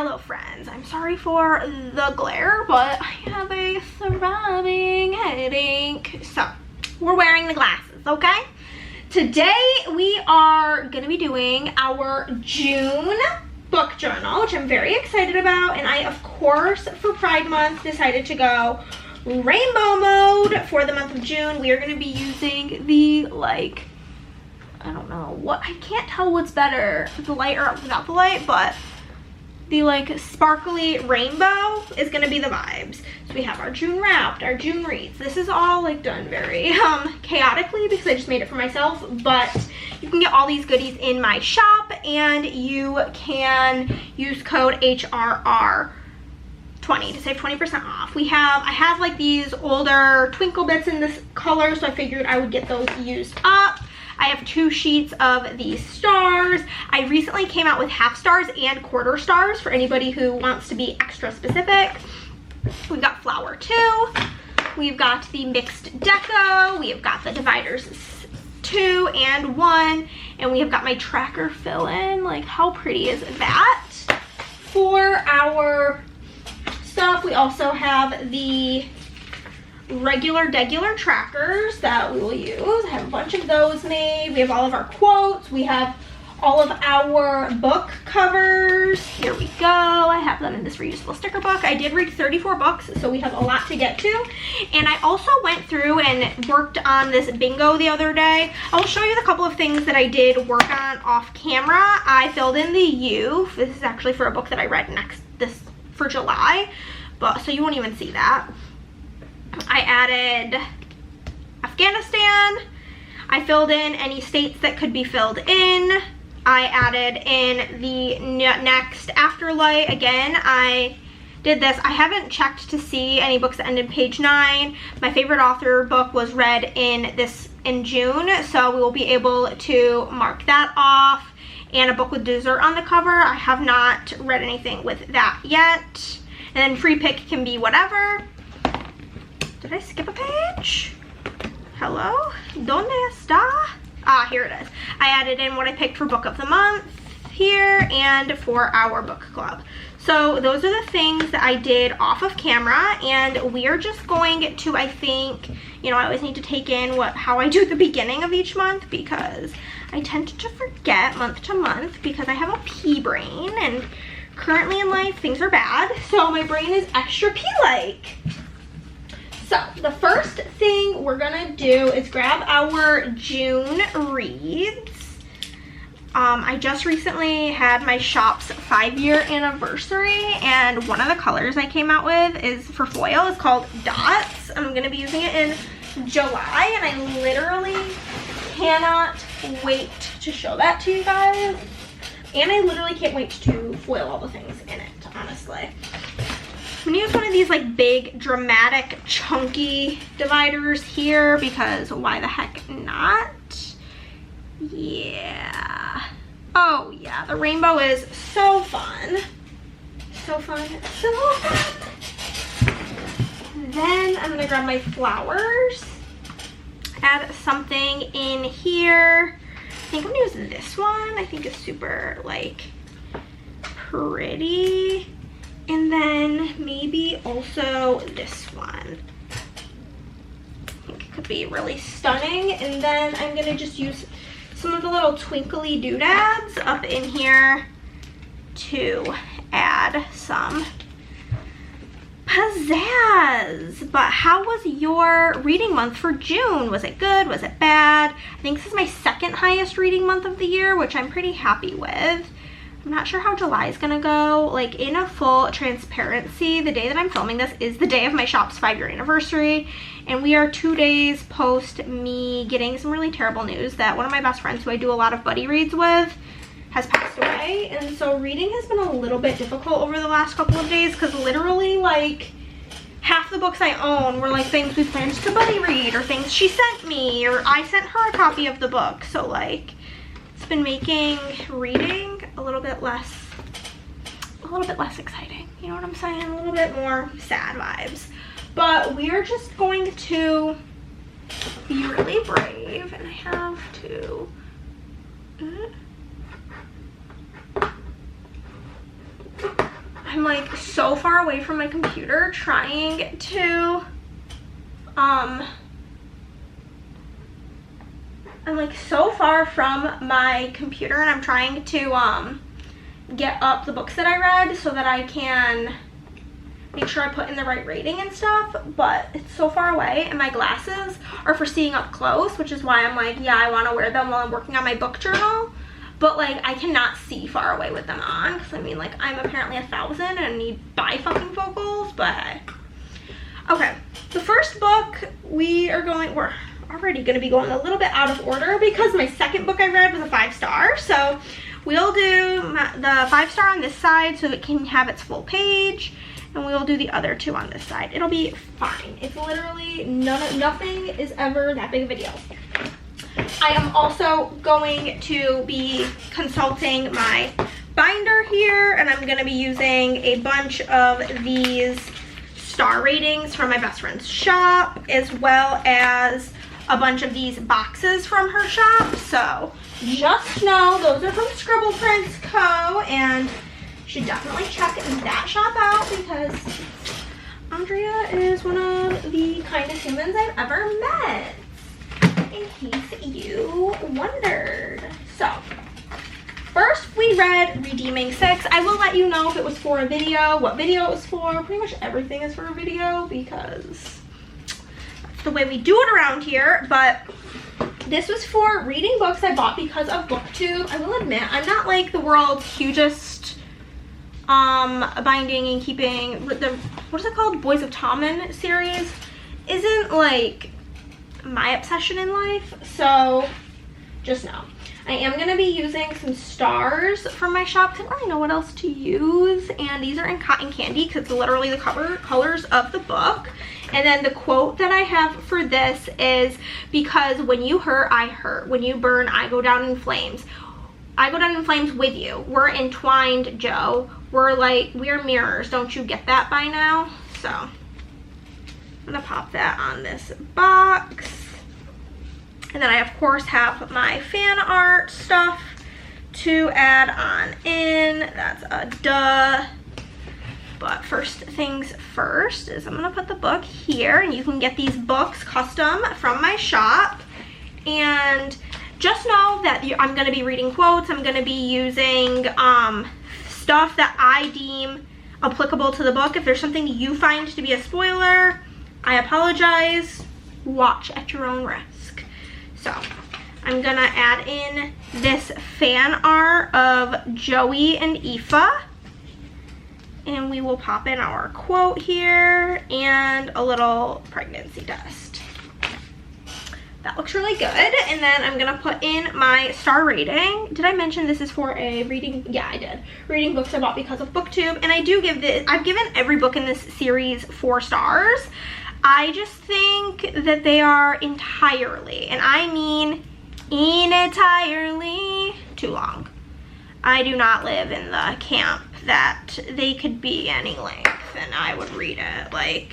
Hello friends, I'm sorry for the glare, but I have a surviving headache. So, we're wearing the glasses, okay? Today we are gonna be doing our June book journal, which I'm very excited about, and I, of course, for Pride Month, decided to go rainbow mode for the month of June. We are gonna be using the, like, I don't know, what, I can't tell what's better, the light or without the light, but the like sparkly rainbow is gonna be the vibes. So we have our June wrapped, our June reads. This is all like done very chaotically because I just made it for myself, but you can get all these goodies in my shop and you can use code HRR20 to save 20% off. I have like these older twinkle bits in this color, so I figured I would get those used up. I have 2 sheets of these stars. I recently came out with half stars and quarter stars for anybody who wants to be extra specific. We've got flower 2. We've got the mixed deco. We have got the dividers 2 and 1. And we have got my tracker fill-in. Like, how pretty is that? For our stuff, we also have the regular trackers that we will use. I have a bunch of those made. We have all of our quotes. We have all of our book covers. Here we go. I have them in this reusable sticker book. I did read 34 books, so we have a lot to get to. And I also went through and worked on this bingo the other day. I'll show you the couple of things that I did work on off camera. I filled in the U. This is actually for a book that I read for July, but so you won't even see that. I added Afghanistan. I filled in any states that could be filled in. I added in the next afterlight. Again, I did this. I haven't checked to see any books that ended page 9. My favorite author book was read in June, so we will be able to mark that off. And a book with dessert on the cover. I have not read anything with that yet. And then free pick can be whatever. Did I skip a page? Hello? ¿Dónde está? Ah, here it is. I added in what I picked for book of the month here and for our book club. So those are the things that I did off of camera, and we are just going to, I think, you know, I always need to take in how I do at the beginning of each month because I tend to forget month to month because I have a pea brain, and currently in life things are bad, so my brain is extra pea-like. So the first thing we're gonna do is grab our June reads. I just recently had my shop's 5-year anniversary, and one of the colors I came out with is for foil. It's called Dots. I'm gonna be using it in July, and I literally cannot wait to show that to you guys. And I literally can't wait to foil all the things in it, honestly. I'm gonna use one of these like big, dramatic, chunky dividers here because why the heck not? Yeah. Oh yeah, the rainbow is so fun. So fun, so fun. Then I'm gonna grab my flowers, add something in here. I think I'm gonna use this one. I think it's super like pretty. And then maybe also this one. I think it could be really stunning. And then I'm gonna just use some of the little twinkly doodads up in here to add some pizzazz. But how was your reading month for June? Was it good? Was it bad? I think this is my 2nd highest reading month of the year, which I'm pretty happy with. I'm not sure how July is gonna go. Like, in a full transparency, the day that I'm filming this is the day of my shop's 5-year anniversary, and we are 2 days post me getting some really terrible news that one of my best friends who I do a lot of buddy reads with has passed away. And so reading has been a little bit difficult over the last couple of days because literally like half the books I own were like things we planned to buddy read or things she sent me or I sent her a copy of the book. So like it's been making reading a little bit less exciting, you know what I'm saying? A little bit more sad vibes. But we are just going to be really brave, and I have to I'm like so far away from my computer trying to, I'm like so far from my computer, and I'm trying to get up the books that I read so that I can make sure I put in the right rating and stuff, but it's so far away, and my glasses are for seeing up close, which is why I'm like, yeah, I want to wear them while I'm working on my book journal, but like I cannot see far away with them on, because I mean, like, I'm apparently 1,000 and need bifocals, but hey. Okay, the first book we're already going to be going a little bit out of order because my second book I read was a 5-star, so we'll do the 5-star on this side so it can have its full page, and we'll do the other 2 on this side. It'll be fine. It's literally nothing is ever that big of a deal. I am also going to be consulting my binder here, and I'm going to be using a bunch of these star ratings from my best friend's shop, as well as a bunch of these boxes from her shop. So just know those are from ScribblePrintsCo, and you should definitely check that shop out because Andrea is one of the kindest humans I've ever met, in case you wondered. So first we read Redeeming 6. I will let you know if it was for a video, what video it was for. Pretty much everything is for a video because that's the way we do it around here, but this was for reading books I bought because of BookTube. I will admit, I'm not like the world's hugest binding and keeping, what is it called? Boys of Tommen series isn't like my obsession in life, so just know. I am going to be using some stars from my shop. I don't really know what else to use, and these are in cotton candy because it's literally the colors of the book. And then the quote that I have for this is, because when you hurt, I hurt. When you burn, I go down in flames. I go down in flames with you. We're entwined, Joe. We're mirrors. Don't you get that by now? So I'm gonna pop that on this box. And then I of course have my fan art stuff to add on in. That's a duh. But first things first is I'm gonna put the book here, and you can get these books custom from my shop. And just know that I'm gonna be reading quotes. I'm gonna be using stuff that I deem applicable to the book. If there's something you find to be a spoiler, I apologize. Watch at your own risk. So I'm gonna add in this fan art of Joey and Aoife, and we will pop in our quote here and a little pregnancy test. That looks really good. And then I'm gonna put in my star rating. Did I mention this is for a reading? Yeah, I did. Reading books I bought because of BookTube. And I do give this, I've given every book in this series 4 stars. I just think that they are entirely, and I mean entirely, too long. I do not live in the camp that they could be any length and I would read it. Like,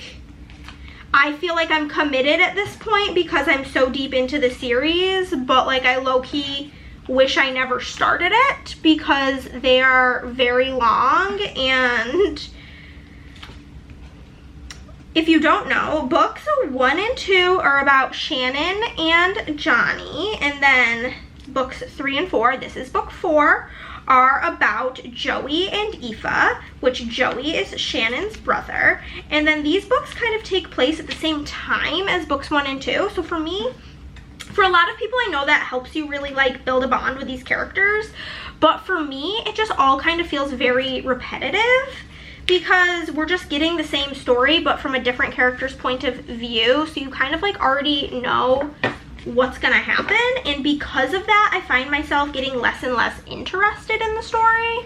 I feel like I'm committed at this point because I'm so deep into the series, but like I low-key wish I never started it because they are very long. And if you don't know, books 1 and 2 are about Shannon and Johnny, and then books 3 and 4, this is book 4, are about Joey and Aoife, which Joey is Shannon's brother. And then these books kind of take place at the same time as books 1 and 2. So for me, for a lot of people, I know that helps you really like build a bond with these characters. But for me, it just all kind of feels very repetitive because we're just getting the same story, but from a different character's point of view. So you kind of like already know what's gonna happen, and because of that I find myself getting less and less interested in the story.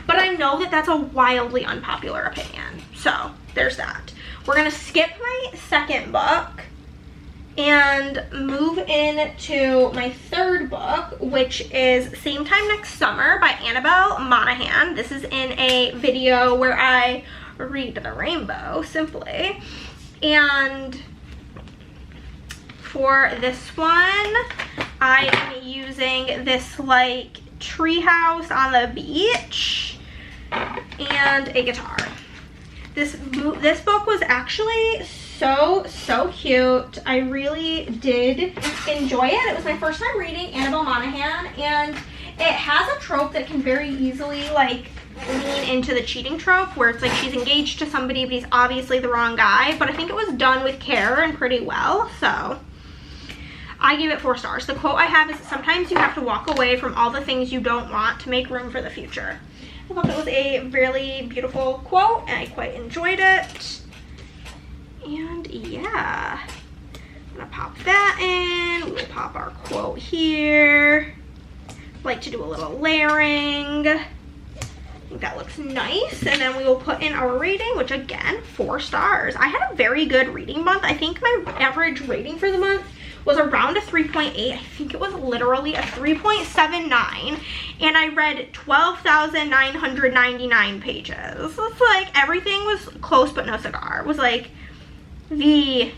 But I know that that's a wildly unpopular opinion, so there's that. We're gonna skip my second book and move into my third book, which is Same Time Next Summer by Annabelle Monaghan. This is in a video where I read the rainbow simply. And for this one, I am using this like treehouse on the beach. and a guitar. This book was actually so cute. I really did enjoy it. It was my first time reading Annabelle Monaghan, and it has a trope that can very easily like lean into the cheating trope, where it's like she's engaged to somebody but he's obviously the wrong guy, but I think it was done with care and pretty well, so I gave it 4 stars. The quote I have is, sometimes you have to walk away from all the things you don't want to make room for the future. I thought that was a really beautiful quote and I quite enjoyed it. And yeah, I'm gonna pop that in. We'll pop our quote here. Like to do a little layering. I think that looks nice. And then we will put in our rating, which again, 4 stars. I had a very good reading month. I think my average rating for the month was around a 3.8. I think it was literally a 3.79, and I read 12,999 pages. It's like everything was close but no cigar. It was like the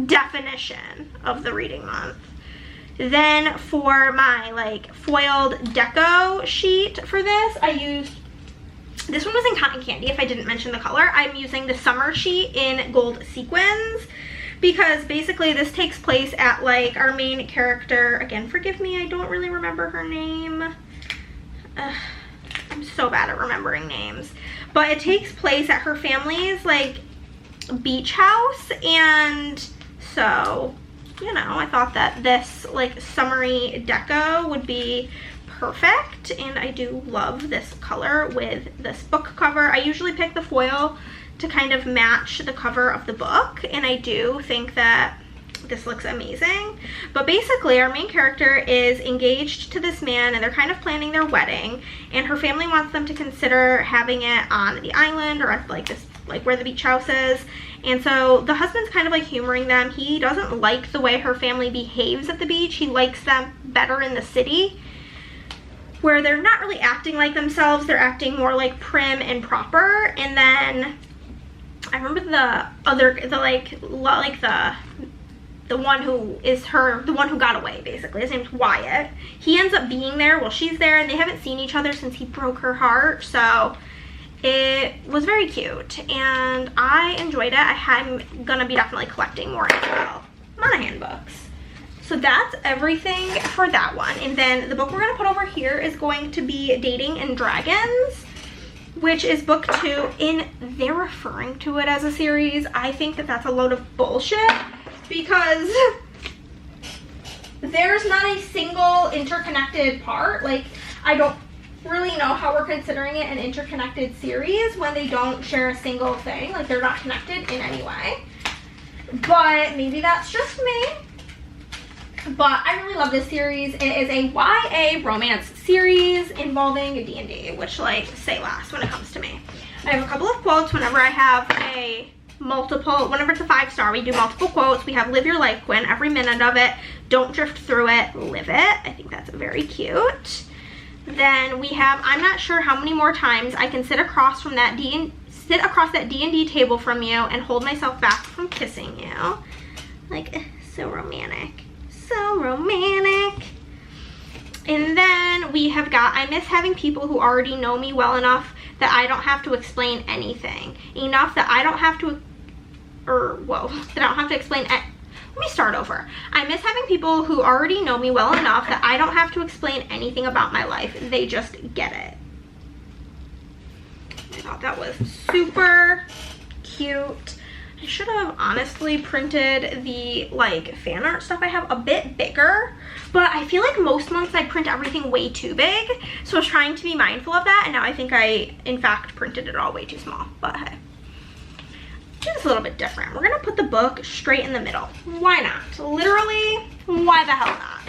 definition of the reading month. Then for my like foiled deco sheet for this, I used, this one was in cotton candy if I didn't mention the color. I'm using the summer sheet in gold sequins, because basically this takes place at like our main character, again forgive me, I don't really remember her name. I'm so bad at remembering names, but it takes place at her family's like beach house, and so you know, I thought that this like summery deco would be perfect, and I do love this color with this book cover. I usually pick the foil to kind of match the cover of the book, and I do think that this looks amazing. But basically our main character is engaged to this man and they're kind of planning their wedding, and her family wants them to consider having it on the island or at like this, like where the beach house is. And so the husband's kind of like humoring them. He doesn't like the way her family behaves at the beach. He likes them better in the city, where they're not really acting like themselves. They're acting more like prim and proper. And then I remember the one who is the one who got away, basically. His name's Wyatt. He ends up being there while she's there, and they haven't seen each other since he broke her heart. So it was very cute, and I enjoyed it. I'm gonna be definitely collecting more Annabelle Monaghan books. So that's everything for that one. And then the book we're gonna put over here is going to be Dating and Dragons, which is book 2, and they're referring to it as a series. I think that that's a load of bullshit, because there's not a single interconnected part. Like, I don't really know how we're considering it an interconnected series when they don't share a single thing. Like, they're not connected in any way. But maybe that's just me. But I really love this series. It is a YA romance series involving D&D, which, like, say less when it comes to me. I have a couple of quotes whenever I have a whenever it's a 5-star, we do multiple quotes. We have Live Your Life, Quinn, every minute of it. Don't drift through it, live it. I think that's very cute. Then we have, I'm not sure how many more times I can sit across that D&D table from you and hold myself back from kissing you. Like, so romantic. So romantic. And then we have got, I miss having people who already know me well enough that I don't have to explain anything. Enough that I don't have to, that I don't have to explain. Let me start over. I miss having people who already know me well enough that I don't have to explain anything about my life. They just get it. I thought that was super cute. I should have honestly printed the like fan art stuff I have a bit bigger, but I feel like most months I print everything way too big, so I was trying to be mindful of that, and now I think I in fact printed it all way too small. But hey, it's a little bit different. We're gonna put the book straight in the middle. Why not? Literally, why the hell not?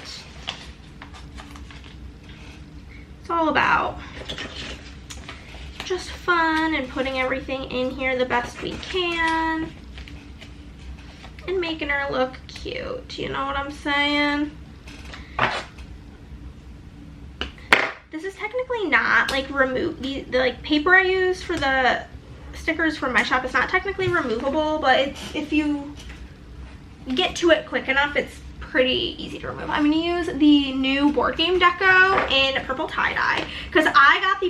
It's all about just fun and putting everything in here the best we can and making her look cute, you know what I'm saying? This is technically not like the like paper I use for the stickers from my shop is not technically removable, but if you get to it quick enough, it's pretty easy to remove. I'm gonna use the new board game deco in purple tie-dye, because I got the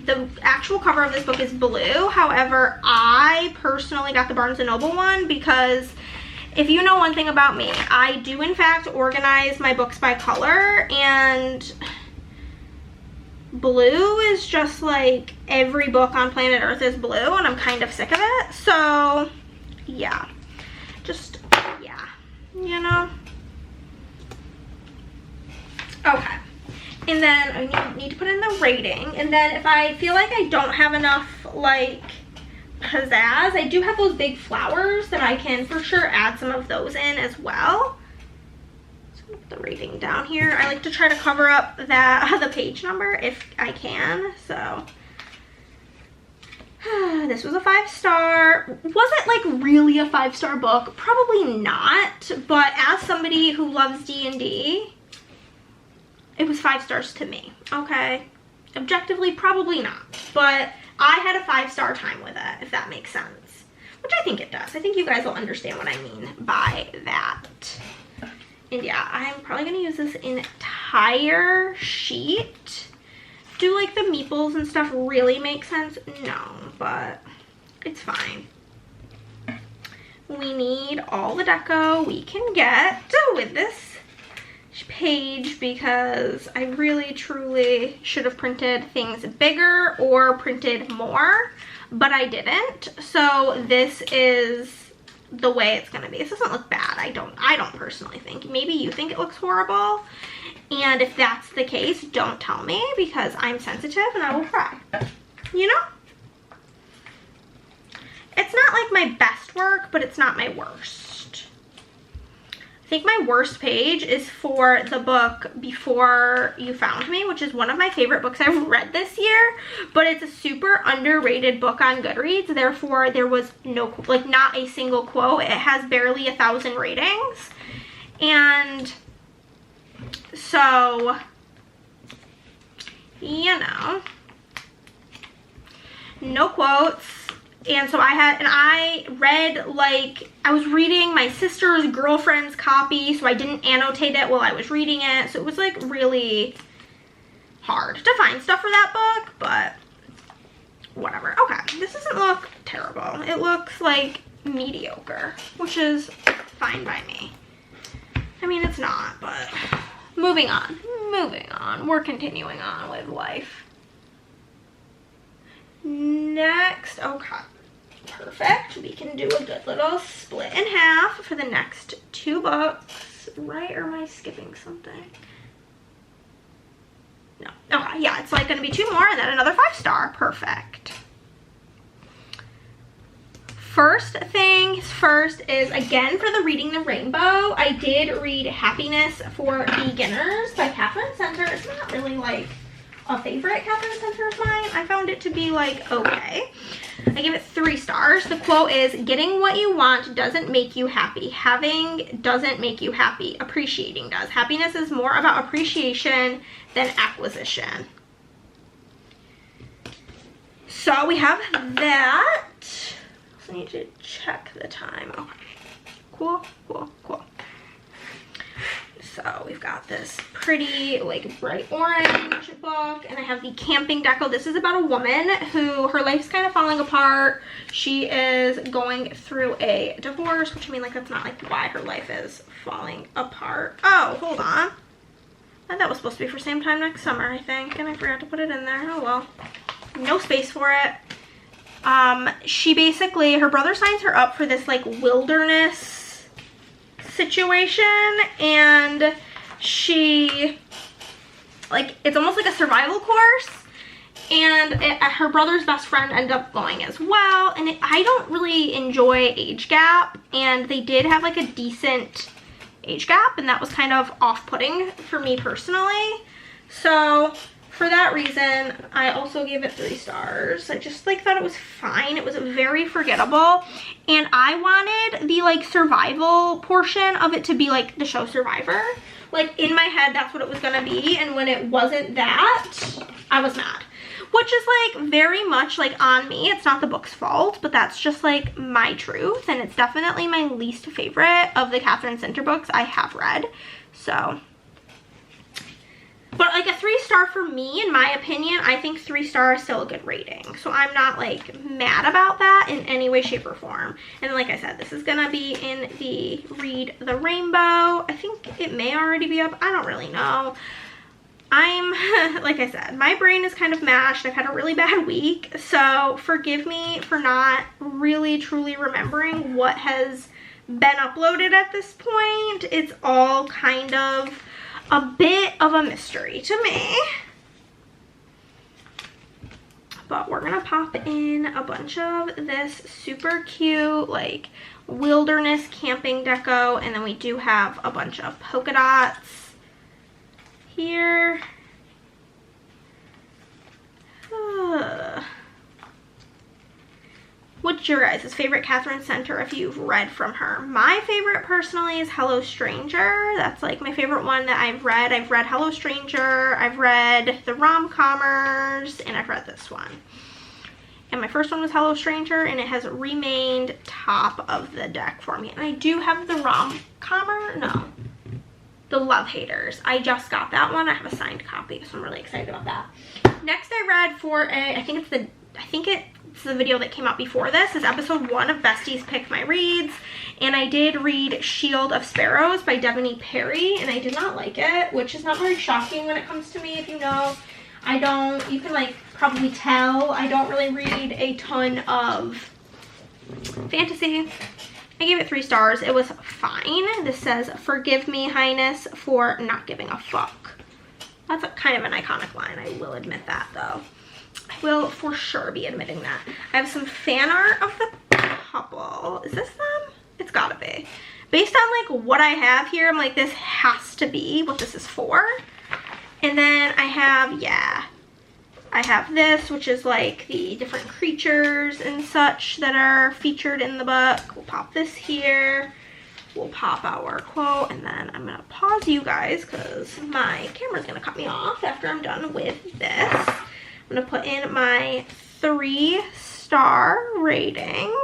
The actual cover of this book is blue. However, I personally got the Barnes & Noble one because if you know one thing about me, I do in fact organize my books by color, and blue is just like every book on planet Earth is blue, and I'm kind of sick of it. So yeah, just yeah, you know. Okay, and then I need to put in the rating, and then if I feel like I don't have enough like pizzazz, I do have those big flowers that I can for sure add some of those in as well. So I'm gonna put the rating down here. I like to try to cover up that the page number if I can. So this was a 5-star. Was it like really a 5-star book? Probably not, but as somebody who loves D&D, it was 5 stars to me. Okay, objectively probably not, but I had a 5-star time with it, if that makes sense, which I think it does. I think you guys will understand what I mean by that. And yeah, I'm probably gonna use this entire sheet. Do like the meeples and stuff really make sense? No, but it's fine. We need all the deco we can get with this page because I really truly should have printed things bigger or printed more, but I didn't. So this is the way it's gonna be. This doesn't look bad. I don't personally think. Maybe you think it looks horrible, and if that's the case, don't tell me because I'm sensitive and I will cry. You know? It's not like my best work, but it's not my worst. I think my worst page is for the book Before You Found Me, which is one of my favorite books I've read this year, but it's a super underrated book on Goodreads. Therefore, there was no, like, not a single quote. It has barely 1,000 ratings. And so, you know, no quotes. And so I read, like, I was reading my sister's girlfriend's copy, so I didn't annotate it while I was reading it. So it was, like, really hard to find stuff for that book, but whatever. Okay, this doesn't look terrible. It looks, like, mediocre, which is fine by me. I mean, it's not, but moving on. We're continuing on with life. Next, okay, perfect. We can do a good little split in half for the next 2 books, right? Or am I skipping something? No, okay, yeah, it's like gonna be 2 more and then another 5-star, perfect. First things first is, again, for the Reading the Rainbow, I did read Happiness for Beginners by Catherine Center. It's not really like a favorite Catherine Center of mine. I found it to be like okay. I give it 3 stars. The quote is, "Getting what you want doesn't make you happy. Having doesn't make you happy. Appreciating does. Happiness is more about appreciation than acquisition." So we have that. I need to check the time. Okay. Cool. So we've got this pretty, like, bright orange book, and I have the camping deco. This is about a woman who, her life's kind of falling apart. She is going through a divorce, which, I mean, like, that's not, like, why her life is falling apart. Oh, hold on. That was supposed to be for same time next summer, I think, and I forgot to put it in there. Oh, well. No space for it. She basically, her brother signs her up for this, like, wilderness situation, and she, like, it's almost like a survival course, and her brother's best friend ended up going as well, and I don't really enjoy age gap, and they did have, like, a decent age gap, and that was kind of off-putting for me personally. So for that reason, I also gave it 3 stars. I just, like, thought it was fine. It was very forgettable. And I wanted the, like, survival portion of it to be, like, the show Survivor. Like, in my head, that's what it was gonna be. And when it wasn't that, I was mad. Which is, like, very much, like, on me. It's not the book's fault, but that's just, like, my truth. And it's definitely my least favorite of the Catherine Center books I have read. So But like a 3-star for me, in my opinion, I think 3 stars is still a good rating. So I'm not like mad about that in any way, shape, or form. And like I said, this is gonna be in the Read the Rainbow. I think it may already be up. I don't really know. Like I said, my brain is kind of mashed. I've had a really bad week. So forgive me for not really truly remembering what has been uploaded at this point. It's all kind of a bit of a mystery to me. But we're gonna pop in a bunch of this super cute like wilderness camping deco, and then we do have a bunch of polka dots here. What's your guys' favorite Catherine Center if you've read from her? My favorite personally is Hello Stranger. That's like my favorite one that I've read. I've read Hello Stranger, I've read the Rom-Commers, and I've read this one. And my first one was Hello Stranger, and it has remained top of the deck for me. And I do have the Rom-Commer, no, the Love Haters. I just got that one. I have a signed copy, so I'm really excited about that. Next I read for I think it's the video that came out before this, is episode 1 of Besties Pick My Reads, and I did read Shield of Sparrows by Devony Perry, and I did not like it, which is not very shocking when it comes to me. If you know, I don't, you can like probably tell, I don't really read a ton of fantasy. I gave it 3 stars. It was fine. This says, "Forgive me, Highness, for not giving a fuck." That's kind of an iconic line, I will admit that though. I will for sure be admitting that. I have some fan art of the couple. Is this them? It's gotta be. Based on like what I have here, I'm like, this has to be what this is for. And then I have, yeah, I have this, which is like the different creatures and such that are featured in the book. We'll pop this here. We'll pop our quote, and then I'm gonna pause you guys because my camera's gonna cut me off after I'm done with this. I'm gonna put in my 3-star rating.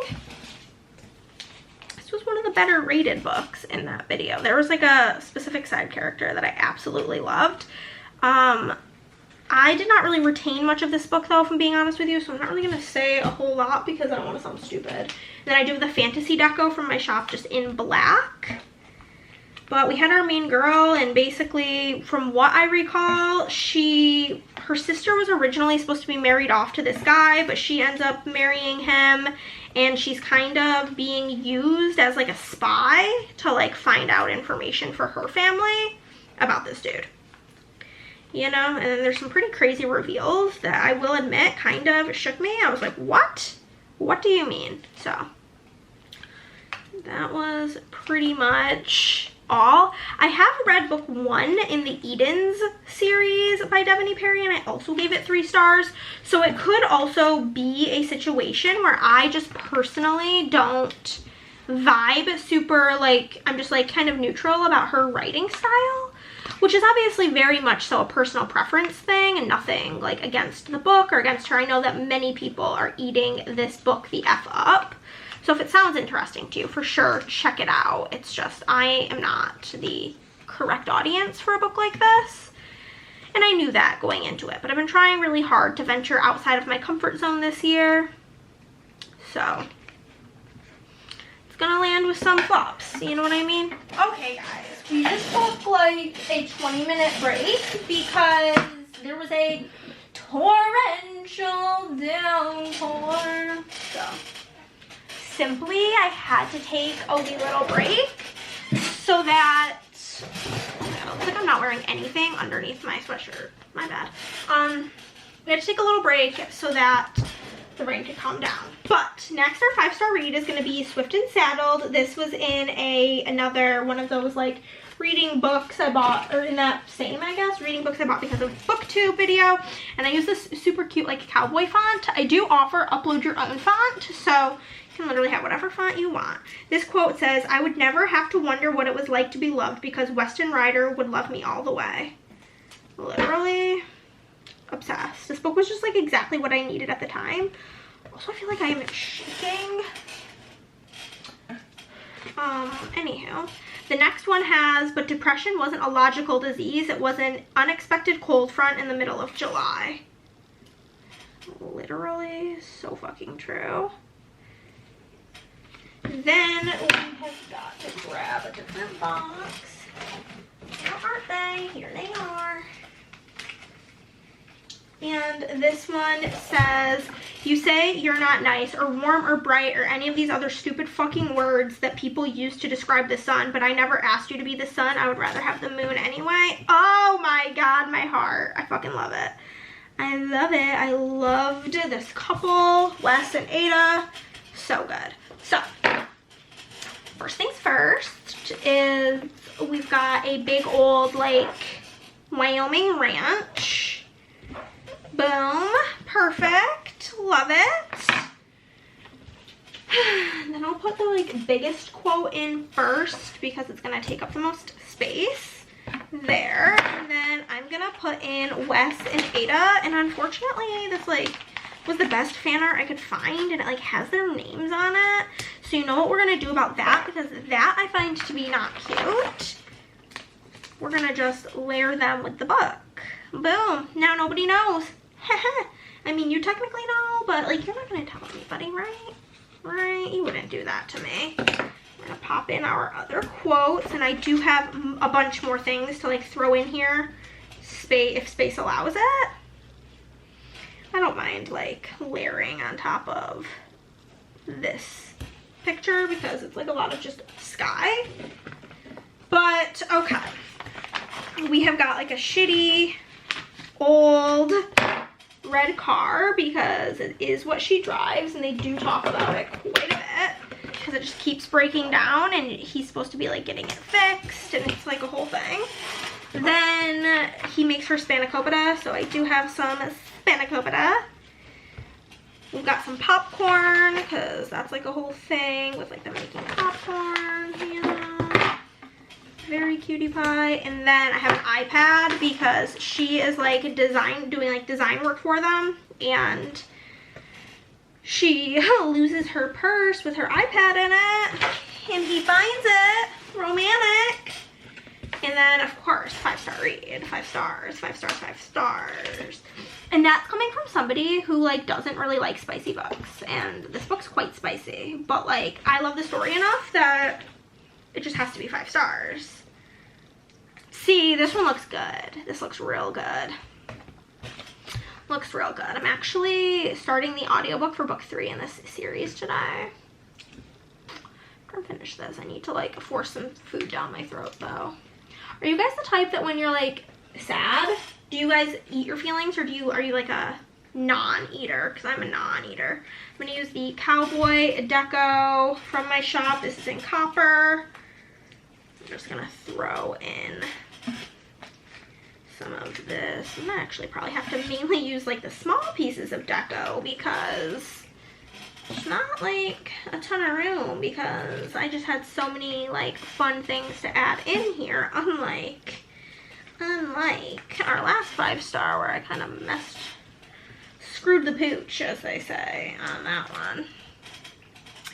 This was one of the better rated books in that video. There was like a specific side character that I absolutely loved. I did not really retain much of this book though, if I'm being honest with you, so I'm not really gonna say a whole lot because I don't want to sound stupid. And then I do the fantasy deco from my shop just in black. But we had our main girl, and basically from what I recall, her sister was originally supposed to be married off to this guy, but she ends up marrying him, and she's kind of being used as like a spy to like find out information for her family about this dude. You know, and then there's some pretty crazy reveals that I will admit kind of shook me. I was like, what? What do you mean? So that was pretty much all. I have read book 1 in the Edens series by Devony Perry, and I also gave it 3 stars. So it could also be a situation where I just personally don't vibe super, like, I'm just like kind of neutral about her writing style, which is obviously very much so a personal preference thing and nothing like against the book or against her. I know that many people are eating this book the F up. So if it sounds interesting to you, for sure, check it out. It's just, I am not the correct audience for a book like this. And I knew that going into it, but I've been trying really hard to venture outside of my comfort zone this year. So it's gonna land with some flops, you know what I mean? Okay guys, we just took like a 20-minute break because there was a torrential downpour. So simply I had to take a wee little break so that, it looks like I'm not wearing anything underneath my sweatshirt, my bad. We had to take a little break so that the rain could calm down. But next, our 5-star read is going to be Swift and Saddled. This was in another one of those like reading books I bought, or in that same, I guess, reading books I bought because of BookTube video. And I use this super cute like cowboy font. I do offer upload your own font, so you can literally have whatever font you want. This quote says, "I would never have to wonder what it was like to be loved because Weston Rider would love me all the way." Literally obsessed. This book was just like exactly what I needed at the time. Also, I feel like I am shaking. Anywho, The next one has, but depression wasn't a logical disease. It was an unexpected cold front in the middle of July. Literally so fucking true. Then we have got to grab a different box. Where aren't they? Here they are. And this one says, you say you're not nice or warm or bright or any of these other stupid fucking words that people use to describe the sun, but I never asked you to be the sun. I would rather have the moon anyway. Oh my God, my heart. I fucking love it. I love it. I loved this couple, Wes and Ada. So good. So, first things first is we've got a big old, like, Wyoming ranch. Boom. Perfect. Love it. Then I'll put the, like, biggest quote in first because it's going to take up the most space. There. And then I'm going to put in Wes and Ada. And unfortunately, this, like, was the best fan art I could find. And it, like, has their names on it. So you know what we're going to do about that? Because that I find to be not cute. We're going to just layer them with the book. Boom. Now nobody knows. I mean, you technically know, but, like, you're not going to tell anybody, right? Right? You wouldn't do that to me. We're going to pop in our other quotes, and I do have a bunch more things to, like, throw in here if space allows it. I don't mind, like, layering on top of this picture because it's, like, a lot of just sky. But, okay. We have got, like, a shitty old red car because it is what she drives, and they do talk about it quite a bit because it just keeps breaking down, and he's supposed to be, like, getting it fixed, and it's, like, a whole thing. Then he makes her spanakopita, so I do have some spanakopita. We've got some popcorn because that's, like, a whole thing with, like, them making popcorn, you know. Very cutie pie. And then I have an iPad because she is, like, doing, like, design work for them, and she loses her purse with her iPad in it, and he finds it. Romantic. And then, of course, 5-star read. 5 stars, 5 stars, 5 stars. And that's coming from somebody who, like, doesn't really like spicy books, and this book's quite spicy, but, like, I love the story enough that it just has to be 5 stars. See, this one looks good. This looks real good. Looks real good. I'm actually starting the audiobook for book 3 in this series today. I'm gonna finish this. I need to, like, force some food down my throat, though. Are you guys the type that when you're, like, sad, do you guys eat your feelings, or are you like a non-eater? Because I'm a non-eater. I'm gonna use the Cowboy Deco from my shop. This is in copper. I'm just gonna throw in some of this. I'm gonna actually probably have to mainly use, like, the small pieces of deco because there's not, like, a ton of room because I just had so many, like, fun things to add in here, unlike our last 5-star where I kind of screwed the pooch, as they say, on that one.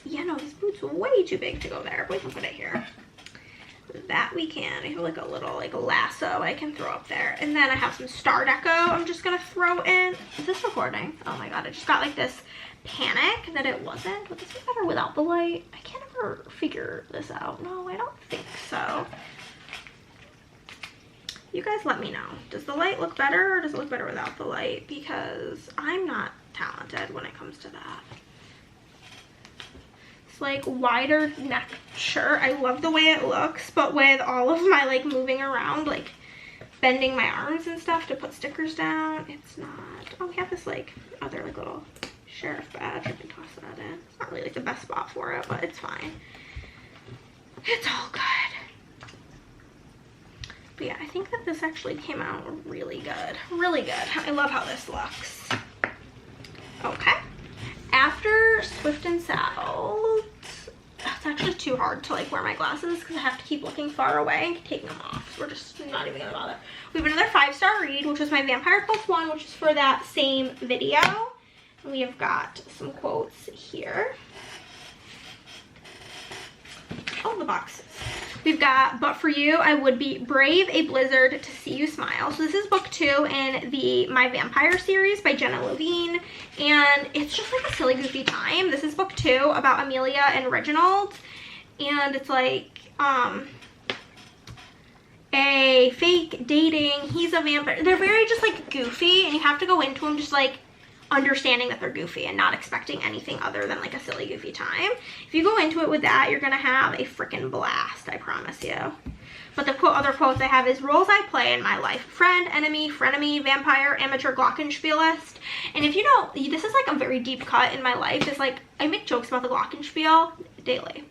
Yeah, no, this boot's way too big to go there, but we can put it here. That we can. I have, like, a little, like, lasso I can throw up there. And then I have some star deco I'm just gonna throw in. Is this recording? Oh my God, I just got, like, this panic that it wasn't. Would this be better without the light? I can't ever figure this out. No, I don't think so. You guys let me know. Does the light look better, or does it look better without the light? Because I'm not talented when it comes to that. It's, like, wider neck shirt. I love the way it looks, but with all of my, like, moving around, like, bending my arms and stuff to put stickers down, it's not. Oh, we have this, like, other, like, little sheriff badge. I can toss that in. It's not really, like, the best spot for it, but it's fine. It's all good. But yeah, I think that this actually came out really good. Really good. I love how this looks. Okay. After Swift and Saddled, it's actually too hard to, like, wear my glasses because I have to keep looking far away and taking them off. So we're just not even gonna bother. We have another 5-star read, which was my Vampire Plus 1, which is for that same video. And we have got some quotes here. Oh, the boxes. We've got But For You, I Would Be Brave a Blizzard to See You Smile. So this is book 2 in the My Vampire series by Jenna Levine, and it's just like a silly goofy time. This is book 2 about Amelia and Reginald, and it's like a fake dating. He's a vampire. They're very just like goofy, and you have to go into them just like understanding that they're goofy and not expecting anything other than like a silly goofy time. If you go into it with that, you're gonna have a freaking blast, I promise you. But the other quotes I have is roles I play in my life: friend, enemy, frenemy, vampire, amateur, glockenspielist. And if you know, this is like a very deep cut in my life. It's like I make jokes about the glockenspiel daily.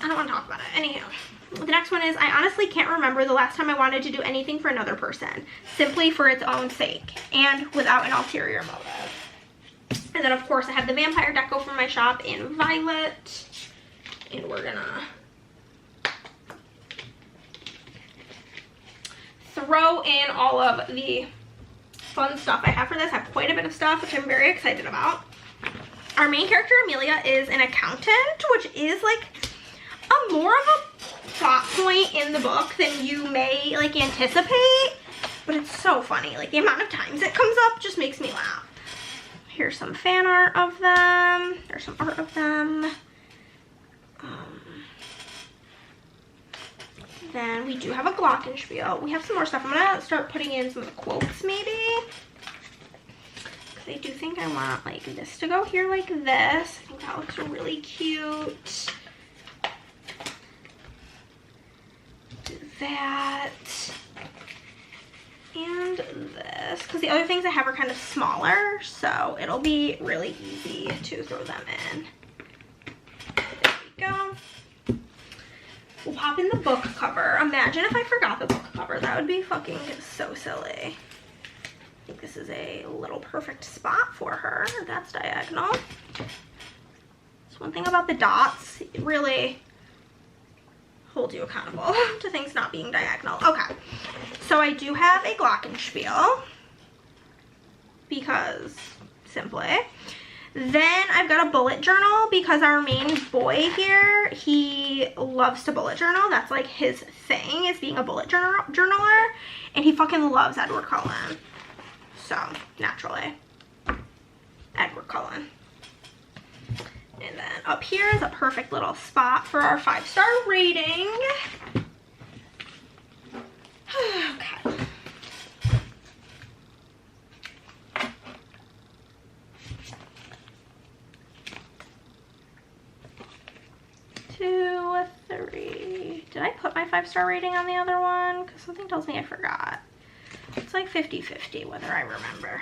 I don't want to talk about it. Anyhow, the next one is, I honestly can't remember the last time I wanted to do anything for another person, simply for its own sake and without an ulterior motive. And then of course I have the vampire deco from my shop in violet, and we're gonna throw in all of the fun stuff I have for this. I have quite a bit of stuff, which I'm very excited about. Our main character, Amelia, is an accountant, which is like a more of a plot point in the book than you may like anticipate, but it's so funny. Like the amount of times it comes up just makes me laugh. Here's some fan art of them. There's some art of them. Then we do have a glockenspiel. We have some more stuff. I'm gonna start putting in some of the quotes maybe, because I do think I want like this to go here like this. I think that looks really cute. Do that and this, because the other things I have are kind of smaller, so it'll be really easy to throw them in. There we go. We'll pop in the book cover. Imagine if I forgot the book cover. That would be fucking so silly. I think this is a little perfect spot for her. That's diagonal. So one thing about the dots, it really hold you accountable to things not being diagonal. Okay, so I do have a glockenspiel because simply. Then I've got a bullet journal because our main boy here, he loves to bullet journal. That's like his thing, is being a bullet journaler, and he fucking loves Edward Cullen. So naturally, Edward Cullen. And then up here is a perfect little spot for our 5-star rating. Okay. Two, three. Did I put my 5-star rating on the other one? Because something tells me I forgot. It's like 50-50 whether I remember.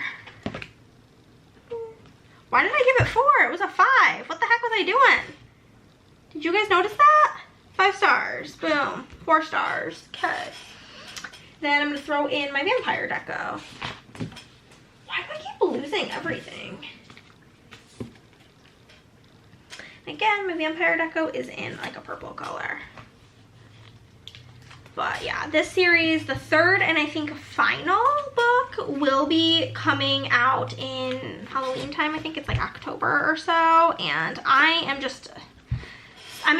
Why did I give it 4? It was a 5. What the heck was I doing? Did you guys notice that? 5 stars. Boom. 4 stars. Okay. Then I'm going to throw in my vampire deco. Why do I keep losing everything? Again, my vampire deco is in like a purple color. But yeah, this series, the third and I think final book, will be coming out in Halloween time. I think it's like October or so. And I'm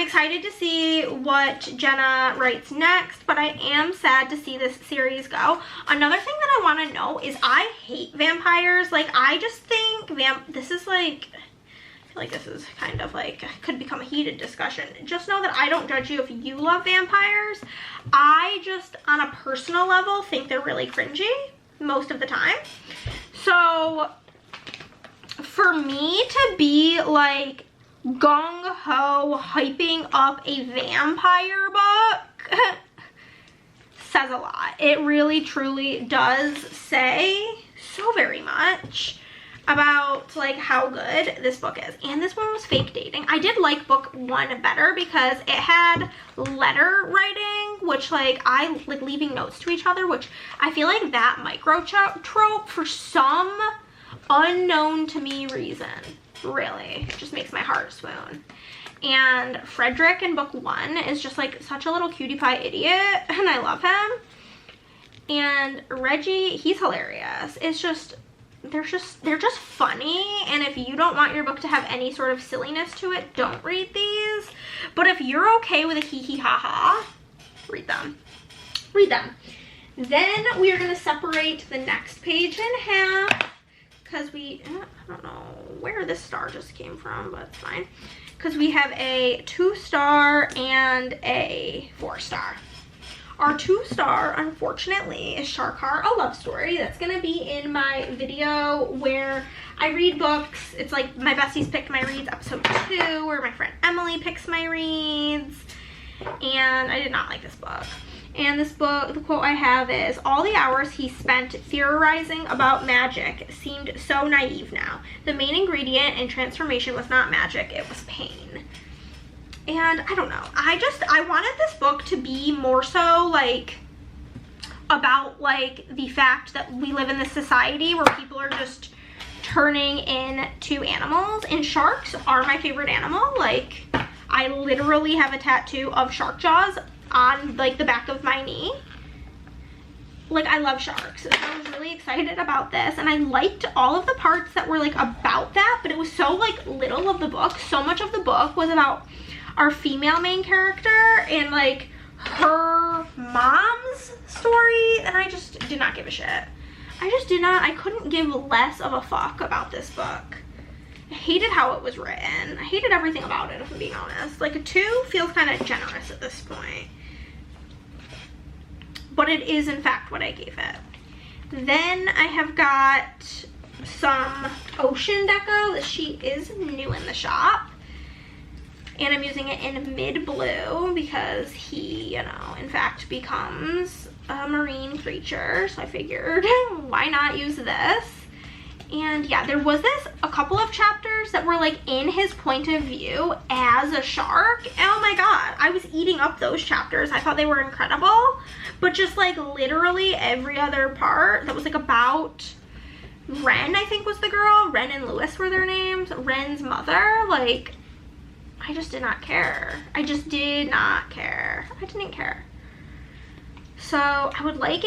excited to see what Jenna writes next, but I am sad to see this series go. Another thing that I want to know is I hate vampires. Like, I just think this is like, I feel like this is kind of like, could become a heated discussion. Just know that I don't judge you if you love vampires. I just, on a personal level, think they're really cringy most of the time. So for me to be like gung-ho hyping up a vampire book says a lot. It really truly does say so very much about like how good this book is. And this one was fake dating. I did like book 1 better because it had letter writing, which like I like leaving notes to each other, which I feel like that micro trope for some unknown to me reason really just makes my heart swoon. And Frederick in book 1 is just like such a little cutie pie idiot, and I love him. And Reggie, he's hilarious. It's just, they're just funny, and if you don't want your book to have any sort of silliness to it, don't read these. But if you're okay with a hee hee ha ha, read them. Read them. Then we are going to separate the next page in half, because I don't know where this star just came from, but it's fine. Because we have a 2-star and a 4-star. Our 2-star, unfortunately, is Shark Heart, a love story. That's going to be in my video where I read books. It's like my besties picked my reads, episode 2, where my friend Emily picks my reads. And I did not like this book. And this book, the quote I have is, "All the hours he spent theorizing about magic seemed so naive now. The main ingredient in transformation was not magic, it was pain." And I don't know. I wanted this book to be more so like about like the fact that we live in this society where people are just turning into animals, and sharks are my favorite animal. Like, I literally have a tattoo of shark jaws on like the back of my knee. Like, I love sharks, so I was really excited about this, and I liked all of the parts that were like about that, but it was so like little of the book. So much of the book was about our female main character and like her mom's story, and I just did not give a shit. I couldn't give less of a fuck about this book. I hated how it was written. I hated everything about it, if I'm being honest. Like, a 2 feels kind of generous at this point. But it is, in fact, what I gave it. Then I have got some Ocean Deco. This sheet is new in the shop. And I'm using it in mid blue because he, you know, in fact becomes a marine creature. So I figured, why not use this? And yeah, there was a couple of chapters that were like in his point of view as a shark. Oh my god, I was eating up those chapters. I thought they were incredible. But just like literally every other part that was like about Ren, I think was the girl. Ren and Lewis were their names. Ren's mother. Like, I just did not care. I just did not care. I didn't care. So I would like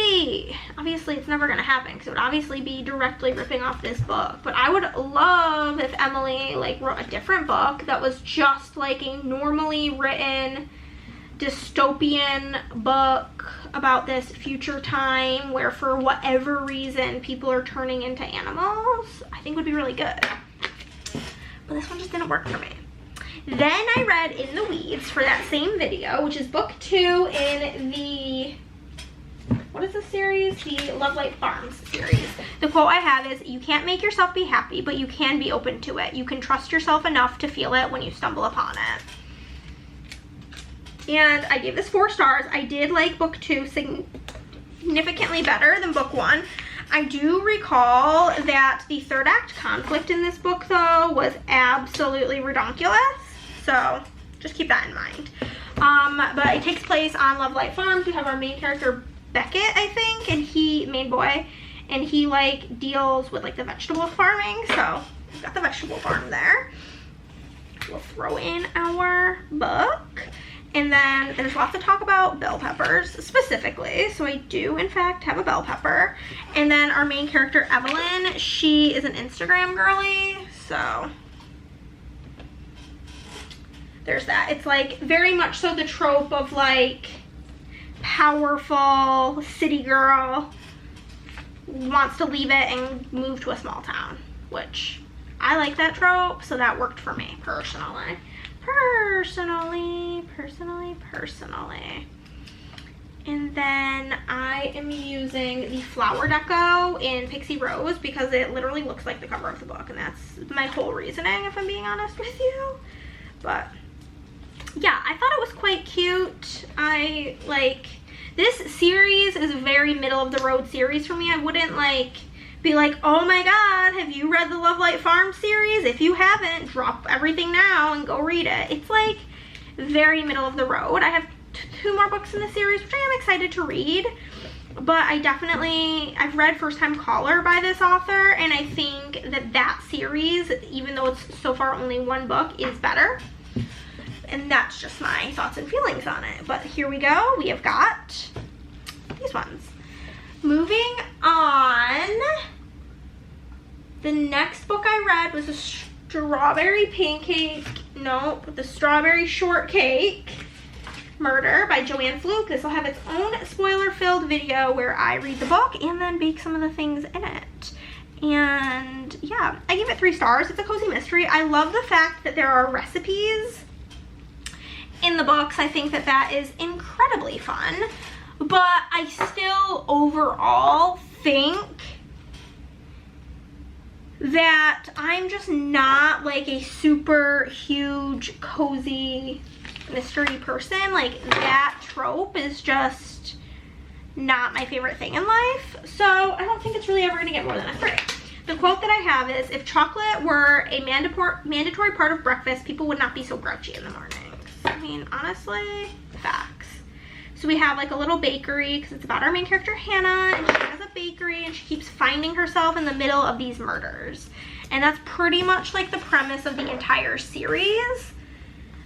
obviously it's never going to happen because it would obviously be directly ripping off this book. But I would love if Emily like wrote a different book that was just like a normally written dystopian book about this future time where for whatever reason people are turning into animals. I think would be really good. But this one just didn't work for me. Then I read In the Weeds for that same video, which is book 2 in the, what is this series? The Love Light Farms series. The quote I have is, "You can't make yourself be happy, but you can be open to it. You can trust yourself enough to feel it when you stumble upon it." And I gave this 4 stars. I did like book 2 significantly better than book 1. I do recall that the 3rd act conflict in this book, though, was absolutely redonkulous. So just keep that in mind. But it takes place on Love Light Farms. We have our main character, Beckett, I think, and main boy, and he like deals with like the vegetable farming. So we've got the vegetable farm there. We'll throw in our book. And then there's lots to talk about bell peppers specifically. So I do, in fact, have a bell pepper. And then our main character, Evelyn, she is an Instagram girly. So there's that. It's like very much so the trope of like powerful city girl wants to leave it and move to a small town, which I like that trope. So that worked for me personally. And then I am using the flower deco in Pixie Rose because it literally looks like the cover of the book, and that's my whole reasoning, if I'm being honest with you. But yeah, I thought it was quite cute. I like this series is a very middle of the road series for me. I wouldn't like be like, oh my god, have you read the Love Light Farm series? If you haven't, drop everything now and go read it. It's like very middle of the road. I have 2 more books in the series, which I am excited to read. But I've read First Time Caller by this author, and I think that series, even though it's so far only 1 book, is better. And that's just my thoughts and feelings on it. But here we go. We have got these ones. Moving on, next book I read was the Strawberry Shortcake Murder by Joanne Fluke. This will have its own spoiler-filled video where I read the book and then bake some of the things in it. And yeah, I give it 3 stars. It's a cozy mystery. I love the fact that there are recipes in the books. I think that that is incredibly fun. But I still overall think that I'm just not like a super huge cozy mystery person. Like, that trope is just not my favorite thing in life. So I don't think it's really ever gonna get more than a 3. The quote that I have is, if chocolate were a mandatory part of breakfast, people would not be so grouchy in the mornings. I mean, honestly, facts. So we have like a little bakery, because it's about our main character Hannah, and she has a bakery and she keeps finding herself in the middle of these murders. And that's pretty much like the premise of the entire series.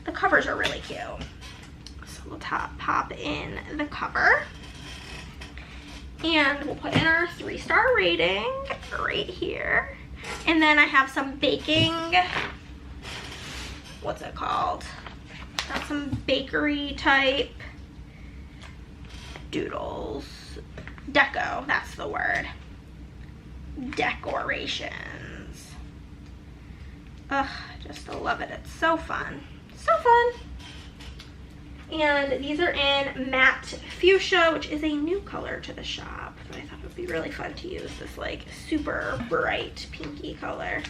The covers are really cute. So we'll pop in the cover. And we'll put in our 3-star rating right here. And then I have some baking, what's it called? Got some bakery type doodles. Deco, that's the word. Decorations. Ugh, just love it. It's so fun. So fun. And these are in matte fuchsia, which is a new color to the shop. But I thought it would be really fun to use this like super bright pinky color.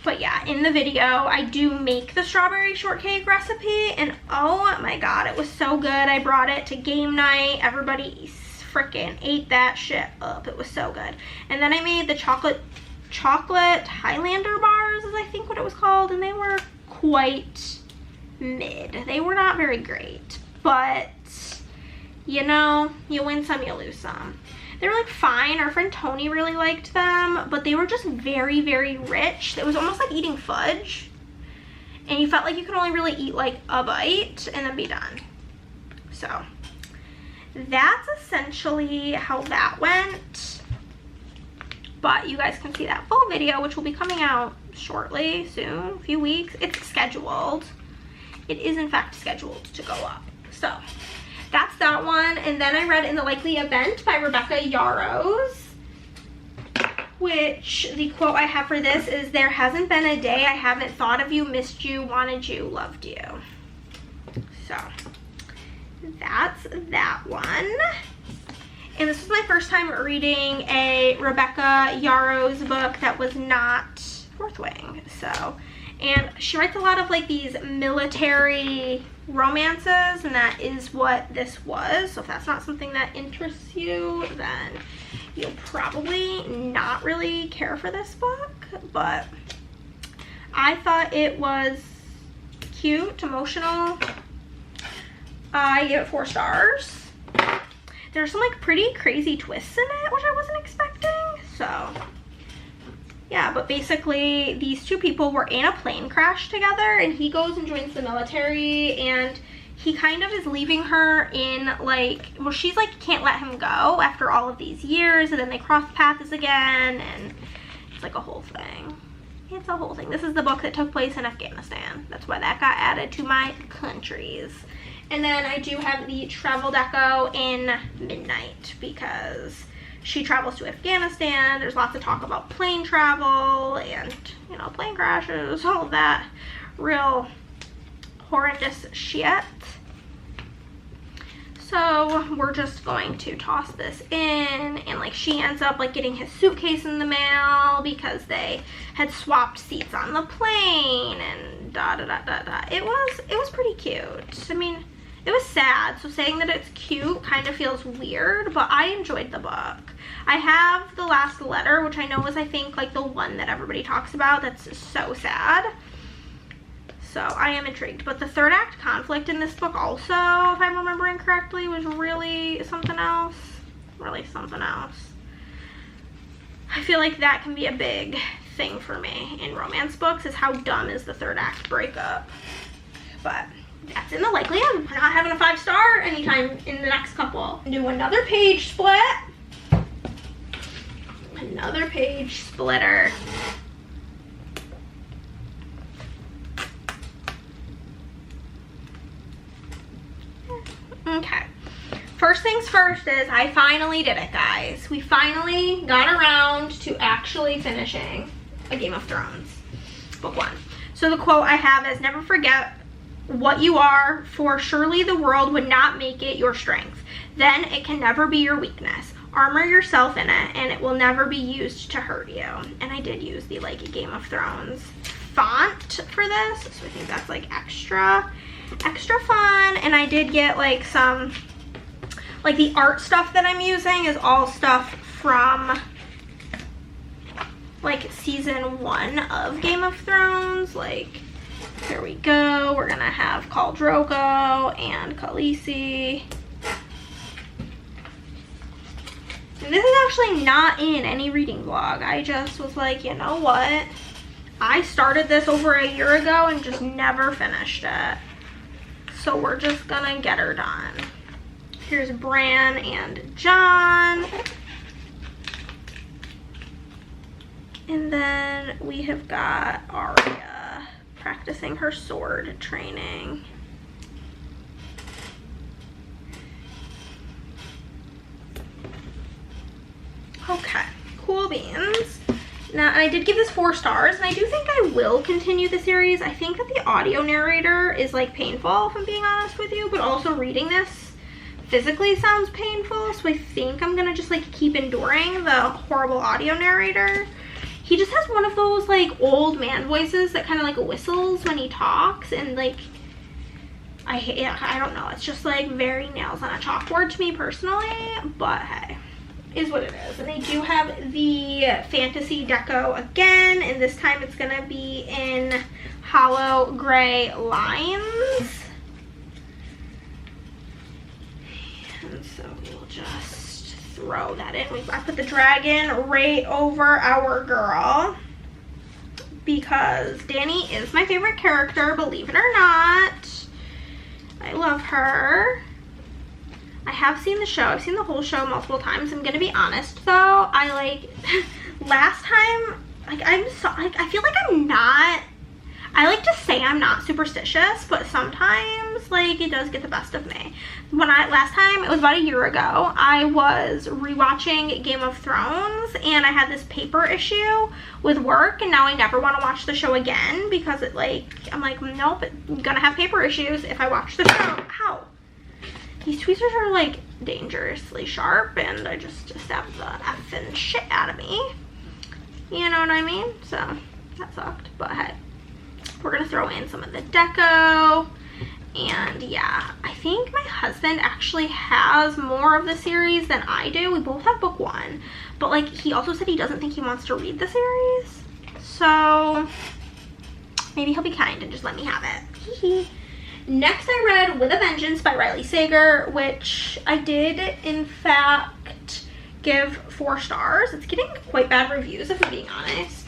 But yeah, in the video, I do make the strawberry shortcake recipe, and oh my god, it was so good. I brought it to game night. Everybody freaking ate that shit up. It was so good. And then I made the chocolate Highlander bars, is I think what it was called, and they were quite mid. They were not very great, but you know, you win some, you lose some. They were like fine. Our friend Tony really liked them, but they were just very, very rich. It was almost like eating fudge, and you felt like you could only really eat like a bite and then be done. So that's essentially how that went. But you guys can see that full video, which will be coming out shortly, soon, a few weeks. It's scheduled. It is in fact scheduled to go up. So that's that one. And then I read In the Likely Event by Rebecca Yarros, which the quote I have for this is, there hasn't been a day I haven't thought of you, missed you, wanted you, loved you. So that's that one. And this was my first time reading a Rebecca Yarros book that was not Fourth Wing. So, and she writes a lot of like these military romances, and that is what this was. So if that's not something that interests you, then you'll probably not really care for this book. But I thought it was cute, emotional. I give it 4 stars. There's some like pretty crazy twists in it, which I wasn't expecting. So yeah, but basically these 2 people were in a plane crash together, and he goes and joins the military, and he kind of is leaving her in like, well, she's like can't let him go after all of these years, and then they cross paths again, and it's like a whole thing. It's a whole thing. This is the book that took place in Afghanistan. That's why that got added to my countries. And then I do have the travel deco in Midnight, because she travels to Afghanistan. There's lots of talk about plane travel and, you know, plane crashes, all of that real horrendous shit. So we're just going to toss this in, and like she ends up like getting his suitcase in the mail because they had swapped seats on the plane, and da da da da da. It was pretty cute. I mean, it was sad, so saying that it's cute kind of feels weird, but I enjoyed the book. I have The Last Letter, which I know is, I think, like the one that everybody talks about that's so sad. So I am intrigued. But the 3rd act conflict in this book also, if I'm remembering correctly, was really something else. Really something else. I feel like that can be a big thing for me in romance books, is how dumb is the 3rd act breakup. But that's In the Likely End. We're not having a 5-star anytime in the next couple. Do another page split. Another page splitter. Okay. First things first is I finally did it, guys. We finally got around to actually finishing A Game of Thrones, book 1. So the quote I have is, "Never forget what you are, for surely the world would not make it your strength. Then it can never be your weakness. Armor yourself in it, and it will never be used to hurt you." And I did use the like Game of Thrones font for this, so I think that's like extra fun. And I did get like some, like the art stuff that I'm using is all stuff from like season 1 of Game of Thrones. Like, here we go. We're gonna have Khal Drogo and Khaleesi. And this is actually not in any reading vlog. I just was like, you know what? I started this over a year ago and just never finished it. So we're just gonna get her done. Here's Bran and Jon. And then we have got Arya practicing her sword training. Okay, cool beans. Now, I did give this 4 stars, and I do think I will continue the series. I think that the audio narrator is like painful, if I'm being honest with you, but also reading this physically sounds painful, so I think I'm gonna just like keep enduring the horrible audio narrator. He just has one of those like old man voices that kind of like whistles when he talks, and like I don't know, it's just like very nails on a chalkboard to me personally, but hey, is what it is. And they do have the fantasy deco again, and this time it's gonna be in hollow gray lines. And so we'll just throw that in. I put the dragon right over our girl because Dany is my favorite character, believe it or not. I love her. I have seen the show. I've seen the whole show multiple times. I'm gonna be honest though, I like last time, like I feel like I'm not, I like to say I'm not superstitious, but sometimes like it does get the best of me. Last time, it was about a year ago, I was rewatching Game of Thrones and I had this paper issue with work, and now I never want to watch the show again because it like, I'm like, nope, I'm gonna have paper issues if I watch the show. Ow. These tweezers are like dangerously sharp, and I just stabbed the effing shit out of me. You know what I mean? So that sucked, but hey, we're gonna throw in some of the deco. And yeah, I think my husband actually has more of the series than I do. We both have book 1, but like he also said he doesn't think he wants to read the series, so maybe he'll be kind and just let me have it. Next I read With a Vengeance by Riley Sager, which I did in fact give 4 stars. It's getting quite bad reviews, if I'm being honest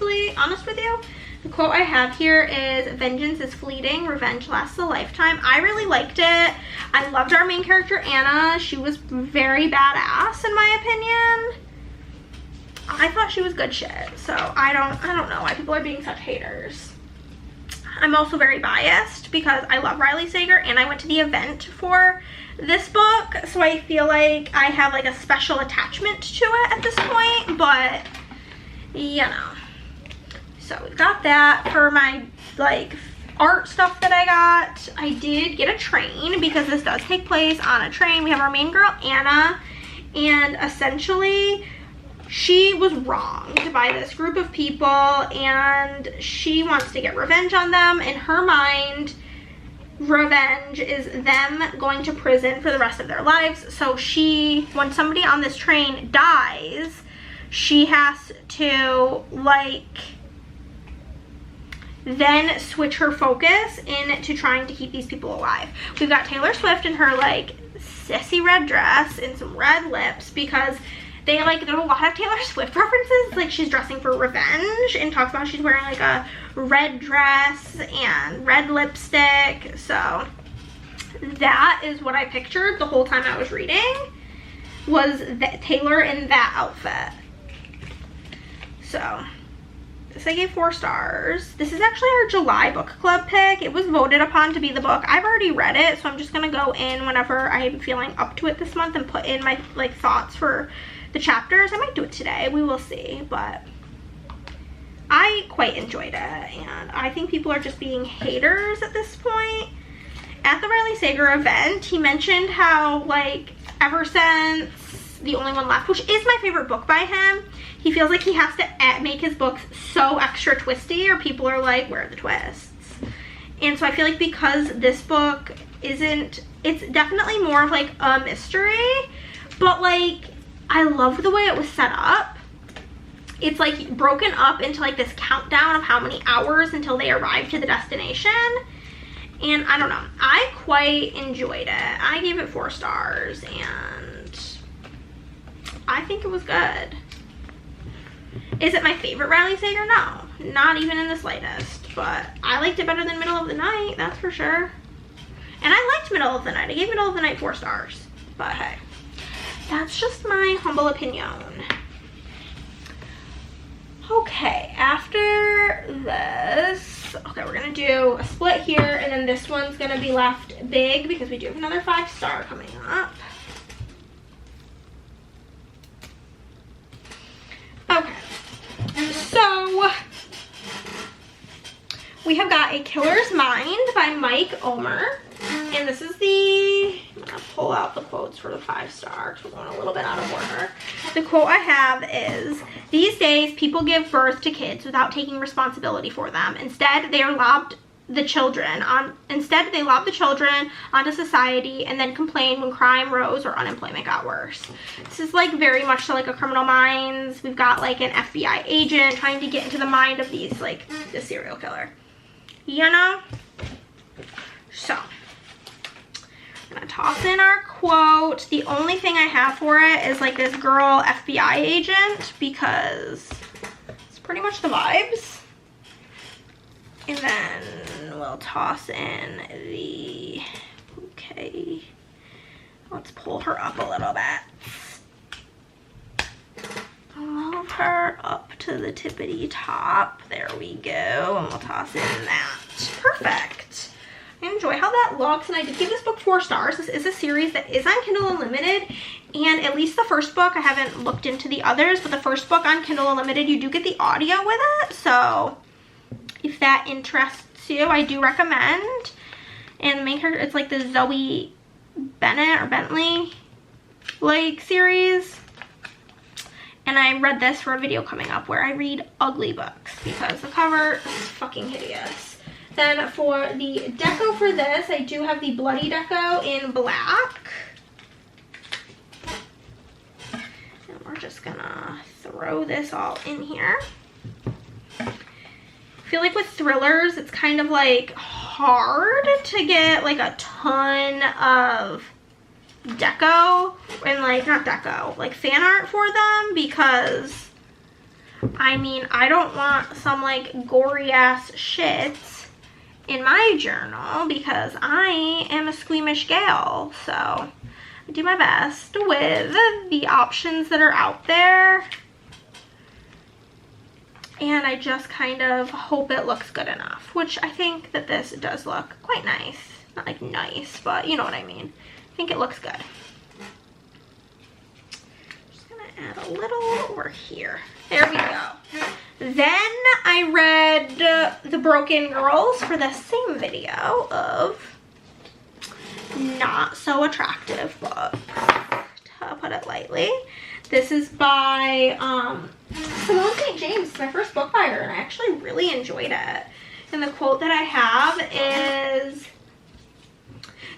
with you. The quote I have here is, "Vengeance is fleeting, revenge lasts a lifetime." I really liked it. I loved our main character, Anna. She was very badass in my opinion. I thought she was good shit. So I don't know why people are being such haters. I'm also very biased because I love Riley Sager and I went to the event for this book, so I feel like I have like a special attachment to it at this point, but you know. So we got that for my like art stuff that I got. I did get a train because this does take place on a train. We have our main girl, Anna, and essentially she was wronged by this group of people and she wants to get revenge on them. In her mind, revenge is them going to prison for the rest of their lives. So when somebody on this train dies, she has to like then switch her focus into trying to keep these people alive. We've got Taylor Swift in her like sissy red dress and some red lips because there's a lot of Taylor Swift references. Like she's dressing for revenge and talks about she's wearing like a red dress and red lipstick. So that is what I pictured the whole time I was reading, was that Taylor in that outfit. So this I gave 4 stars. This is actually our July book club pick. It was voted upon to be the book. I've already read it, so I'm just gonna go in whenever I'm feeling up to it this month and put in my like thoughts for the chapters. I might do it today, we will see, but I quite enjoyed it, and I think people are just being haters at this point. At the Riley Sager event, he mentioned how like ever since The Only One Left, which is my favorite book by him, he feels like he has to make his books so extra twisty or people are like, where are the twists? And so I feel like because this book isn't, it's definitely more of like a mystery, but like I love the way it was set up. It's like broken up into like this countdown of how many hours until they arrive to the destination. And I don't know, I quite enjoyed it. I gave it 4 stars and I think it was good. Is it my favorite Riley Sager? No, not even in the slightest, but I liked it better than Middle of the Night, that's for sure. And I liked Middle of the Night. I gave Middle of the Night 4 stars, but hey, that's just my humble opinion. Okay, after this, okay, we're gonna do a split here, and then this one's gonna be left big because we do have another 5-star coming up. Okay, so we have got A Killer's Mind by Mike Omer, and this is the, I'm gonna pull out the quotes for the 5-star because we're going a little bit out of order. The quote I have is, "These days people give birth to kids without taking responsibility for them. Instead they lob the children onto society and then complain when crime rose or unemployment got worse." This is like very much so like a Criminal Minds. We've got like an FBI agent trying to get into the mind of these, like the serial killer, you know? So I'm gonna toss in our quote. The only thing I have for it is like this girl FBI agent because it's pretty much the vibes. And then we'll toss in the, okay, let's pull her up a little bit. Move her up to the tippity top. There we go. And we'll toss in that. Perfect. I enjoy how that looks, and I did give this book 4 stars. This is a series that is on Kindle Unlimited, and at least the first book, I haven't looked into the others, but the first book on Kindle Unlimited, you do get the audio with it, so if that interests you, I do recommend. And make her, it's like the Zoe Bennett or Bentley like series. And I read this for a video coming up where I read ugly books because the cover is fucking hideous. Then for the deco for this, I do have the Bloody Deco in black. And we're just gonna throw this all in here. I feel like with thrillers, it's kind of like hard to get like a ton of deco and like, not deco, like fan art for them because, I mean, I don't want some like gory ass shit in my journal because I am a squeamish gal, so I do my best with the options that are out there, and I just kind of hope it looks good enough, which I think that this does look quite nice. Not like nice, but you know what I mean. I think it looks good. Just gonna add a little over here. There we go. Then I read The Broken Girls for the same video of not so attractive books, to put it lightly. This is by Simone St. James. It's my first book by her, and I actually really enjoyed it. And the quote that I have is,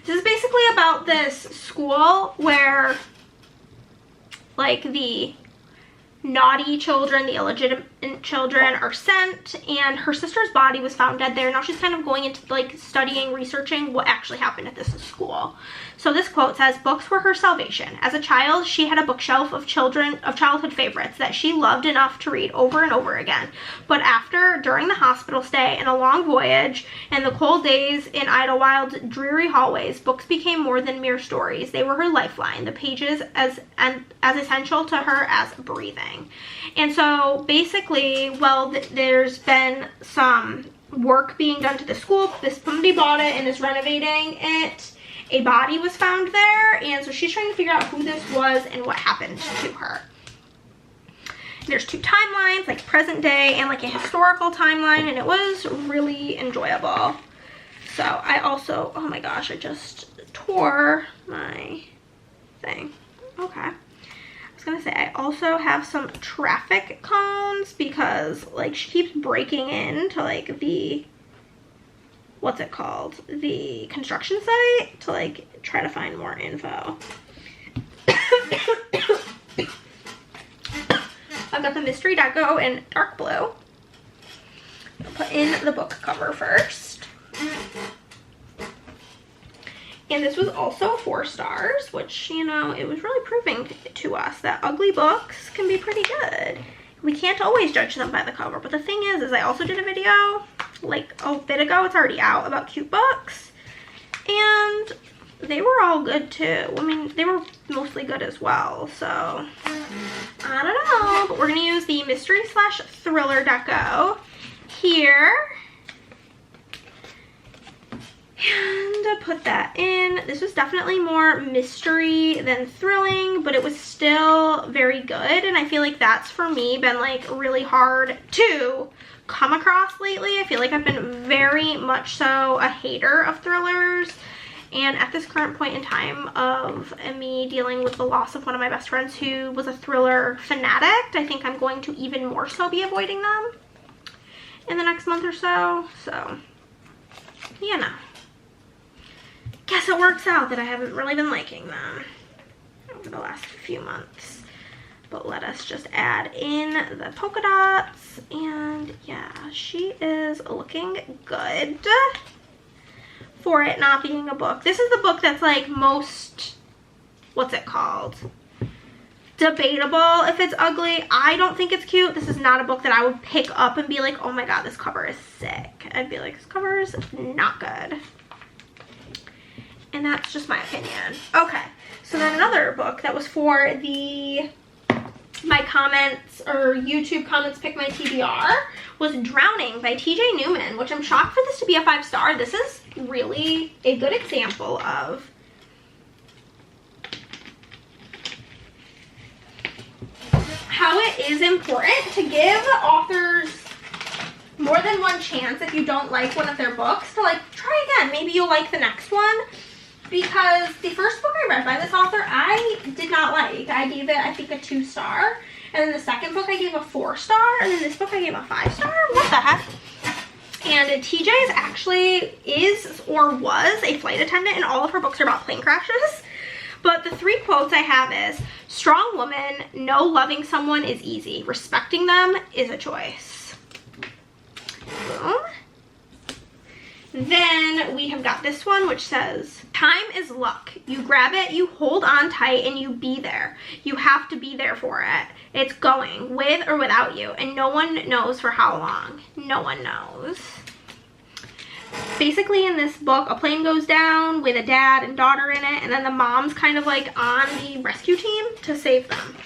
this is basically about this school where like the naughty children, the illegitimate children are sent, and her sister's body was found dead there. Now she's kind of going into like studying, researching what actually happened at this school. So this quote says, "Books were her salvation. As a child, she had a bookshelf of childhood favorites that she loved enough to read over and over again. But during the hospital stay and a long voyage and the cold days in Idlewild's dreary hallways, books became more than mere stories. They were her lifeline, the pages as essential to her as breathing." And so basically, well, there's been some work being done to the school. Somebody bought it and is renovating it. A body was found there, and so she's trying to figure out who this was and what happened to her. There's 2 timelines, like present day and like a historical timeline, and it was really enjoyable. So I also, oh my gosh, I just tore my thing. Okay. I was gonna say, I also have some traffic cones because like she keeps breaking into like the, what's it called, the construction site to like try to find more info. I've got the mystery deco in dark blue. I'll put in the book cover first. And this was also 4 stars, which, you know, it was really proving to us that ugly books can be pretty good. We can't always judge them by the cover, but the thing is I also did a video like a bit ago, it's already out, about cute books, and they were all good too. I mean, they were mostly good as well, so I don't know, but we're gonna use the mystery / thriller deco here and put that in. This was definitely more mystery than thrilling, but it was still very good, and I feel like that's for me been like really hard to come across lately. I feel like I've been very much so a hater of thrillers, and at this current point in time of me dealing with the loss of one of my best friends who was a thriller fanatic, I think I'm going to even more so be avoiding them in the next month or so. So, you know, guess it works out that I haven't really been liking them over the last few months. But let us just add in the polka dots, and yeah, she is looking good for it not being a book. This is the book that's like most, what's it called, debatable if it's ugly. I don't think it's cute. This is not a book that I would pick up and be like, oh my god, this cover is sick. I'd be like, this cover is not good. And that's just my opinion. Okay, so then another book that was for the my comments or YouTube comments pick my TBR was Drowning by TJ Newman, which I'm shocked for this to be a 5-star. This is really a good example of how it is important to give authors more than one chance if you don't like one of their books, to like try again. Maybe you'll like the next one. Because the first book I read by this author, I did not like. I gave it, I think, a 2-star. And then the second book I gave a 4-star. And then this book I gave a 5-star. What the heck? And TJ is or was a flight attendant, and all of her books are about plane crashes. But the 3 quotes I have is, "Strong woman, know loving someone is easy. Respecting them is a choice." Boom. Then we have got this one, which says, "Time is luck. You grab it, you hold on tight, and you be there. You have to be there for it. It's going, with or without you, and no one knows for how long. No one knows." Basically, in this book, a plane goes down with a dad and daughter in it, and then the mom's kind of like on the rescue team to save them.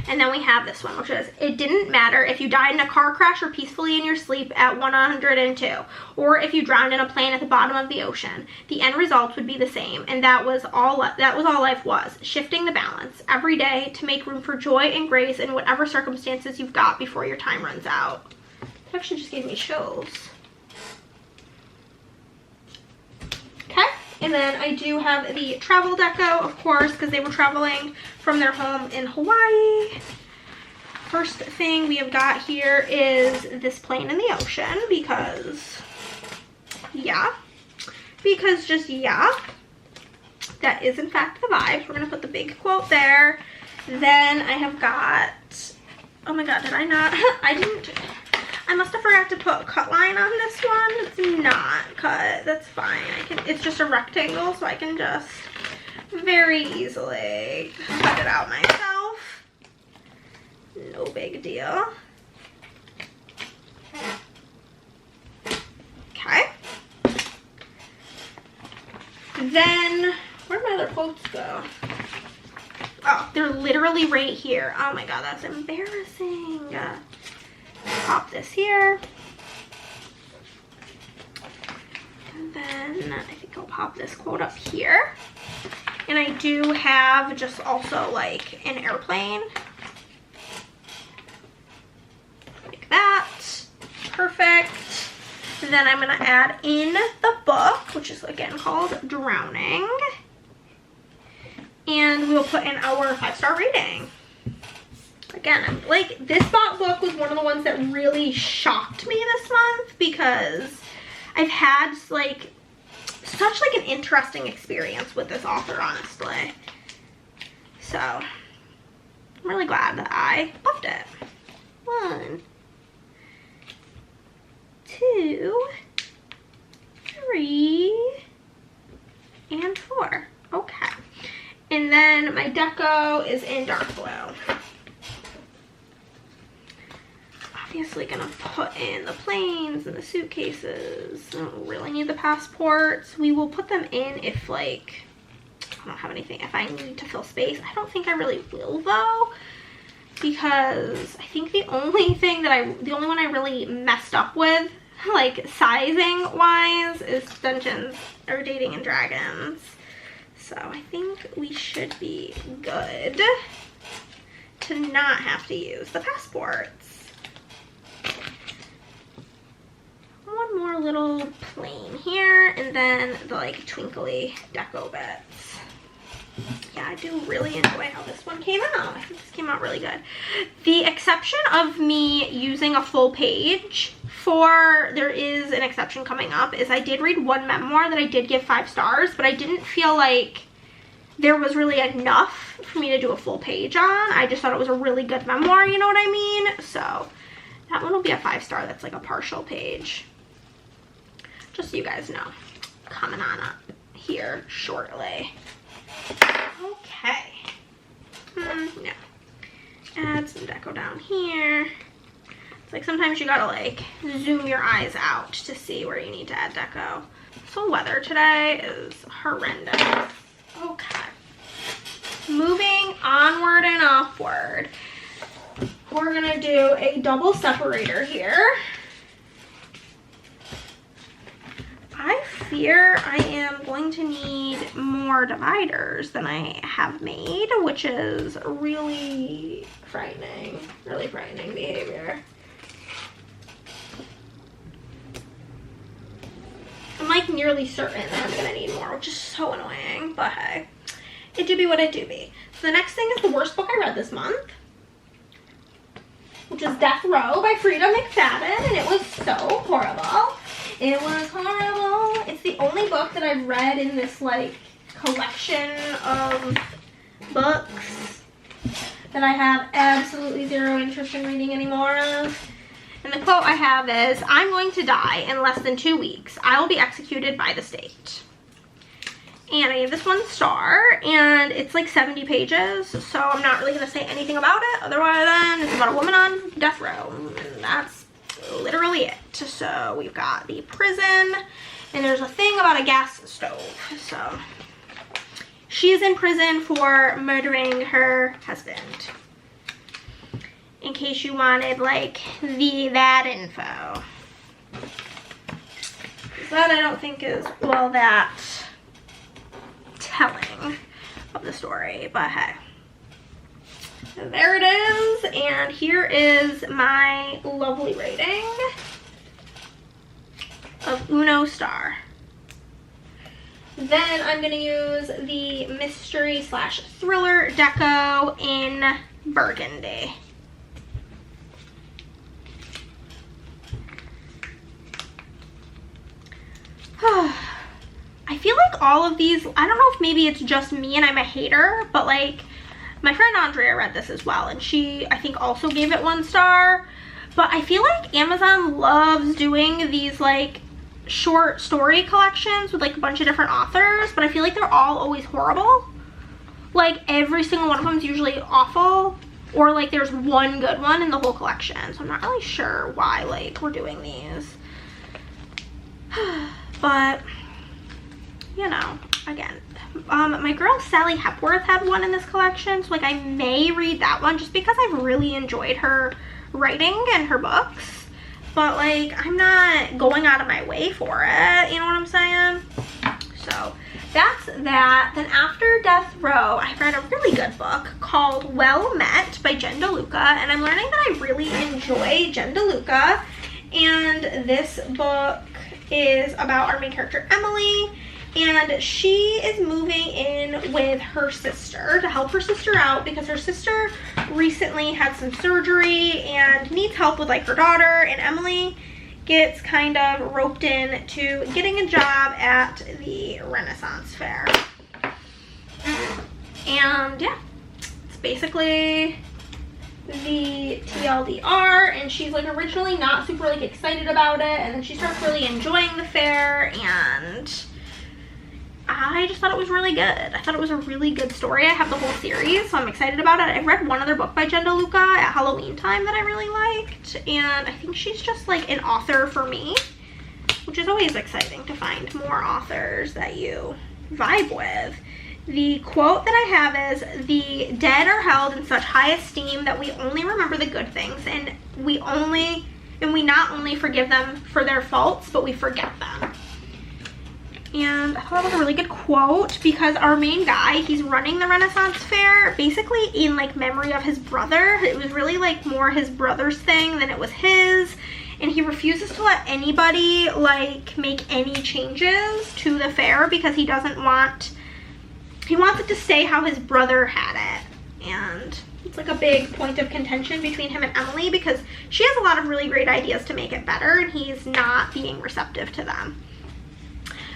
And then we have this one, which is, "It didn't matter if you died in a car crash or peacefully in your sleep at 102, or if you drowned in a plane at the bottom of the ocean. The end result would be the same, and that was all life was, shifting the balance every day to make room for joy and grace in whatever circumstances you've got before your time runs out." It actually just gave me chills. Okay. And then I do have the travel deco, of course, because they were traveling from their home in Hawaii. First thing we have got here is this plane in the ocean, because, yeah. Because just, yeah. That is, in fact, the vibes. We're going to put the big quote there. Then I have got, oh my god, did I not? I'm I must have forgot to put a cut line on this one. It's not cut. That's fine. It's just a rectangle, so I can just very easily cut it out myself. No big deal. Okay. Then, where'd my other quotes go? Oh, they're literally right here. Oh my god, that's embarrassing. Pop this here. And then I think I'll pop this quote up here. And I do have just also like an airplane. Like that. Perfect. And then I'm gonna add in the book, which is again called Drowning. And we'll put in our 5-star rating. Again, like, this book was one of the ones that really shocked me this month because I've had like such like an interesting experience with this author, honestly. So I'm really glad that I loved it. 1, 2, 3, and 4. Okay. And then my deco is in dark blue. Obviously gonna put in the planes and the suitcases. I don't really need the passports. We will put them in if like, I don't have anything, if I need to fill space. I don't think I really will though, because I think the only one I really messed up with, like sizing wise, is Dungeons or Dating and Dragons. So I think we should be good to not have to use the passports. One more little plane here, and then the like twinkly deco bits. Yeah, I do really enjoy how this one came out. I think this came out really good. The exception of me using a full page there is an exception coming up, is I did read one memoir that I did give 5 stars, but I didn't feel like there was really enough for me to do a full page on. I just thought it was a really good memoir, you know what I mean? So that one will be a 5-star. That's like a partial page. Just so you guys know. Coming on up here shortly. Okay. No. Add some deco down here. It's like sometimes you gotta like zoom your eyes out to see where you need to add deco. So weather today is horrendous. Okay. Moving onward and upward. We're gonna do a double separator here. I fear I am going to need more dividers than I have made, which is really frightening behavior. I'm like nearly certain that I'm gonna need more, which is so annoying, but hey, it do be what it do be. So the next thing is the worst book I read this month, which is Death Row by Frida McFadden, and it was so horrible. It was horrible. It's the only book that I've read in this like collection of books that I have absolutely zero interest in reading anymore of. And the quote I have is, "I'm going to die in less than 2 weeks. I will be executed by the state." And I gave this 1 star, and it's like 70 pages, so I'm not really going to say anything about it other than it's about a woman on death row, and that's literally it. So we've got the prison, and there's a thing about a gas stove. So she's in prison for murdering her husband, in case you wanted like that info. That I don't think is well that telling of the story, but hey, there it is. And here is my lovely rating of 1 star. Then I'm going to use the mystery / thriller deco in burgundy. I feel like all of these, I don't know if maybe it's just me and I'm a hater, but like my friend Andrea read this as well, and she I think also gave it 1 star, But I feel like Amazon loves doing these like short story collections with like a bunch of different authors, but I feel like they're all always horrible. Like every single one of them is usually awful, or like there's one good one in the whole collection. So I'm not really sure why like we're doing these. But you know, again, my girl Sally Hepworth had one in this collection, so like I may read that one just because I've really enjoyed her writing and her books, but like I'm not going out of my way for it, you know what I'm saying? So that's that. Then after Death Row, I read a really good book called Well Met by Jen DeLuca, and I'm learning that I really enjoy Jen DeLuca, and this book is about our main character Emily, and she is moving in with her sister to help her sister out because her sister recently had some surgery and needs help with like her daughter, and Emily gets kind of roped in to getting a job at the Renaissance Fair. And yeah, it's basically the TLDR, and she's like originally not super like excited about it, and then she starts really enjoying the fair, and I just thought it was really good. I thought it was a really good story. I have the whole series, so I'm excited about it. I've read one other book by Jen DeLuca at Halloween time that I really liked, and I think she's just like an author for me, which is always exciting to find more authors that you vibe with. The quote that I have is, "The dead are held in such high esteem that we only remember the good things, and we not only forgive them for their faults, but we forget them." And I thought that was a really good quote because our main guy, he's running the Renaissance Fair basically in like memory of his brother. It was really like more his brother's thing than it was his, and he refuses to let anybody like make any changes to the fair because he wants it to stay how his brother had it. And it's like a big point of contention between him and Emily because she has a lot of really great ideas to make it better, and he's not being receptive to them.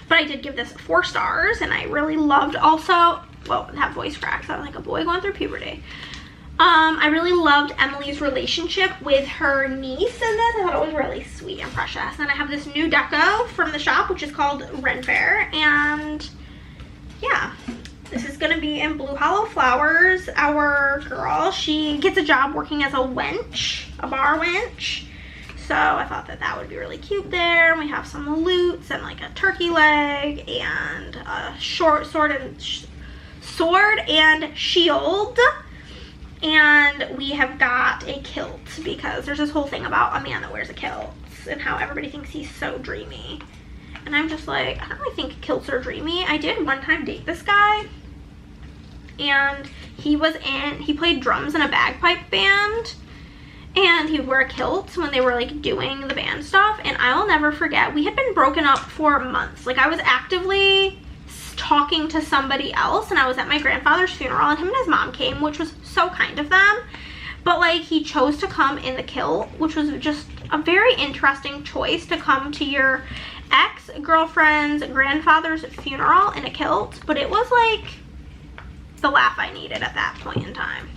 But I did give this 4 stars, and I really loved also, well, that voice crack sounded like a boy going through puberty. I really loved Emily's relationship with her niece in this. I thought it was really sweet and precious. And I have this new deco from the shop, which is called Ren Fair, and yeah, this is gonna be in Blue Hollow Flowers. Our girl, she gets a job working as a wench, a bar wench. So I thought that that would be really cute there. And we have some lutes and like a turkey leg and a short sword and shield. And we have got a kilt because there's this whole thing about a man that wears a kilt and how everybody thinks he's so dreamy. And I'm just like, I don't really think kilts are dreamy. I did one time date this guy, and he played drums in a bagpipe band, and he would wear a kilt when they were like doing the band stuff. And I'll never forget, we had been broken up for months. Like I was actively talking to somebody else, and I was at my grandfather's funeral, and him and his mom came, which was so kind of them. But like he chose to come in the kilt, which was just a very interesting choice to come to your ex-girlfriend's grandfather's funeral in a kilt. But it was like the laugh I needed at that point in time.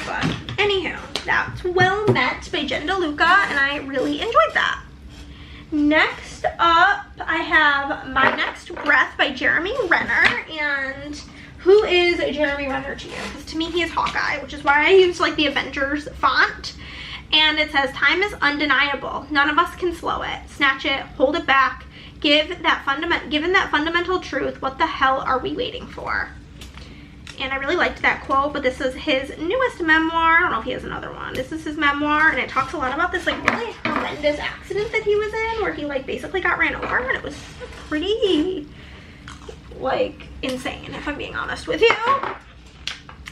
But anywho, that's Well Met by Jen DeLuca, and I really enjoyed that. Next up, I have My Next Breath by Jeremy Renner. And who is Jeremy Renner to you? Because to me, he is Hawkeye, which is why I use like the Avengers font. And it says, "Time is undeniable. None of us can slow it. Snatch it, hold it back. Given that fundamental truth, what the hell are we waiting for?" And I really liked that quote, but this is his newest memoir. I don't know if he has another one. This is his memoir, and it talks a lot about this like really horrendous accident that he was in, where he like basically got ran over, and it was pretty like insane, if I'm being honest with you.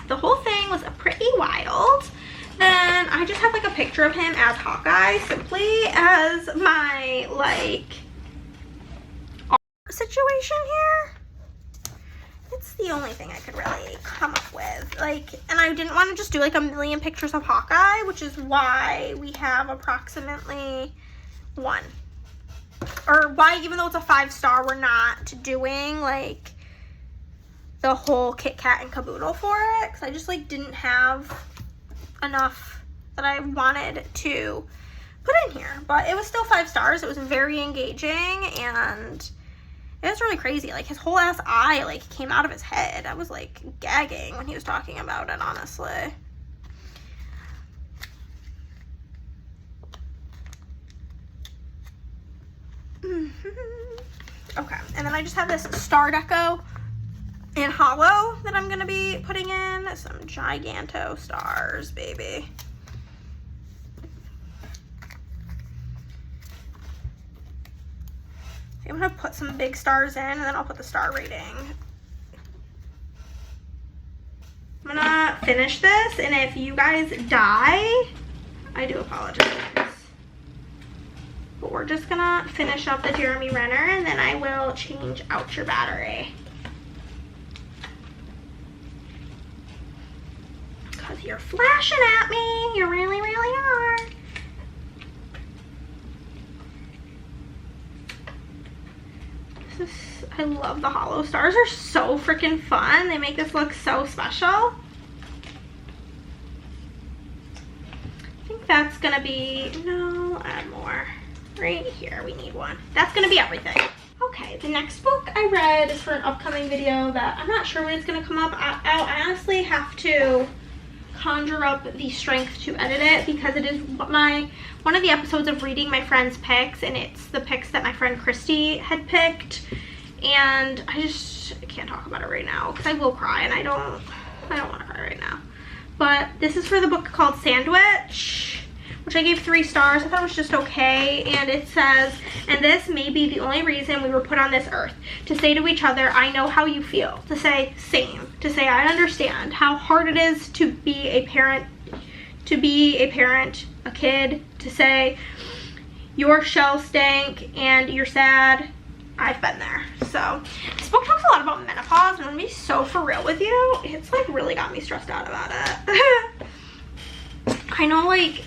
The whole thing was pretty wild. Then I just have like a picture of him as Hawkeye, simply as my like art situation here. It's the only thing I could really come up with. Like, and I didn't want to just do like a million pictures of Hawkeye, which is why we have approximately 1. Or why, even though it's a 5-star, we're not doing like the whole kit kat and caboodle for it, because I just like didn't have enough that I wanted to put in here, but it was still 5 stars. It was very engaging, and it was really crazy. Like, his whole ass eye, like, came out of his head. I was, like, gagging when he was talking about it, honestly. Okay, and then I just have this star deco in hollow that I'm gonna be putting in some giganto stars, baby. So I'm gonna put some big stars in, and then I'll put the star rating. I'm gonna finish this, and if you guys die, I do apologize. But we're just gonna finish up the Jeremy Renner, and then I will change out your battery. Because you're flashing at me. You really, really are. This is, I love the hollow stars. Are so freaking fun. They make this look so special. I think that's gonna be, no, add more. Right here, we need one. That's gonna be everything. Okay, the next book I read is for an upcoming video that I'm not sure when it's gonna come up. I honestly have to conjure up the strength to edit it, because it is one of the episodes of reading my friend's picks, and it's the picks that my friend Christy had picked, and I can't talk about it right now because I will cry, and I don't want to cry right now. But this is for the book called Sandwich, which I gave 3 stars. I thought it was just okay, and it says, and this may be the only reason we were put on this earth, to say to each other, I know how you feel, to say same, to say I understand how hard it is to be a parent, a kid, to say your shell stank and you're sad. I've been there. So this book talks a lot about menopause, and I'm gonna be so for real with you, it's like really got me stressed out about it. I know, like,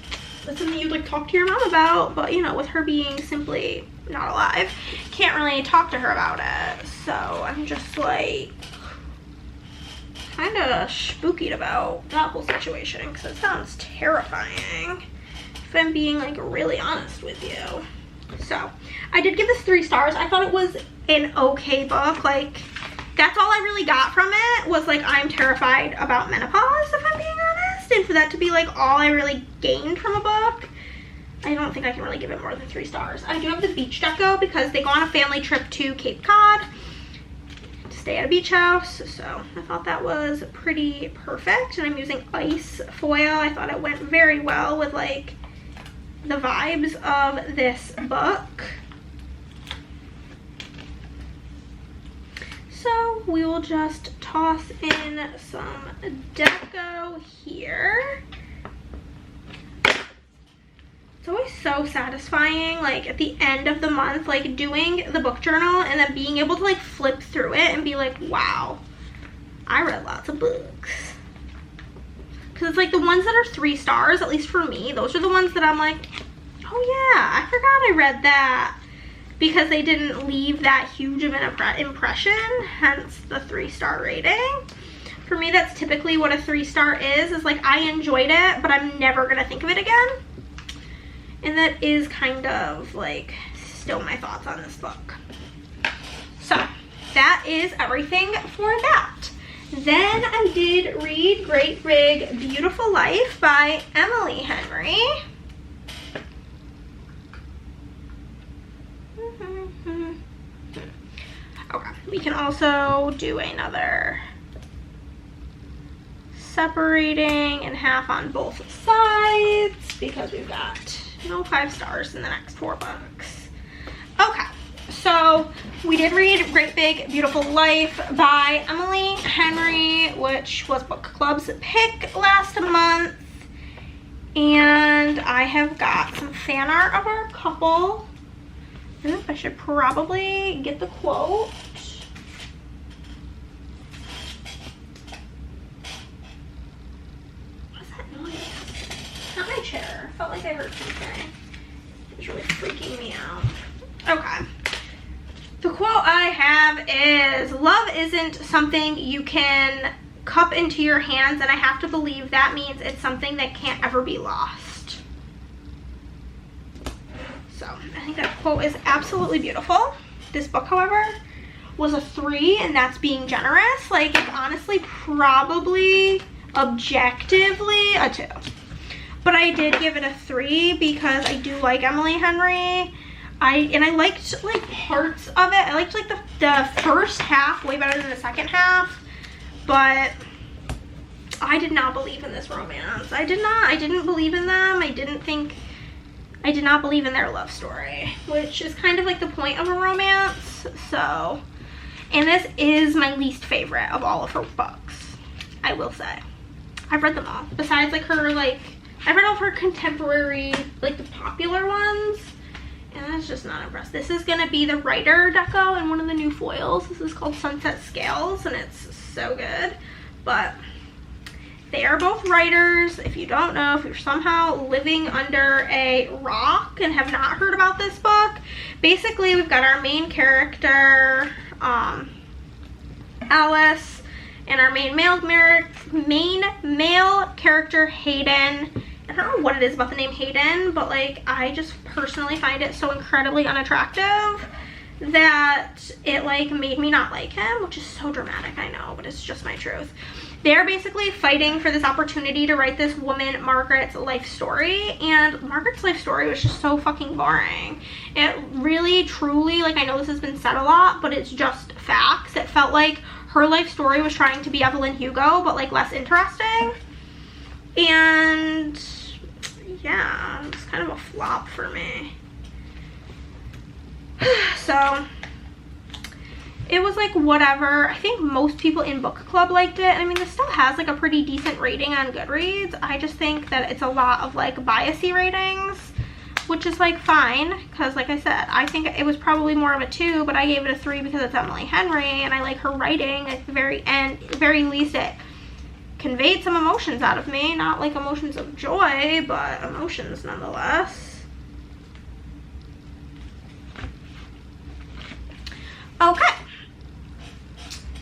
that's something you'd like talk to your mom about, but you know, with her being simply not alive, can't really talk to her about it. So I'm just like kind of spookied about that whole situation, because it sounds terrifying if I'm being like really honest with you. So I did give this 3 stars. I thought it was an okay book. Like, that's all I really got from it, was like, I'm terrified about menopause, if I'm being honest. And for that to be like all I really gained from a book, I don't think I can really give it more than 3 stars. I do have the beach deco because they go on a family trip to Cape Cod to stay at a beach house. So I thought that was pretty perfect. And I'm using ice foil. I thought it went very well with like the vibes of this book. So we will just toss in some deco here. It's always so satisfying, like at the end of the month, like doing the book journal and then being able to like flip through it and be like, wow, I read lots of books. Because it's like the ones that are 3 stars, at least for me, those are the ones that I'm like, oh yeah, I forgot I read that, because they didn't leave that huge of an impression, hence the 3-star rating. For me, that's typically what a 3-star is like, I enjoyed it, but I'm never gonna think of it again. And that is kind of like still my thoughts on this book. So that is everything for that. Then I did read Great Big Beautiful Life by Emily Henry. Okay, we can also do another separating in half on both sides, because we've got no 5 stars in the next 4 books. Okay, so we did read Great Big Beautiful Life by Emily Henry, which was Book Club's pick last month. And I have got some fan art of our couple. I should probably get the quote. What's that noise? It's not my chair. I felt like I heard something. It was really freaking me out. Okay. The quote I have is, love isn't something you can cup into your hands, and I have to believe that means it's something that can't ever be lost. So I think that quote is absolutely beautiful. This book, however, was a 3, and that's being generous. Like, it's honestly probably objectively a 2. But I did give it a 3 because I do like Emily Henry. I liked like parts of it. I liked like the first half way better than the second half. But I did not believe in this romance. I didn't believe in them. I did not believe in their love story, which is kind of like the point of a romance. So, and this is my least favorite of all of her books, I will say. I've read them all. Besides like her, like, I've read all of her contemporary, like the popular ones, and that's just not impressed. This is gonna be the writer deco in one of the new foils. This is called Sunset Scales, and it's so good. But they are both writers. If you don't know, if you're somehow living under a rock and have not heard about this book, basically we've got our main character, Alice, and our main male character, Hayden. I don't know what it is about the name Hayden, but like I just personally find it so incredibly unattractive that it like made me not like him, which is so dramatic, I know, but it's just my truth. They're basically fighting for this opportunity to write this woman, Margaret's life story, and Margaret's life story was just so fucking boring. It really, truly, like I know this has been said a lot, but it's just facts. It felt like her life story was trying to be Evelyn Hugo, but like less interesting. And yeah, it's kind of a flop for me. So it was like whatever. I think most people in book club liked it. I mean, this still has like a pretty decent rating on Goodreads. I just think that it's a lot of like biasy ratings, which is like fine, because like I said, I think it was probably more of a 2, but I gave it a 3 because it's Emily Henry and I like her writing. At the very least it conveyed some emotions out of me, not like emotions of joy, but emotions nonetheless. Okay,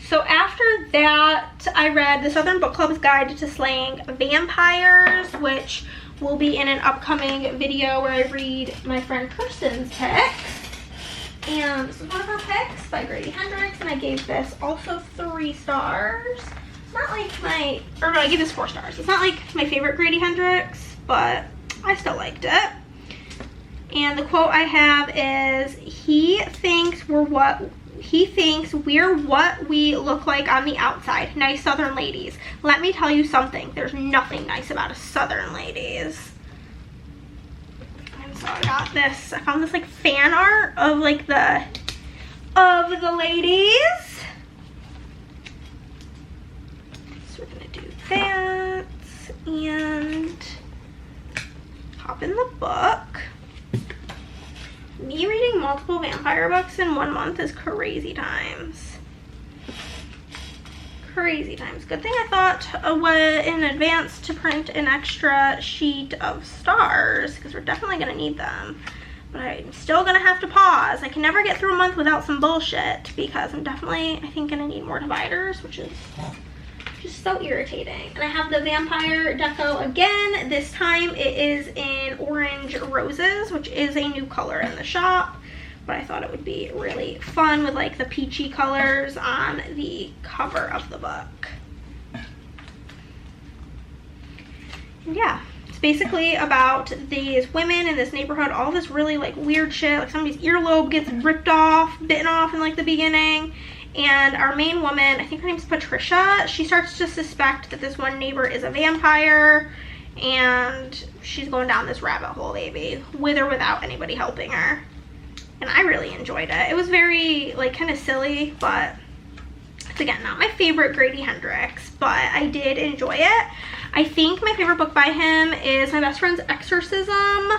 so after that I read The Southern Book Club's Guide to Slaying Vampires, which will be in an upcoming video where I read my friend Kirsten's picks. And this is one of her picks by Grady Hendrix, and I gave this also 3 stars. It's not like my, or no, I gave this 4 stars. It's not like my favorite Grady Hendrix, but I still liked it. And the quote I have is, he thinks we're what we look like on the outside. Nice Southern ladies. Let me tell you something. There's nothing nice about a Southern ladies. And so I got this. I found this like fan art of like the ladies. So we're gonna do that and pop in the book. Me reading multiple vampire books in 1 month is crazy times. Crazy times. Good thing I thought in advance to print an extra sheet of stars, because we're definitely going to need them. But I'm still going to have to pause. I can never get through a month without some bullshit, because I'm definitely, I think, going to need more dividers, which is just so irritating. And I have the vampire deco again. This time it is in Orange Roses, which is a new color in the shop, but I thought it would be really fun with like the peachy colors on the cover of the book. And yeah, it's basically about these women in this neighborhood, all this really like weird shit, like somebody's earlobe gets ripped off, bitten off in like the beginning. And our main woman, I think her name's Patricia, she starts to suspect that this one neighbor is a vampire, and she's going down this rabbit hole, baby, with or without anybody helping her. And I really enjoyed it. It was very, like, kind of silly, but it's, again, not my favorite Grady Hendrix, but I did enjoy it. I think my favorite book by him is My Best Friend's Exorcism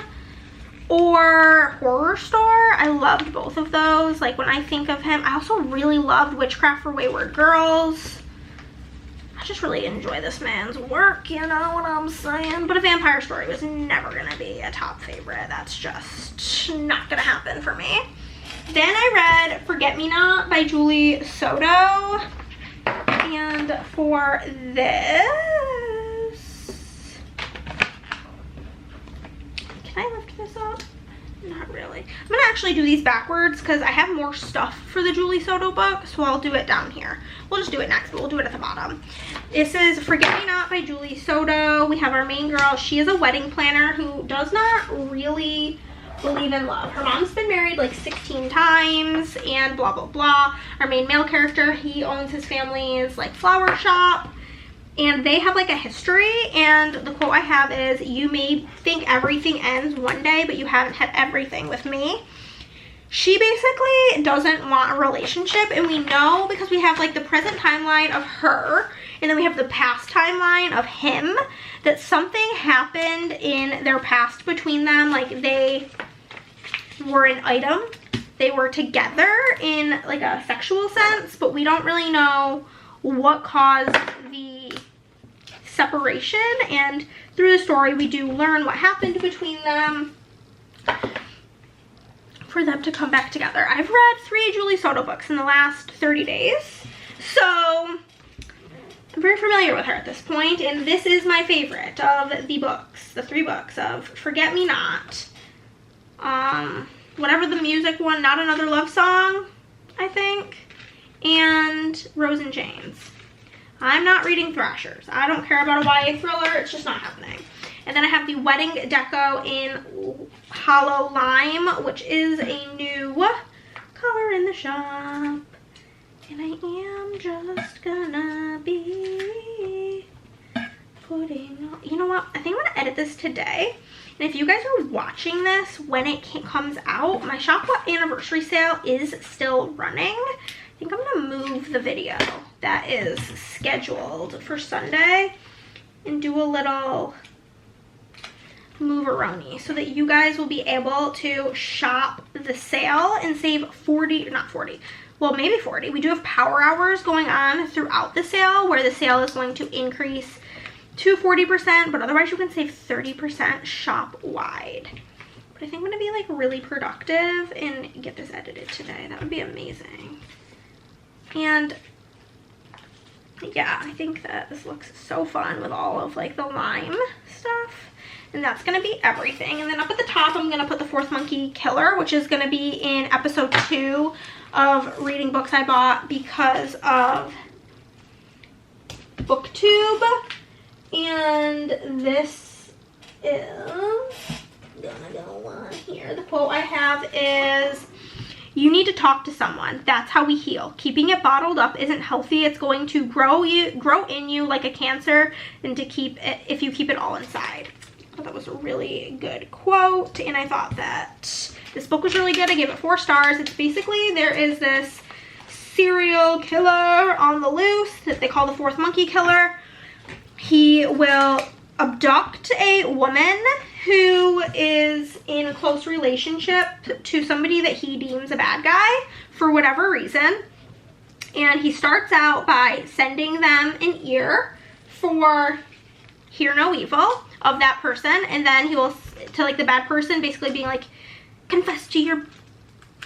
or Horror Store. I loved both of those. Like, when I think of him, I also really loved Witchcraft for Wayward Girls. I just really enjoy this man's work, you know what I'm saying? But A Vampire Story was never gonna be a top favorite. That's just not gonna happen for me. Then I read Forget Me Not by Julie Soto. And for this, can I lift this up? Not really. I'm gonna actually do these backwards because I have more stuff for the Julie Soto book, so I'll do it down here. We'll just do it next, but we'll do it at the bottom. This is Forget Me Not by Julie Soto. We have our main girl. She is a wedding planner who does not really believe in love. Her mom's been married like 16 times and blah, blah, blah. Our main male character, he owns his family's like flower shop. And they have like a history, and the quote I have is, "You may think everything ends one day, but you haven't had everything with me." She basically doesn't want a relationship, and we know because we have like the present timeline of her, and then we have the past timeline of him, that something happened in their past between them. Like they were an item, they were together in like a sexual sense, but we don't really know what caused the separation, and through the story we do learn what happened between them for them to come back together. I've read 3 Julie Soto books in the last 30 days, so I'm very familiar with her at this point, and this is my favorite of the books, the 3 books of Forget Me Not, whatever the music one, Not Another Love Song, I think, and Rose and Chains. I'm not reading Thrashers. I don't care about a YA thriller. It's just not happening. And then I have the Wedding Deco in Hollow Lime, which is a new color in the shop. And I am just gonna be putting, you know what? I think I'm gonna edit this today. And if you guys are watching this when it comes out, my shop anniversary sale is still running. I think I'm gonna move the video that is scheduled for Sunday and do a little move-a-roni so that you guys will be able to shop the sale and save 40, not 40, well maybe 40. We do have power hours going on throughout the sale where the sale is going to increase to 40%, but otherwise you can save 30% shop-wide. But I think I'm gonna be like really productive and get this edited today. That would be amazing. And yeah, I think that this looks so fun with all of like the lime stuff. And that's gonna be everything. And then up at the top, I'm gonna put the Fourth Monkey Killer, which is gonna be in episode 2 of reading books I bought because of BookTube. And this is gonna go on here. The quote I have is, "You need to talk to someone. That's how we heal. Keeping it bottled up isn't healthy. It's going to grow in you like a cancer, and to keep it if you keep it all inside." I thought that was a really good quote, and I thought that this book was really good. I gave it 4 stars. It's basically, there is this serial killer on the loose that they call the Fourth Monkey Killer. He will abduct a woman who is in a close relationship to somebody that he deems a bad guy for whatever reason. And he starts out by sending them an ear for hear no evil of that person, and then he will, to like the bad person, basically being like, confess to your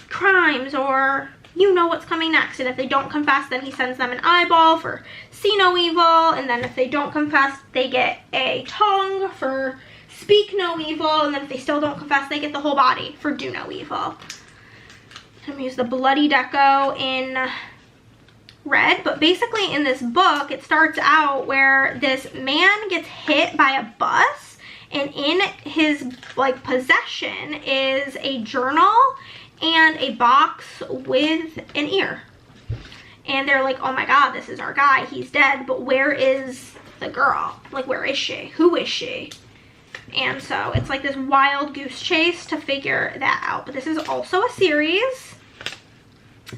crimes, or you know what's coming next. And if they don't confess, then he sends them an eyeball for see no evil, and then if they don't confess, they get a tongue for speak no evil, and then if they still don't confess, they get the whole body for do no evil. I'm gonna use the Bloody Deco in red, but basically in this book, it starts out where this man gets hit by a bus, and in his like possession is a journal and a box with an ear. And they're like, oh my god, this is our guy, he's dead, but where is the girl? Like, where is she? Who is she? And so it's like this wild goose chase to figure that out. But this is also a series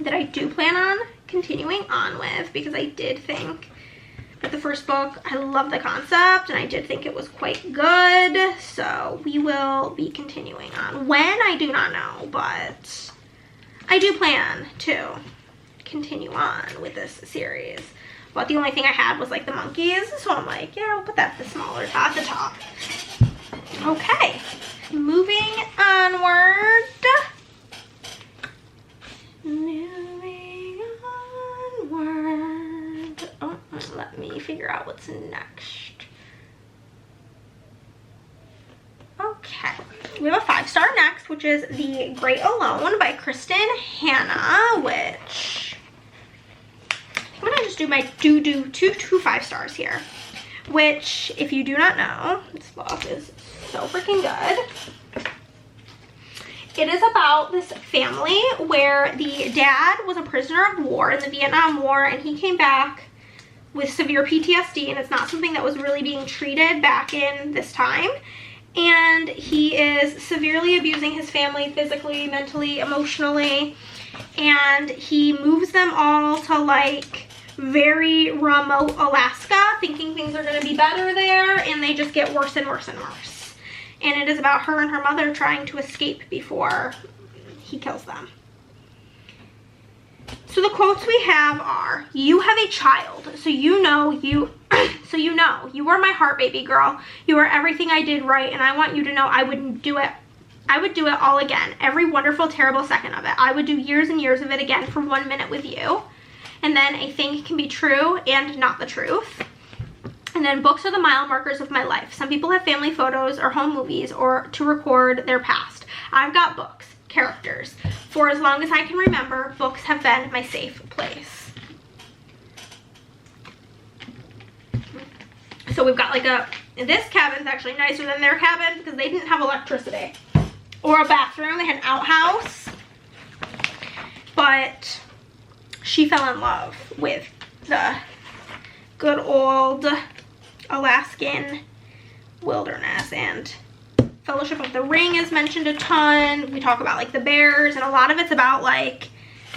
that I do plan on continuing on with, because I did think that the first book, I love the concept, and I did think it was quite good. So we will be continuing on. When, I do not know, but I do plan to continue on with this series. But the only thing I had was like the monkeys, so I'm like, yeah, I'll put that at the smaller at the top. Okay, moving onward. Moving onward. Oh, What's next? Okay, we have a 5-star next, which is The Great Alone by Kristen Hanna, which I'm gonna just do my two 5-stars here, which, if you do not know, this book is so freaking good. It is about this family where the dad was a prisoner of war in the Vietnam War, and he came back with severe PTSD, and it's not something that was really being treated back in this time. And he is severely abusing his family physically, mentally, emotionally, and he moves them all to like very remote Alaska, thinking things are going to be better there, and they just get worse and worse and worse. And it is about her and her mother trying to escape before he kills them. So the quotes we have are, "You have a child, so you know you are my heart, baby girl. You are everything I did right, and I want you to know I would do it all again. Every wonderful, terrible second of it. I would do years and years of it again for 1 minute with you." And then, "A thing can be true and not the truth." And then, "Books are the mile markers of my life. Some people have family photos or home movies or to record their past. I've got books, characters. For as long as I can remember, books have been my safe place." So we've got like this cabin's actually nicer than their cabin because they didn't have electricity or a bathroom. They had an outhouse. But she fell in love with the good old Alaskan wilderness, and Fellowship of the Ring is mentioned a ton. We talk about like the bears, and a lot of it's about like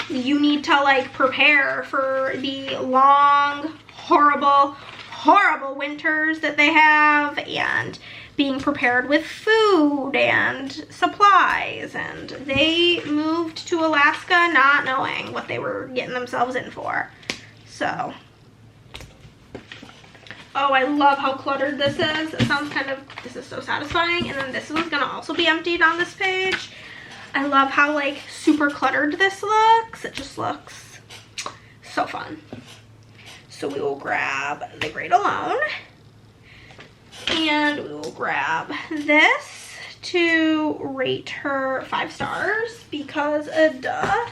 you need to like prepare for the long, horrible winters that they have, and being prepared with food and supplies. And they moved to Alaska not knowing what they were getting themselves in for. So, oh, I love how cluttered this is. It sounds this is so satisfying. And then this one's gonna also be emptied on this page. I love how like super cluttered this looks. It just looks so fun. So we will grab The Great Alone, and we will grab this to rate her 5 stars because duh.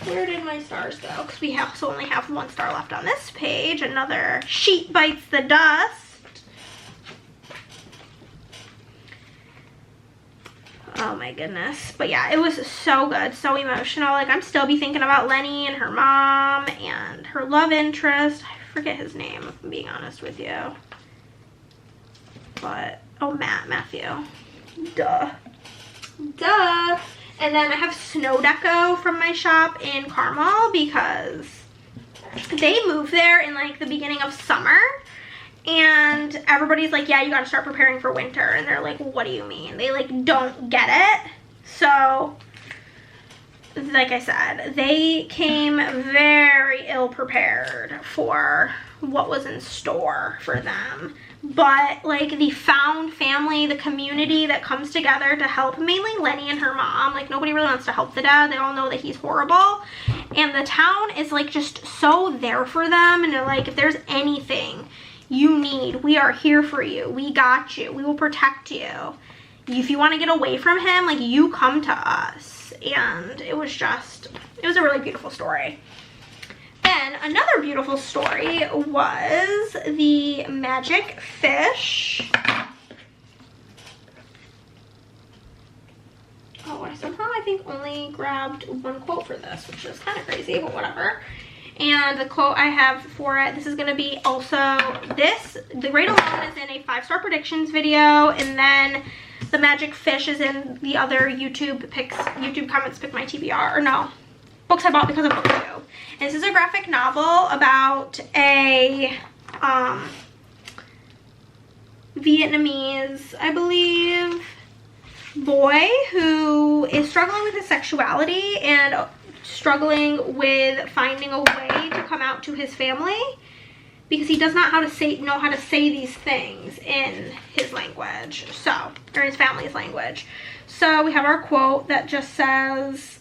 Where did my stars go? Because we also only have 1 star left on this page. Another sheet bites the dust. Oh my goodness. But yeah, it was so good, so emotional. Like, I'm still be thinking about Lenny and her mom and her love interest. I forget his name, if I'm being honest with you. But, oh, Matthew. Duh. And then I have snow deco from my shop in Carmel because they moved there in like the beginning of summer. And everybody's like, yeah, you gotta start preparing for winter. And they're like, what do you mean? They like don't get it. So, like I said, they came very ill prepared for what was in store for them. But like the found family, the community that comes together to help, mainly Lenny and her mom, like nobody really wants to help the dad. They all know that he's horrible. And the town is like just so there for them. And they're like, if there's anything you need, we are here for you. We got you. We will protect you. If you want to get away from him, like, you come to us. And it was a really beautiful story. Then another beautiful story was The Magic Fish. Oh, I somehow I think only grabbed 1 quote for this, which is kind of crazy, but whatever. And the quote I have for it, this is going to be also The Great Alone is in a 5-star predictions video, and then The Magic Fish is in the other YouTube comments pick my TBR, or no, books I bought because of BookTube. And this is a graphic novel about a Vietnamese, I believe, boy who is struggling with his sexuality and struggling with finding a way to come out to his family because he does not know how to say these things in his language, or his family's language. So we have our quote that just says,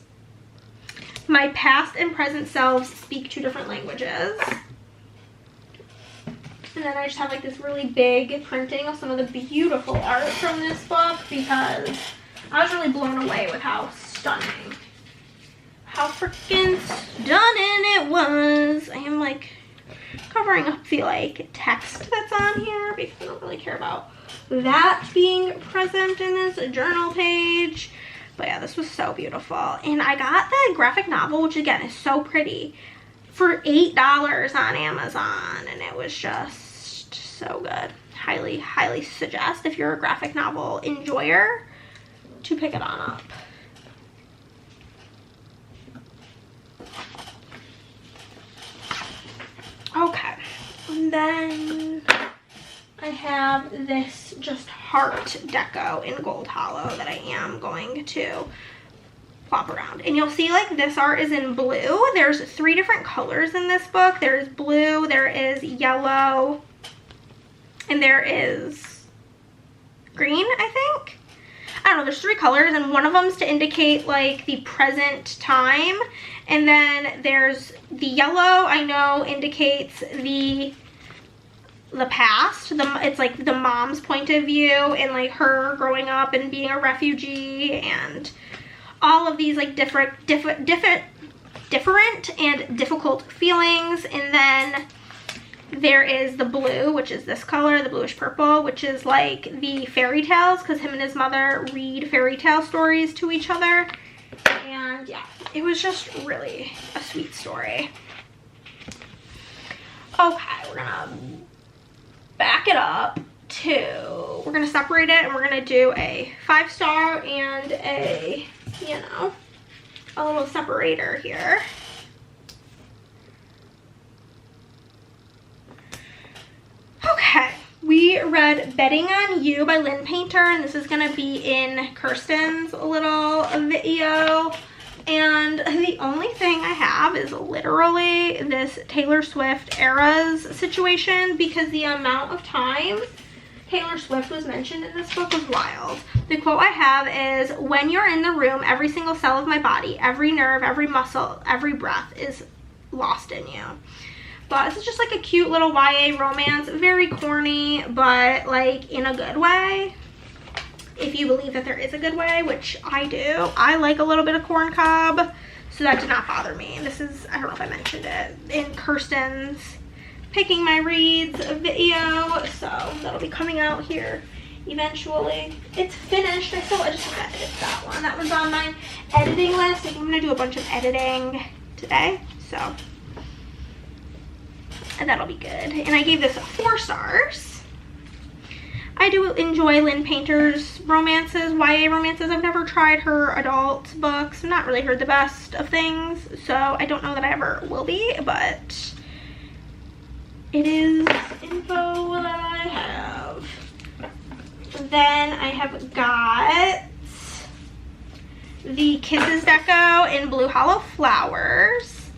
"My past and present selves speak 2 different languages." And then I just have like this really big printing of some of the beautiful art from this book because I was really blown away with how stunning, how freaking stunning it was. I am like covering up the like text that's on here because I don't really care about that being present in this journal page. But yeah, this was so beautiful. And I got the graphic novel, which again is so pretty, for $8 on Amazon, and it was just so good. Highly, highly suggest if you're a graphic novel enjoyer to pick it on up. Okay, and then I have this just heart deco in gold hollow that I am going to plop around. And you'll see like this art is in blue. There's 3 different colors in this book. There is blue, there is yellow, and there is green, I think. I don't know, there's 3 colors, and one of them's to indicate like the present time. And then there's the yellow, I know, indicates the past. It's like the mom's point of view and like her growing up and being a refugee and all of these like different and difficult feelings. And then there is the blue, which is this color, the bluish purple, which is like the fairy tales, because him and his mother read fairy tale stories to each other. And yeah, it was just really a sweet story. Okay, we're gonna back it up to, we're gonna separate it and we're gonna do a 5-star and a, you know, a little separator here. Okay, we read Betting on You by Lynn Painter, and this is gonna be in Kirsten's little video. And the only thing I have is literally this Taylor Swift Eras situation, because the amount of times Taylor Swift was mentioned in this book was wild. The quote I have is, "When you're in the room, every single cell of my body, every nerve, every muscle, every breath is lost in you." But this is just like a cute little YA romance, very corny, but like in a good way. If you believe that there is a good way, which I do. I like a little bit of corn cob, so that did not bother me. This is, I don't know if I mentioned it, in Kirsten's Picking My Reads video, so that'll be coming out here eventually. It's finished. I just have to edit that one. That one's on my editing list. I think I'm gonna do a bunch of editing today, so and that'll be good. And I gave this 4 stars. I do enjoy Lynn Painter's romances, YA romances. I've never tried her adult books. I've not really heard the best of things, so I don't know that I ever will be, but it is info that I have. Then I have got the Kisses deco in Blue Hollow Flowers,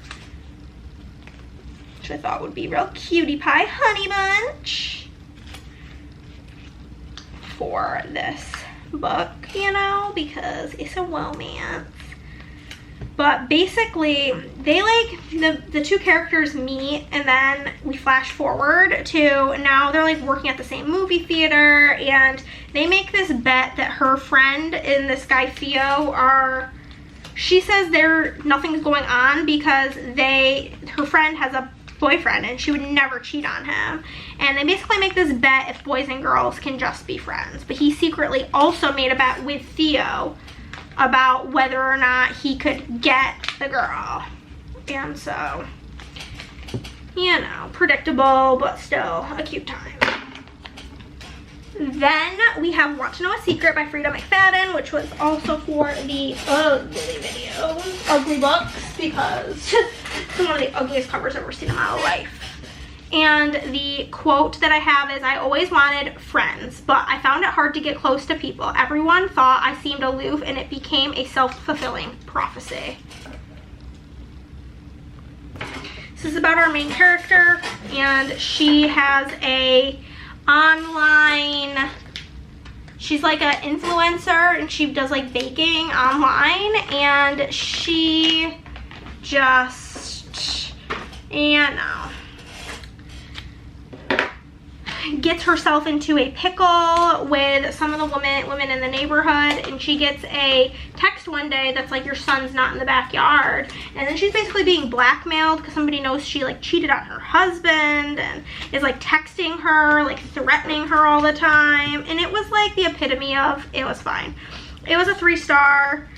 which I thought would be real cutie pie honey bunch for this book, you know, because it's a romance. But basically they like the 2 characters meet, and then we flash forward to now they're like working at the same movie theater, and they make this bet that her friend and this guy Theo are, she says nothing's going on because her friend has a boyfriend and she would never cheat on him, and they basically make this bet if boys and girls can just be friends. But he secretly also made a bet with Theo about whether or not he could get the girl, and so, you know, predictable but still a cute time. Then we have Want to Know a Secret by Frida McFadden, which was also for the ugly video, ugly books, because it's one of the ugliest covers I've ever seen in my life. And the quote that I have is, "I always wanted friends, but I found it hard to get close to people. Everyone thought I seemed aloof, and it became a self-fulfilling prophecy." This is about our main character, and she has a online, she's like an influencer, and she does like baking online, and she just, you know, gets herself into a pickle with some of the women in the neighborhood, and she gets a text one day that's like, your son's not in the backyard, and then she's basically being blackmailed because somebody knows she like cheated on her husband and is like texting her, like threatening her all the time. And it was like the epitome of, it was fine. It was a 3-star.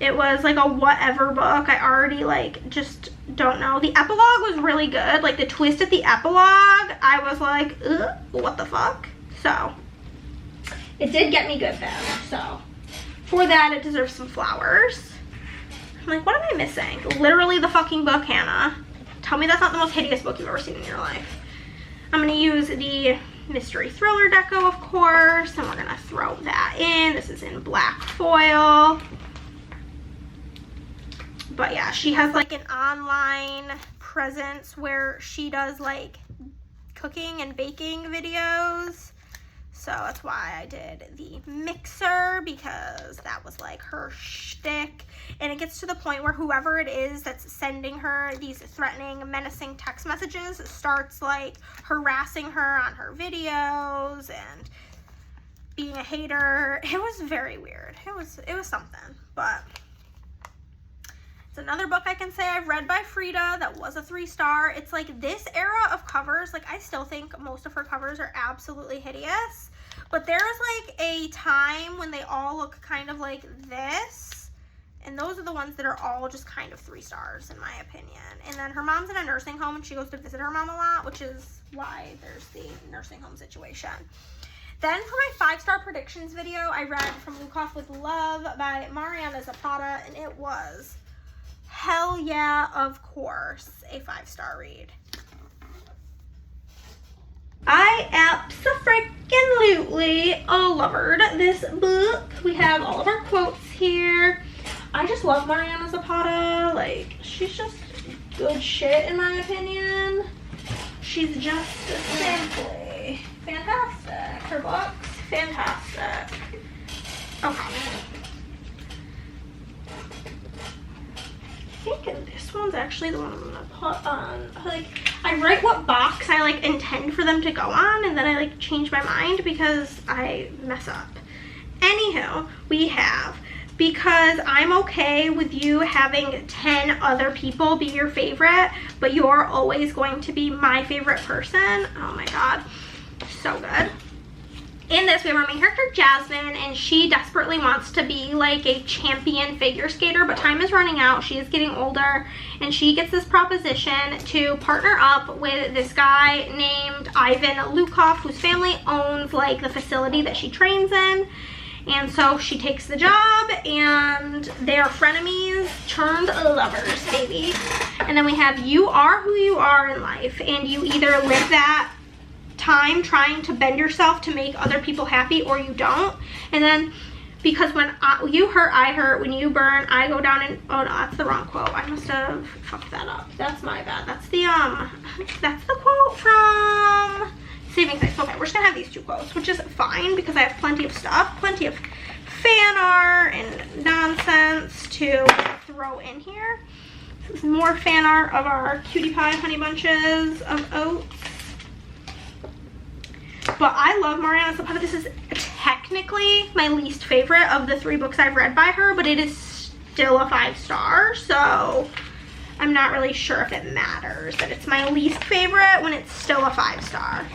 It was like a whatever book. I already like just don't know. The epilogue was really good. Like the twist at the epilogue, I was like, ugh, what the fuck? So it did get me good then. So for that, it deserves some flowers. I'm like, what am I missing? Literally the fucking book, Hannah. Tell me that's not the most hideous book you've ever seen in your life. I'm gonna use the mystery thriller deco, of course, and we're gonna throw that in. This is in black foil. But yeah, she has like an online presence where she does like cooking and baking videos. So that's why I did the mixer, because that was like her shtick. And it gets to the point where whoever it is that's sending her these threatening, menacing text messages starts like harassing her on her videos and being a hater. It was very weird. It was something, but it's another book I can say I've read by Frida that was a 3-star. It's like this era of covers, like I still think most of her covers are absolutely hideous, but there's like a time when they all look kind of like this, and those are the ones that are all just kind of 3 stars in my opinion. And then her mom's in a nursing home and she goes to visit her mom a lot, which is why there's the nursing home situation. Then for my 5-star predictions video, I read From Lukoff with Love by Mariana Zapata, and it was hell yeah, of course, a 5-star read. I abso-freaking-lutely lovered this book. We have all of our quotes here. I just love Mariana Zapata. Like, she's just good shit in my opinion. She's just simply fantastic. Her books, fantastic. Okay. I think this one's actually the one I'm gonna put on. Like, I write what box I like intend for them to go on, and then I like change my mind because I mess up. Anywho, we have, because I'm okay with you having 10 other people be your favorite, but you're always going to be my favorite person. Oh my god, so good. In this, we have our main character, Jasmine, and she desperately wants to be like a champion figure skater, but time is running out. She is getting older, and she gets this proposition to partner up with this guy named Ivan Lukoff, whose family owns like the facility that she trains in. And so she takes the job, and they are frenemies turned lovers, baby. And then we have, you are who you are in life, and you either live that time trying to bend yourself to make other people happy, or you don't. And then, because when you hurt, I hurt. When you burn, I go down. And oh no, that's the wrong quote. I must have fucked that up. That's my bad. That's the quote from Saving Face. Okay, we're just gonna have these 2 quotes, which is fine because I have plenty of stuff, plenty of fan art and nonsense to throw in here. This is more fan art of our Cutie Pie Honey Bunches of Oats. But I love Mariana Zapata. This is technically my least favorite of the 3 books I've read by her, but it is still a 5-star, so I'm not really sure if it matters that it's my least favorite when it's still a 5-star.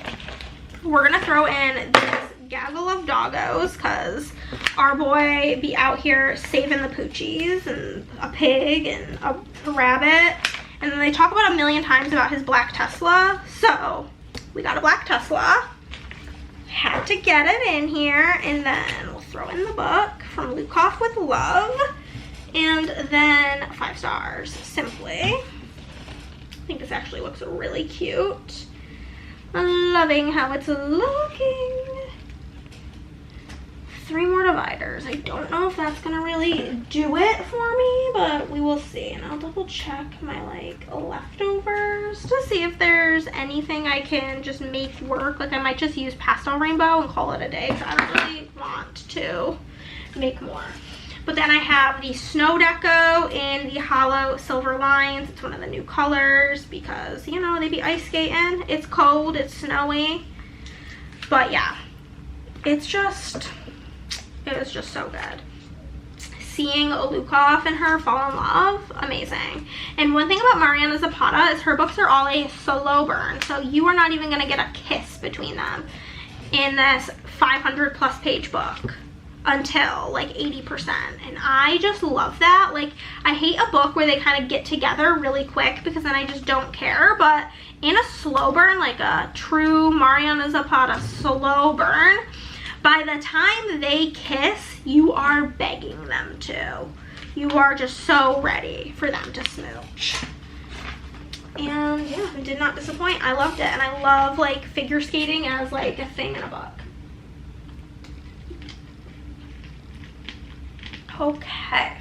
We're gonna throw in this gaggle of doggos because our boy be out here saving the poochies, and a pig and a rabbit, and then they talk about a million times about his black Tesla, so we got a black Tesla. Had to get it in here, and then we'll throw in the book From Lukoff with Love, and then 5 stars, simply. I think this actually looks really cute. I'm loving how it's looking. 3 more dividers. I don't know if that's gonna really do it for me, but we will see. And I'll double check my like leftovers to see if there's anything I can just make work. Like I might just use pastel rainbow and call it a day, because I don't really want to make more. But then I have the snow deco in the hollow silver lines. It's one of the new colors because, you know, they be ice skating. It's cold, it's snowy. But yeah, it was just so good. Seeing Lukov and her fall in love, amazing. And one thing about Mariana Zapata is her books are all a slow burn, so you are not even gonna get a kiss between them in this 500+ page book until like 80%. And I just love that. Like, I hate a book where they kind of get together really quick because then I just don't care, but in a slow burn, like a true Mariana Zapata slow burn, by the time they kiss, you are begging them to. You are just so ready for them to smooch. And yeah, it did not disappoint. I loved it. And I love like figure skating as like a thing in a book. Okay.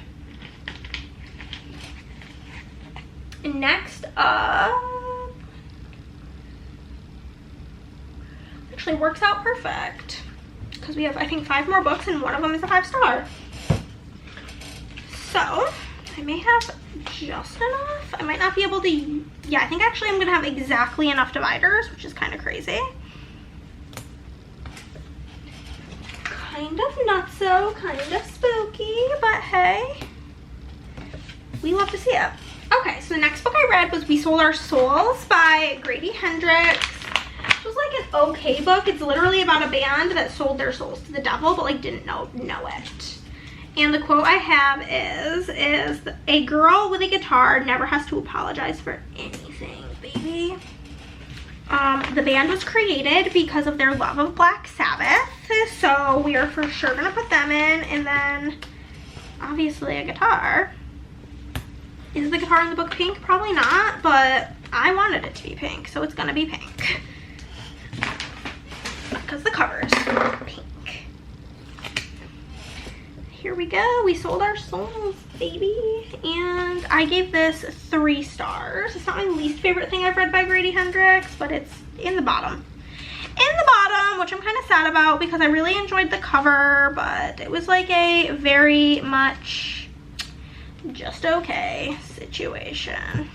Next up, actually works out perfect because we have, I think, 5 more books and one of them is a 5-star. So I may have just enough. I might not be able to, yeah, I think actually I'm gonna have exactly enough dividers, which is kind of crazy. Kind of nutso, kind of spooky, but hey, we love to see it. Okay, so the next book I read was We Sold Our Souls by Grady Hendrix. It was like an okay book. It's literally about a band that sold their souls to the devil, but like didn't know it. And the quote I have is a girl with a guitar never has to apologize for anything, baby. The band was created because of their love of Black Sabbath, so we are for sure gonna put them in. And then obviously a guitar. Is the guitar in the book pink? Probably not, but I wanted it to be pink, so it's gonna be pink because the cover is pink. Here we go. We sold our souls, baby. And I gave this 3 stars. It's not my least favorite thing I've read by Grady Hendrix, but it's in the bottom. In the bottom, which I'm kind of sad about because I really enjoyed the cover, but it was like a very much just okay situation.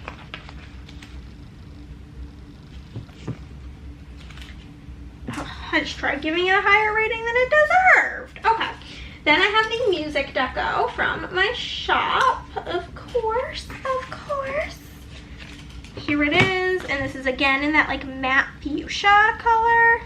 I just tried giving it a higher rating than it deserved. Okay. Then I have the music deco from my shop, of course. Here it is, and this is again in that like matte fuchsia color.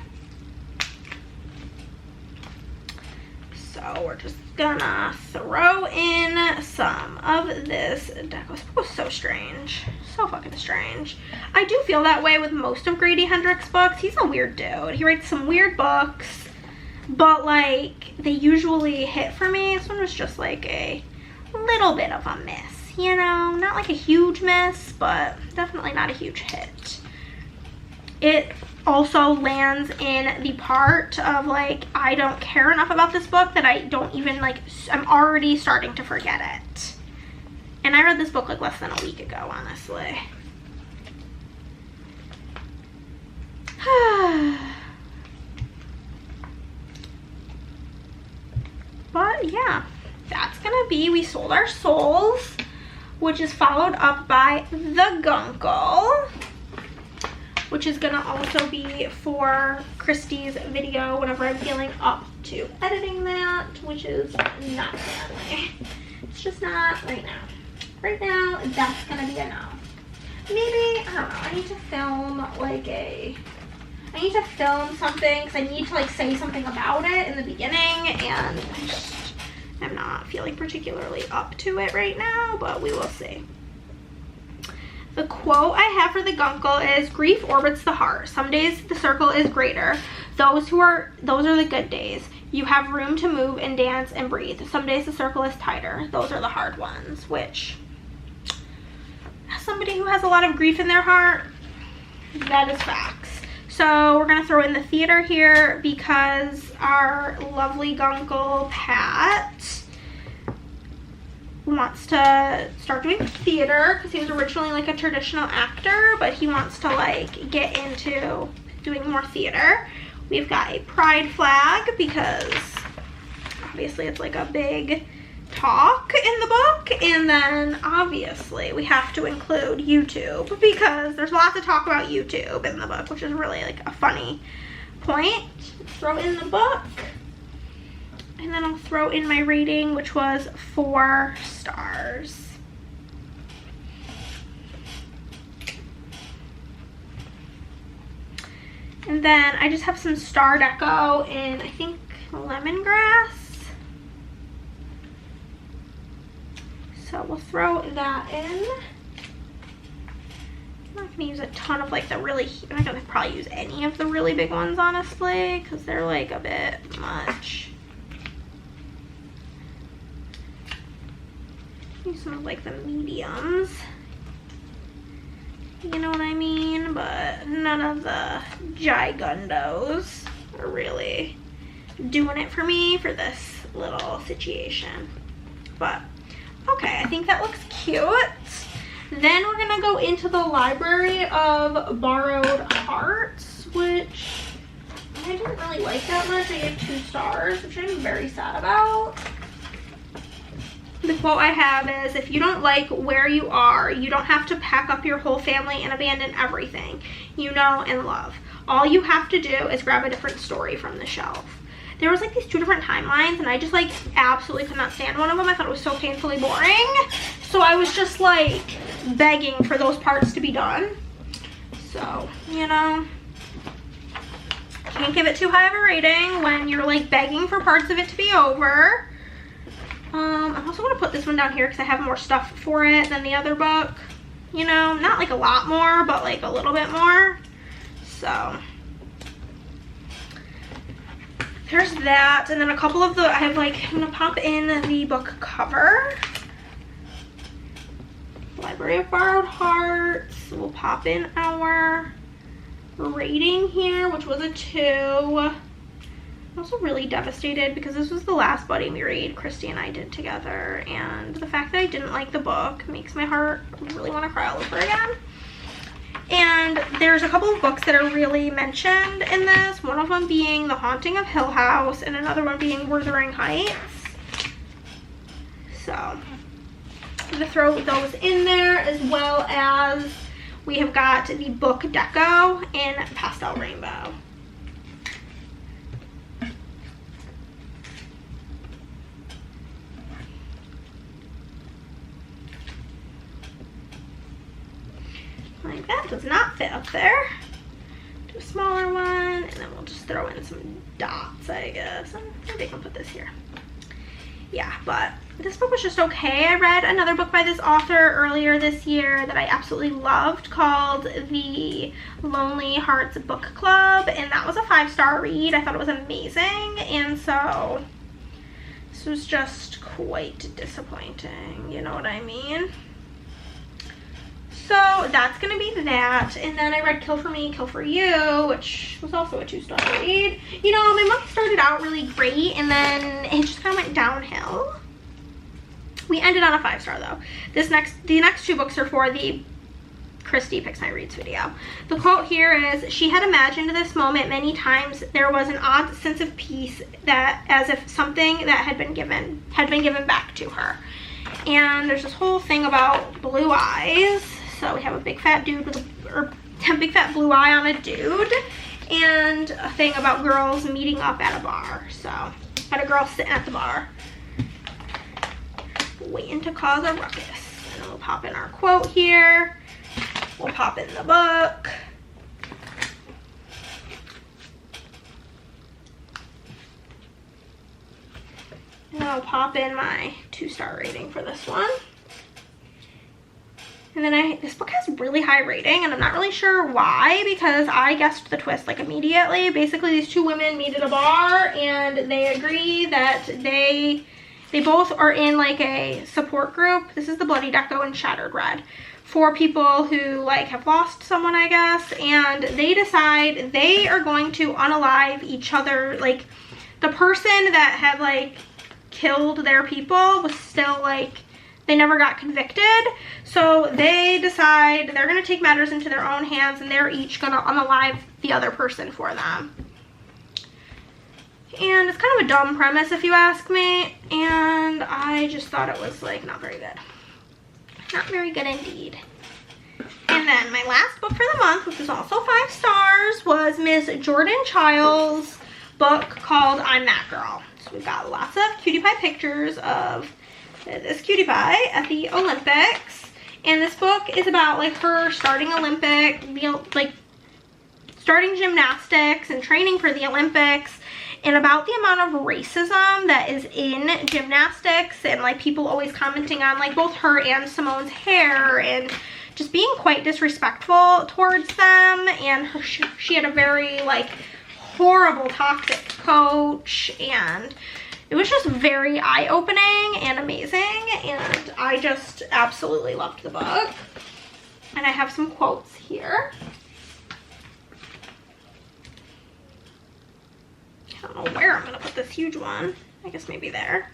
So we're just gonna throw in some of this deco. This book was so strange, so fucking strange. I do feel that way with most of Grady Hendrix books. He's a weird dude. He writes some weird books, but like they usually hit for me. This one was just like a little bit of a miss, you know, not like a huge miss, but definitely not a huge hit. It also lands in the part of like, I don't care enough about this book that I don't even like, I'm already starting to forget it. And I read this book like less than a week ago, honestly. But yeah, that's gonna be We Sold Our Souls, which is followed up by The Guncle, which is gonna also be for Christy's video whenever I'm feeling up to editing that, which is not currently. It's just not right now. Right now, that's gonna be a no. Maybe, I don't know, I need to film like I need to film something because I need to like say something about it in the beginning, and I just am not feeling particularly up to it right now, but we will see. The quote I have for The Guncle is, grief orbits the heart. Some days the circle is greater. Those are the good days. You have room to move and dance and breathe. Some days the circle is tighter. Those are the hard ones, which, as somebody who has a lot of grief in their heart, that is facts. So we're gonna throw in the theater here because our lovely Guncle Pat wants to start doing theater because he was originally like a traditional actor, but he wants to like get into doing more theater. We've got a pride flag because obviously it's like a big talk in the book, and then obviously we have to include YouTube because there's lots of talk about YouTube in the book, which is really like a funny point. throw in the book. And then I'll throw in my rating, which was 4 stars. And then I just have some star deco in, I think, lemongrass. So we'll throw that in. I'm not gonna use a ton of like the really, I'm not gonna probably use any of the really big ones, honestly, because they're like a bit much. Use some of like the mediums. You know what I mean? But none of the gigundos are really doing it for me for this little situation. But okay, I think that looks cute. Then we're gonna go into the library of borrowed hearts, which I didn't really like that much. I gave 2 stars, which I'm very sad about. The quote I have is, if you don't like where you are, you don't have to pack up your whole family and abandon everything you know and love. All you have to do is grab a different story from the shelf. There was like these 2 different timelines, and I just like absolutely could not stand one of them. I thought it was so painfully boring. So I was just like begging for those parts to be done. So, you know, can't give it too high of a rating when you're like begging for parts of it to be over. I'm also going to put this one down here because I have more stuff for it than the other book. You know, not like a lot more, but like a little bit more. So there's that. And then a couple of the, I have like, I'm going to pop in the book cover. Library of Borrowed Hearts. We'll pop in our rating here, which was a 2. I'm also really devastated because this was the last Buddy Me read Christy and I did together, and the fact that I didn't like the book makes my heart really want to cry all over again. And there's a couple of books that are really mentioned in this, one of them being The Haunting of Hill House and another one being Wuthering Heights. So I'm going to throw those in there, as well as we have got the book deco in Pastel Rainbow. Like that does not fit up there. Do a smaller one, and then we'll just throw in some dots, I guess. Maybe I can put this here. Yeah, but this book was just okay. I read another book by this author earlier this year that I absolutely loved called The Lonely Hearts Book Club, and that was a 5-star read. I thought it was amazing, and so this was just quite disappointing, you know what I mean? So that's gonna be that. And then I read Kill for Me, Kill for You, which was also a 2-star read. You know, my month started out really great, and then it just kind of went downhill. We ended on a 5-star though. The next 2 books are for the Christy Picks My Reads video. The quote here is, she had imagined this moment many times. There was an odd sense of peace, that as if something that had been given back to her. And there's this whole thing about blue eyes. So we have a big fat dude with a big fat blue eye on a dude, and a thing about girls meeting up at a bar. So had a girl sitting at the bar waiting to cause a ruckus. And then we'll pop in our quote here. We'll pop in the book. And I'll pop in my 2-star rating for this one. And then this book has really high rating, and I'm not really sure why, because I guessed the twist like immediately. Basically, these 2 women meet at a bar, and they agree that they both are in like a support group. This is the Bloody Deco and Shattered Red, for people who like have lost someone, I guess, and they decide they are going to unalive each other. Like, the person that had like killed their people was still like, they never got convicted, so they decide they're going to take matters into their own hands, and they're each going to unalive the other person for them. And it's kind of a dumb premise if you ask me, and I just thought it was like not very good. Not very good indeed. And then my last book for the month, which was also 5 stars, was Miss Jordan Childs' book called I'm That Girl. So we've got lots of cutie pie pictures of this cutie pie at the Olympics. And this book is about like her starting starting gymnastics and training for the Olympics, and about the amount of racism that is in gymnastics, and like people always commenting on like both her and Simone's hair and just being quite disrespectful towards them. And she had a very like horrible toxic coach, and it was just very eye-opening and amazing, and I just absolutely loved the book. And I have some quotes here. I don't know where I'm gonna put this huge one. I guess maybe there.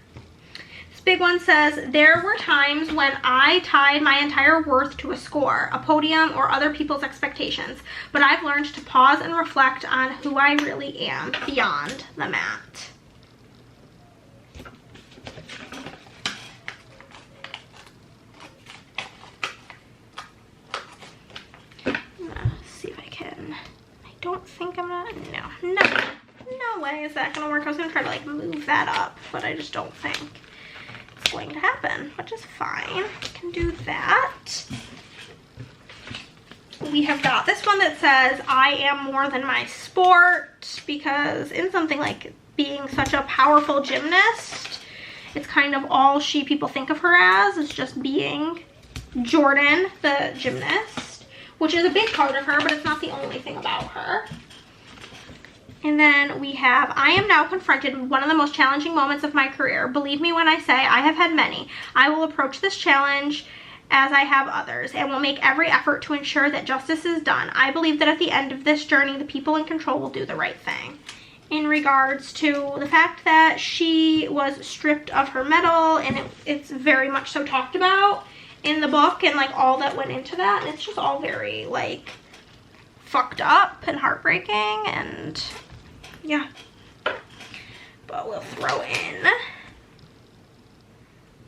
This big one says, there were times when I tied my entire worth to a score, a podium, or other people's expectations, but I've learned to pause and reflect on who I really am beyond the mat. See if I can. I don't think I'm gonna, no way is that gonna work. I was gonna try to like move that up, but I just don't think it's going to happen, which is fine. I can do that. We have got this one that says, I am more than my sport, because in something like being such a powerful gymnast, it's kind of all people think of her as is just being Jordan, the gymnast, which is a big part of her, but it's not the only thing about her. And then we have, I am now confronted with one of the most challenging moments of my career. Believe me when I say I have had many. I will approach this challenge as I have others, and will make every effort to ensure that justice is done. I believe that at the end of this journey, the people in control will do the right thing. In regards to the fact that she was stripped of her medal, and it's very much so talked about in the book, and like all that went into that, and it's just all very like fucked up and heartbreaking, and yeah. But we'll throw in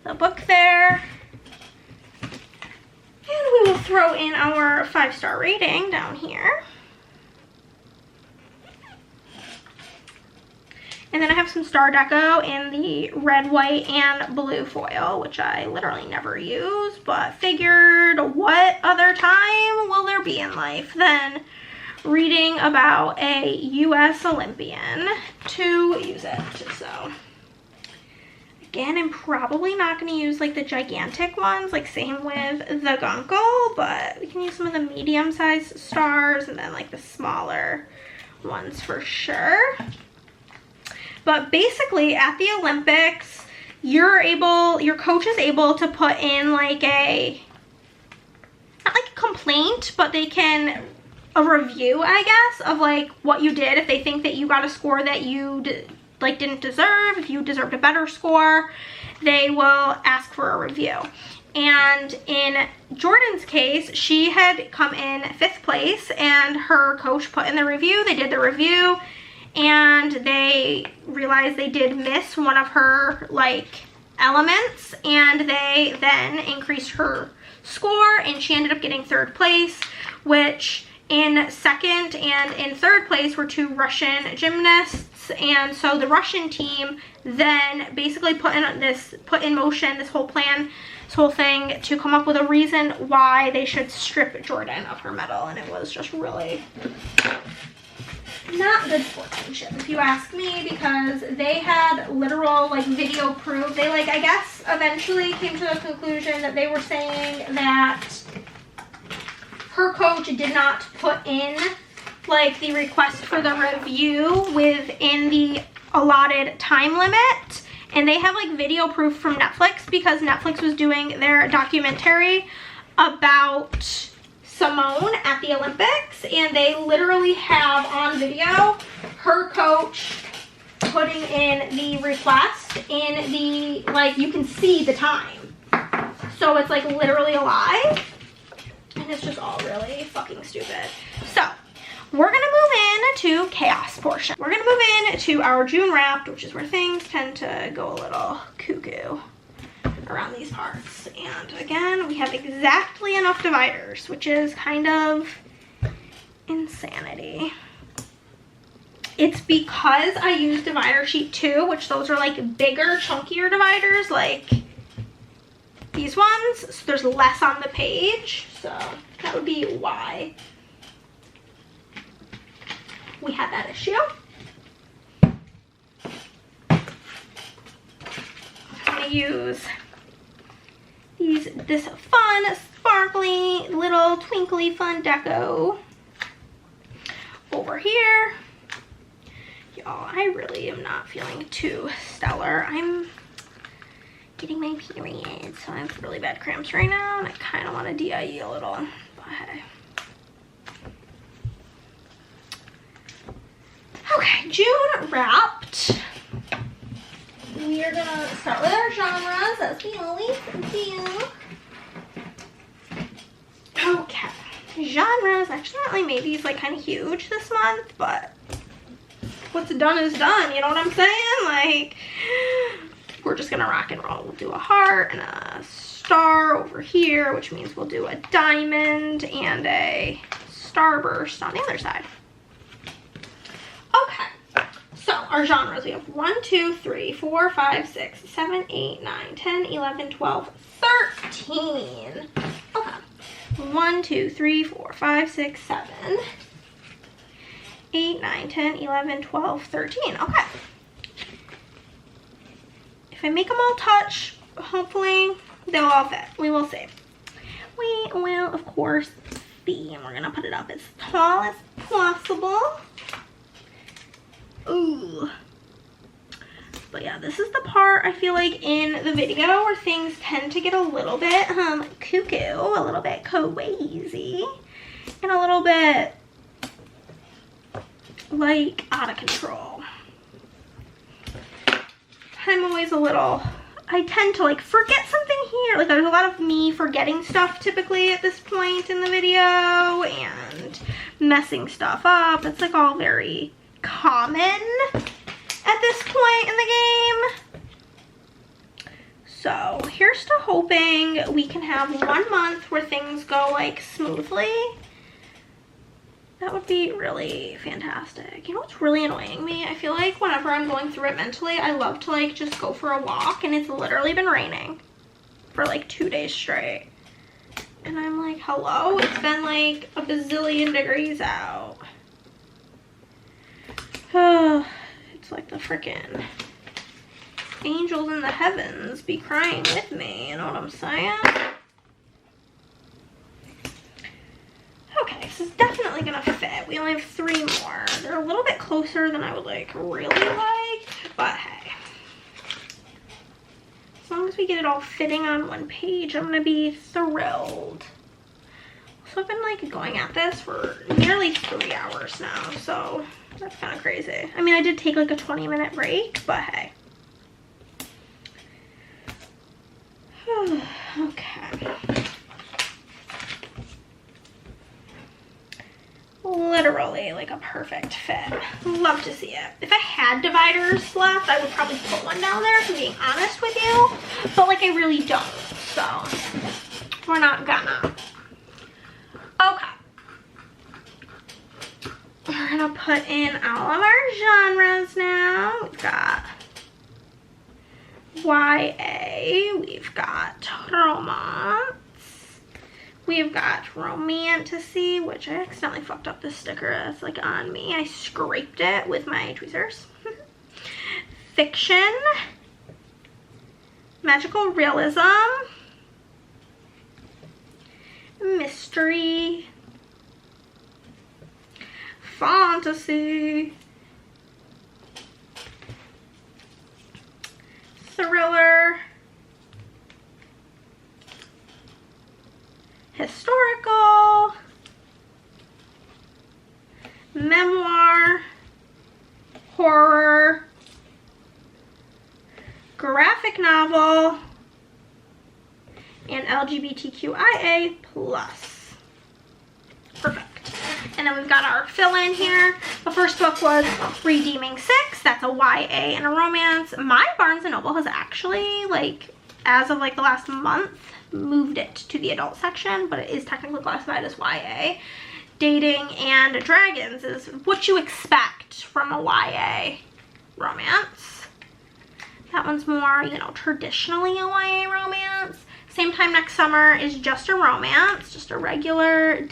the book there, and we will throw in our 5-star rating down here. And then I have some Star Deco in the red, white, and blue foil, which I literally never use, but figured what other time will there be in life than reading about a US Olympian to use it. So again, I'm probably not going to use like the gigantic ones, like same with the Gunkel, but we can use some of the medium-sized stars and then like the smaller ones for sure. But basically at the Olympics, your coach is able to put in like not like a complaint, but they can, a review, I guess, of like what you did. If they think that you got a score that you didn't deserve, if you deserved a better score, they will ask for a review. And in Jordan's case, she had come in 5th place, and her coach put in the review. They did the review, and they realized they did miss one of her like elements, and they then increased her score, and she ended up getting 3rd place, which in 2nd and in 3rd place were 2 Russian gymnasts. And so the Russian team then basically put in motion this whole plan, this whole thing, to come up with a reason why they should strip Jordan of her medal. And it was just really not good sportsmanship, if you ask me, because they had literal like video proof. They like, I guess, eventually came to the conclusion that they were saying that her coach did not put in like the request for the review within the allotted time limit, and they have like video proof from Netflix, because Netflix was doing their documentary about Simone at the Olympics, and they literally have on video her coach putting in the request in the, like, you can see the time, so it's like literally alive, and it's just all really fucking stupid. So we're gonna move into chaos portion. We're gonna move into our June wrapped, which is where things tend to go a little cuckoo around these parts. And again, we have exactly enough dividers, which is kind of insanity. It's because I use divider sheet 2, which those are like bigger, chunkier dividers, like these ones. So there's less on the page. So that would be why we had that issue. I'm gonna use this fun, sparkly, little twinkly fun deco over here. Y'all, I really am not feeling too stellar. I'm getting my period, so I have really bad cramps right now, and I kind of want to DIE a little, but hey. Okay, June wrapped. We are gonna start with our genres, as we always do. Okay, genres. Actually, not really made these like kind of huge this month, but what's done is done. You know what I'm saying? Like, we're just gonna rock and roll. We'll do a heart and a star over here, which means we'll do a diamond and a starburst on the other side. Okay, so our genres, we have 1, 2, 3, 4, 5, 6, 7, 8, 9, 10, 11, 12, 13. Okay, 1, 2, 3, 4, 5, 6, 7, 8, 9, 10, 11, 12, 13. Okay. If I make them all touch, hopefully they'll all fit. We will see. We will, of course, see. And we're going to put it up as tall as possible. Ooh. But yeah, this is the part I feel like in the video where things tend to get a little bit cuckoo, a little bit crazy, and a little bit like out of control. I'm always a little, I tend to like forget something here. Like there's a lot of me forgetting stuff typically at this point in the video and messing stuff up. It's like all very common at this point in the game. So here's to hoping we can have 1 month where things go like smoothly. That would be really fantastic. You know what's really annoying me? I feel like whenever I'm going through it mentally, I love to like just go for a walk, and it's literally been raining for like 2 days straight. And I'm like, hello? It's been like a bazillion degrees out. It's like the frickin' angels in the heavens be crying with me, you know what I'm saying? Okay, this is definitely gonna fit. We only have 3 more. They're a little bit closer than I would like really like, but hey. As long as we get it all fitting on 1 page, I'm gonna be thrilled. So I've been like going at this for nearly 3 hours now, so that's kind of crazy. I mean, I did take like a 20-minute break, but hey. Okay. Literally like a perfect fit. Love to see it. If I had dividers left, I would probably put one down there, to be honest with you. But like I really don't, so we're not gonna. Okay. We're gonna put in all of our genres now. We've got YA, we've got romance, we've got romantasy, which I accidentally fucked up this sticker. That's like on me. I scraped it with my tweezers. Fiction, magical realism, mystery, fantasy, thriller, historical, memoir, horror, graphic novel, and LGBTQIA+. Perfect. And then we've got our fill-in here. The first book was Redeeming 6. That's a YA and a romance. My Barnes & Noble has actually, like, as of like the last month, moved it to the adult section, but it is technically classified as YA. dating and dragons is what you expect from a YA romance. That one's more, you know, traditionally a YA romance. Same Time Next Summer is just a romance, just a regular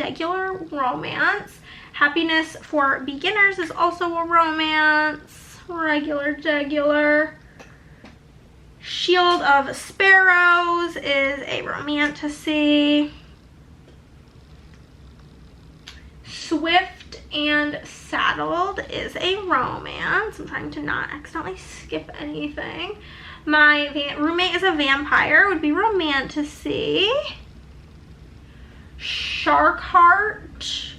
romance. Happiness for Beginners is also a romance, regular. Shield of Sparrows is a romantasy. Swift and Saddled is a romance. I'm trying to not accidentally skip anything. My Roommate is a Vampire would be romantasy. Sharkheart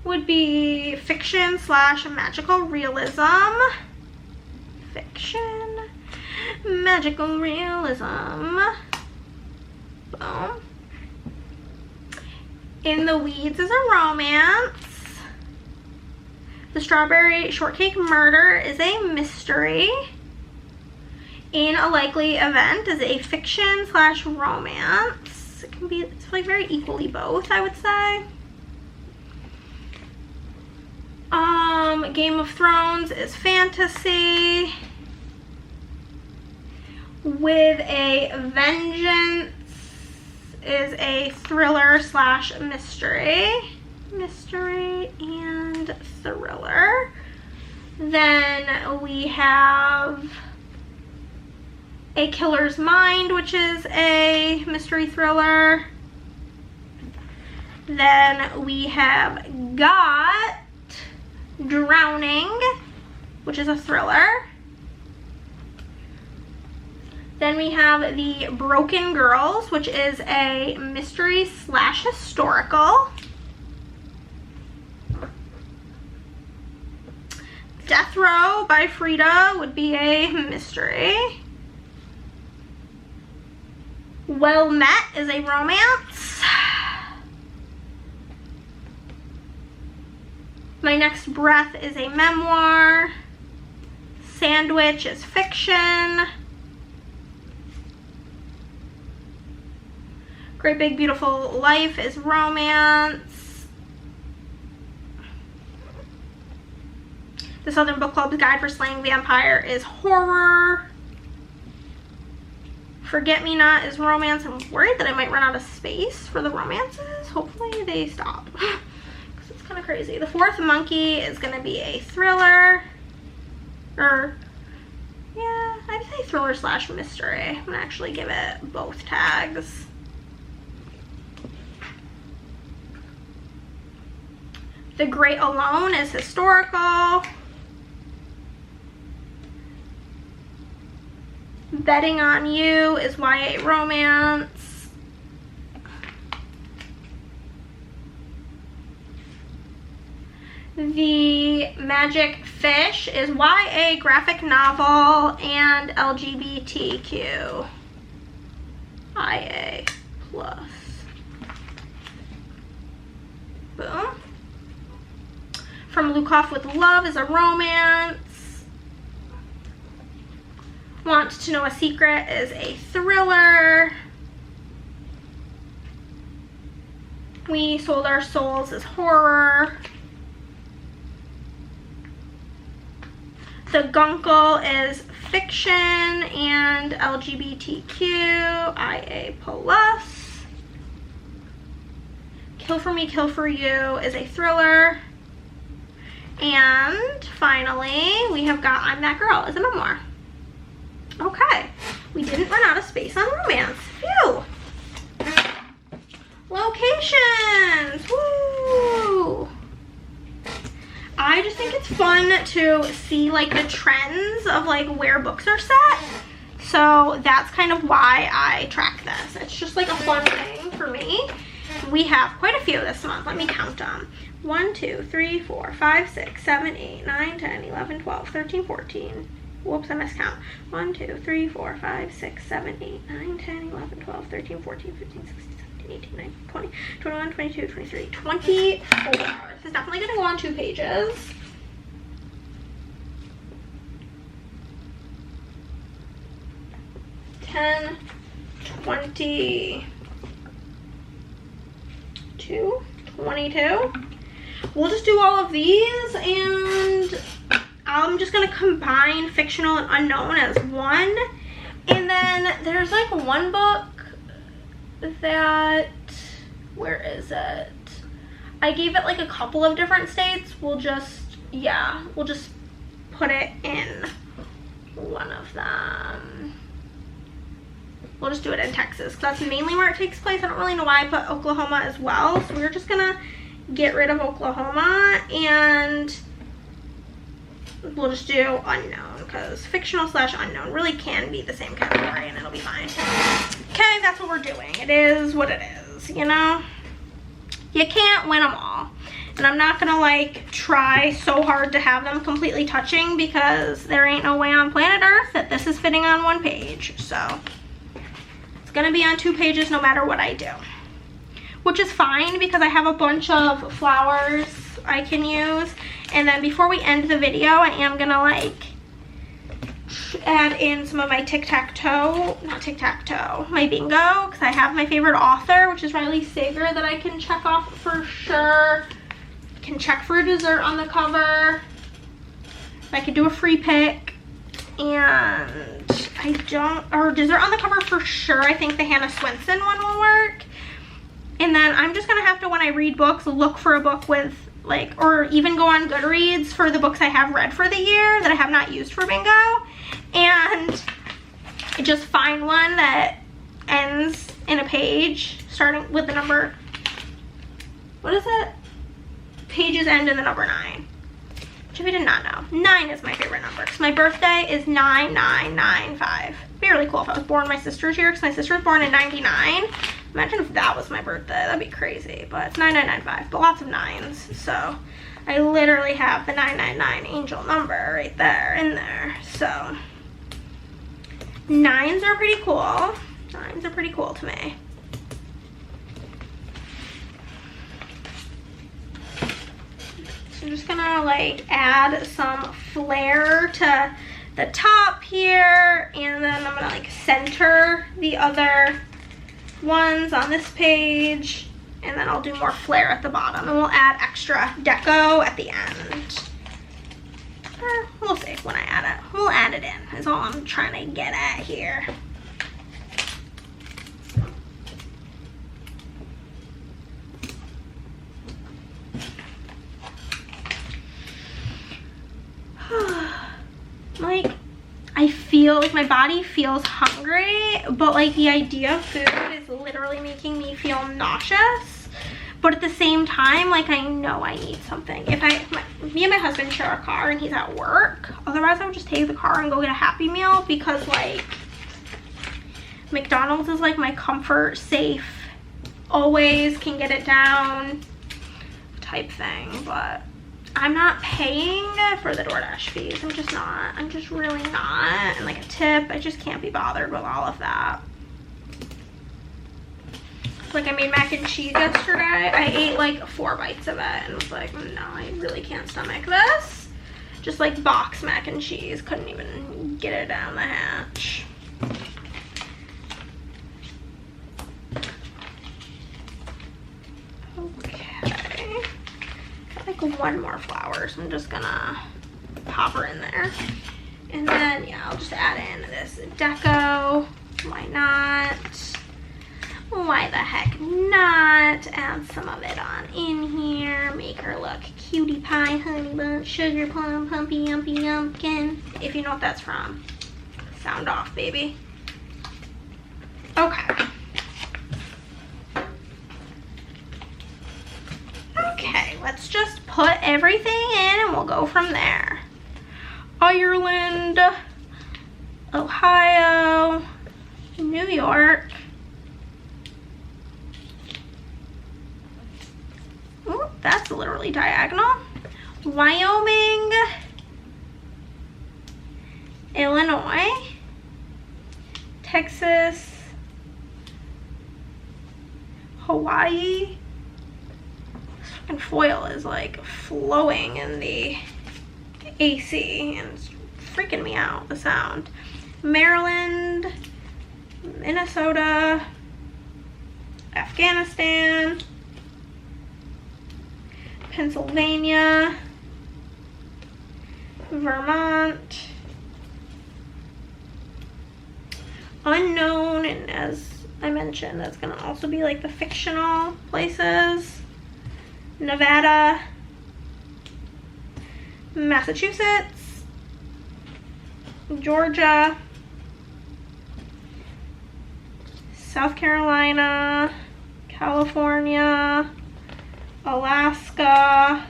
would be fiction / magical realism. Fiction, magical realism. Boom. In the Weeds is a romance. The Strawberry Shortcake Murder is a mystery. In a Likely Event is a fiction / romance. It can be, it's like very equally both, I would say. Game of Thrones is fantasy. With a Vengeance is a thriller / mystery. Mystery and thriller. Then we have A Killer's Mind, which is a mystery thriller. Then we have got Drowning, which is a thriller. Then we have The Broken Girls, which is a mystery / historical. Death Row by Frida would be a mystery. Well Met is a romance. My Next Breath is a memoir. Sandwich is fiction. Great Big Beautiful Life is romance. The Southern Book Club's Guide for Slaying Vampire is horror. Forget Me Not is romance. I'm worried that I might run out of space for the romances. Hopefully they stop, because it's kind of crazy. The Fourth Monkey is going to be a thriller. Or, yeah, I'd say thriller / mystery. I'm going to actually give it both tags. The Great Alone is historical. Betting on You is YA romance. The Magic Fish is YA graphic novel and LGBTQ. IA plus. Boom. From Lukoff with Love is a romance. Want to Know a Secret is a thriller. We Sold Our Souls is horror. The Guncle is fiction and LGBTQ, IA plus. Kill for Me, Kill for You is a thriller. And finally, we have got I'm That Girl as a memoir. Okay, we didn't run out of space on romance. Phew. Locations, woo! I just think it's fun to see like the trends of like where books are set. So that's kind of why I track this. It's just like a fun thing for me. We have quite a few this month. Let me count them. 1, 2, 3, 4, 5, 6, 7, 8, 9, 10, 11, 12, 13, 14. Whoops, I miscount. 1, 2, 3, 4, 5, 6, 7, 8, 9, 10, 11, 12, 13, 14, 15, 16, 17, 18, 19, 20, 21, 22, 23, 24. This is definitely going to go on 2 pages. $10, $20, $22. we'll just do all of these, and I'm just gonna combine fictional and unknown as one. And then there's like one book that, where is it? I gave it like a couple of different states. We'll just, yeah, we'll just put it in one of them. We'll just do it in Texas, because that's mainly where it takes place. I don't really know why I put Oklahoma as well. So we're just gonna get rid of Oklahoma, and we'll just do unknown, because fictional / unknown really can be the same category and it'll be fine. Okay, that's what we're doing. It is what it is, you know? You can't win them all. And I'm not gonna like try so hard to have them completely touching, because there ain't no way on planet Earth that this is fitting on one page. So it's gonna be on 2 pages no matter what I do. Which is fine, because I have a bunch of flowers I can use. And then before we end the video, I am gonna like add in some of my tic-tac-toe, not tic-tac-toe, my bingo, because I have my favorite author, which is Riley Sager, that I can check off for sure. Can check for a dessert on the cover. I could do a free pick, and I don't, or dessert on the cover for sure. I think the Hannah Swenson one will work. And then I'm just gonna have to, when I read books, look for a book with like, or even go on Goodreads for the books I have read for the year that I have not used for bingo, and just find one that ends in a page starting with the number, what is it? Pages end in the number 9, which if you did not know, 9 is my favorite number, because my birthday is 9995. It'd be really cool if I was born my sister's year, because my sister was born in 99. Imagine if that was my birthday. That'd be crazy. But it's 9995, but lots of 9s. So I literally have the 999 angel number right there in there. So 9s are pretty cool. 9s are pretty cool to me. So I'm just gonna like add some flair to the top here, and then I'm gonna like center the other ones on this page, and then I'll do more flair at the bottom, and we'll add extra deco at the end. Or we'll see when I add it. We'll add it in, is all I'm trying to get at here. Like, I feel like my body feels hungry, but like the idea of food is literally making me feel nauseous. But at the same time, like, I know I need something. If me and my husband share a car and he's at work, otherwise I would just take the car and go get a Happy Meal, because like McDonald's is like my comfort, safe, always can get it down type thing. But I'm not paying for the DoorDash fees. I'm just not. I'm just really not. And like a tip, I just can't be bothered with all of that. Like, I made mac and cheese yesterday. I ate like 4 bites of it and was like, no, I really can't stomach this. Just like box mac and cheese. Couldn't even get it down the hatch. Okay. Got like 1 more flower, so I'm just gonna pop her in there. And then, yeah, I'll just add in this deco. Why not? Why the heck not? Add some of it on in here. Make her look cutie pie, honey bun, sugar plum, humpy yumpy yumpkin. If you know what that's from. Sound off, baby. Okay. Okay, let's just put everything in and we'll go from there. Ireland, Ohio, New York. Ooh, that's literally diagonal. Wyoming, Illinois, Texas, Hawaii. This fucking foil is like flowing in the AC and it's freaking me out, the sound. Maryland, Minnesota, Afghanistan, Pennsylvania, Vermont, unknown, and as I mentioned, that's gonna also be like the fictional places, Nevada, Massachusetts, Georgia, South Carolina, California, Alaska,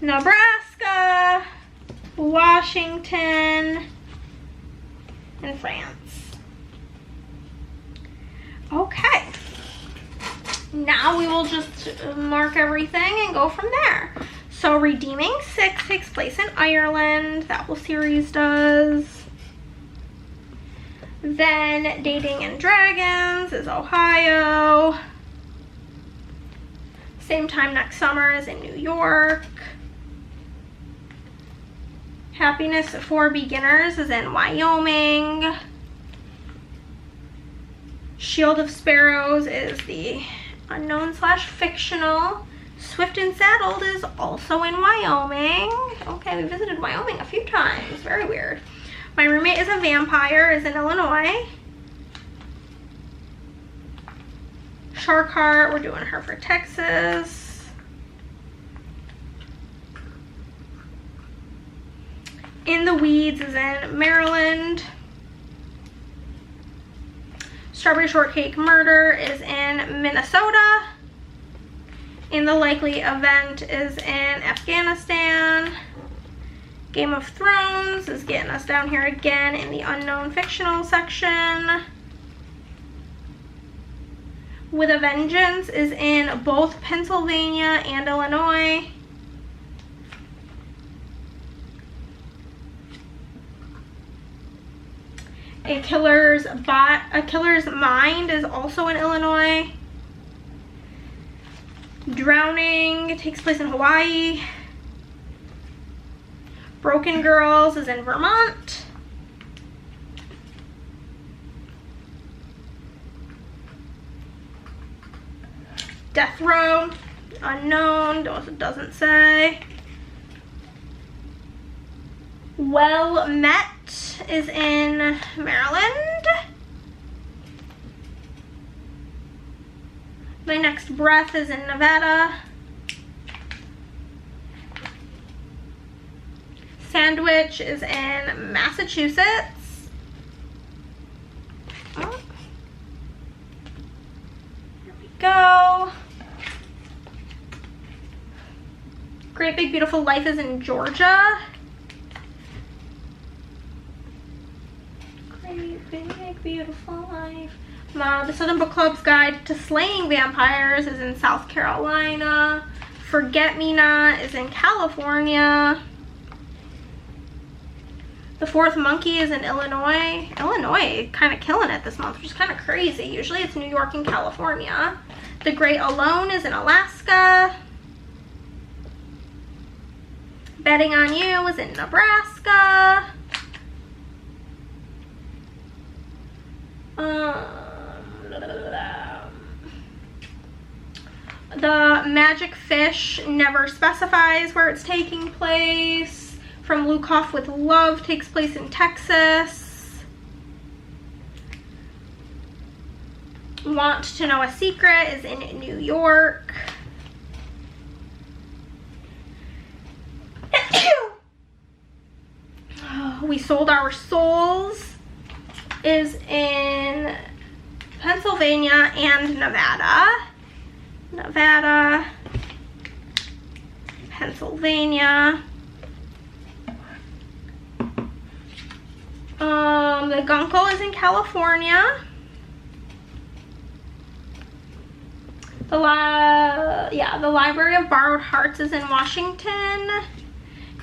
Nebraska, Washington, and France. Okay. Now we will just mark everything and go from there. So Redeeming 6 takes place in Ireland. That whole series does. Then Dating and Dragons is Ohio. Same time next summer is in New York. Happiness for Beginners is in Wyoming. Shield of Sparrows is the unknown / fictional. Swift and Saddled is also in Wyoming. Okay, we visited Wyoming a few times. Very weird. My Roommate is a Vampire is in Illinois. Shark Heart, we're doing her for Texas. In the Weeds is in Maryland. Strawberry Shortcake Murder is in Minnesota. In the Likely Event is in Afghanistan. Game of Thrones is getting us down here again in the unknown fictional section. With a Vengeance is in both Pennsylvania and Illinois. A Killer's Mind is also in Illinois. Drowning takes place in Hawaii. Broken Girls is in Vermont. Death Row, unknown, doesn't say. Well Met is in Maryland. My Next Breath is in Nevada. Sandwich is in Massachusetts. Oh. Here we go. Great Big Beautiful Life is in Georgia. Great Big Beautiful Life. The Southern Book Club's Guide to Slaying Vampires is in South Carolina. Forget Me Not is in California. The Fourth Monkey is in Illinois. Illinois kind of killing it this month, which is kind of crazy. Usually it's New York and California. The Great Alone is in Alaska. Betting on You is in Nebraska. The Magic Fish never specifies where it's taking place. From Lukoff with Love takes place in Texas. Want to Know a Secret is in New York. We Sold Our Souls is in Pennsylvania and Nevada. Nevada, Pennsylvania. The Gunkel is in California. The Library of Borrowed Hearts is in Washington.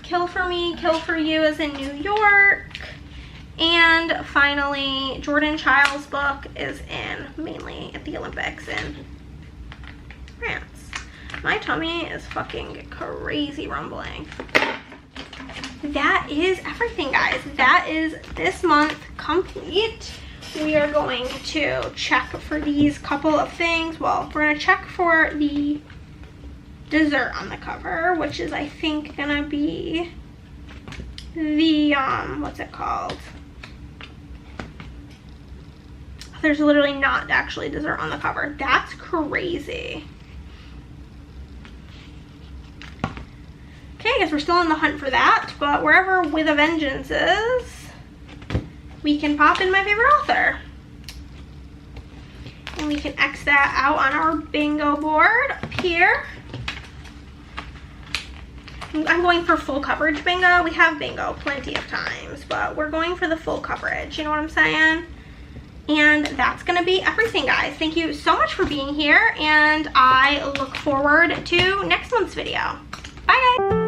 Kill for Me, Kill for You is in New York. And finally, Jordan Child's book is in mainly at the Olympics in France. My tummy is fucking crazy rumbling. That is everything, guys. That is this month complete. we are going to check for these couple of things. Well, we're gonna check for the dessert on the cover, which is, I think, gonna be the, what's it called? There's literally not actually dessert on the cover. That's crazy. Okay, I guess we're still on the hunt for that, but wherever With a Vengeance is, we can pop in my favorite author. And we can X that out on our bingo board up here. I'm going for full coverage bingo. We have bingo plenty of times, but we're going for the full coverage, you know what I'm saying? And that's gonna be everything, guys. Thank you so much for being here, and I look forward to next month's video. Bye, guys.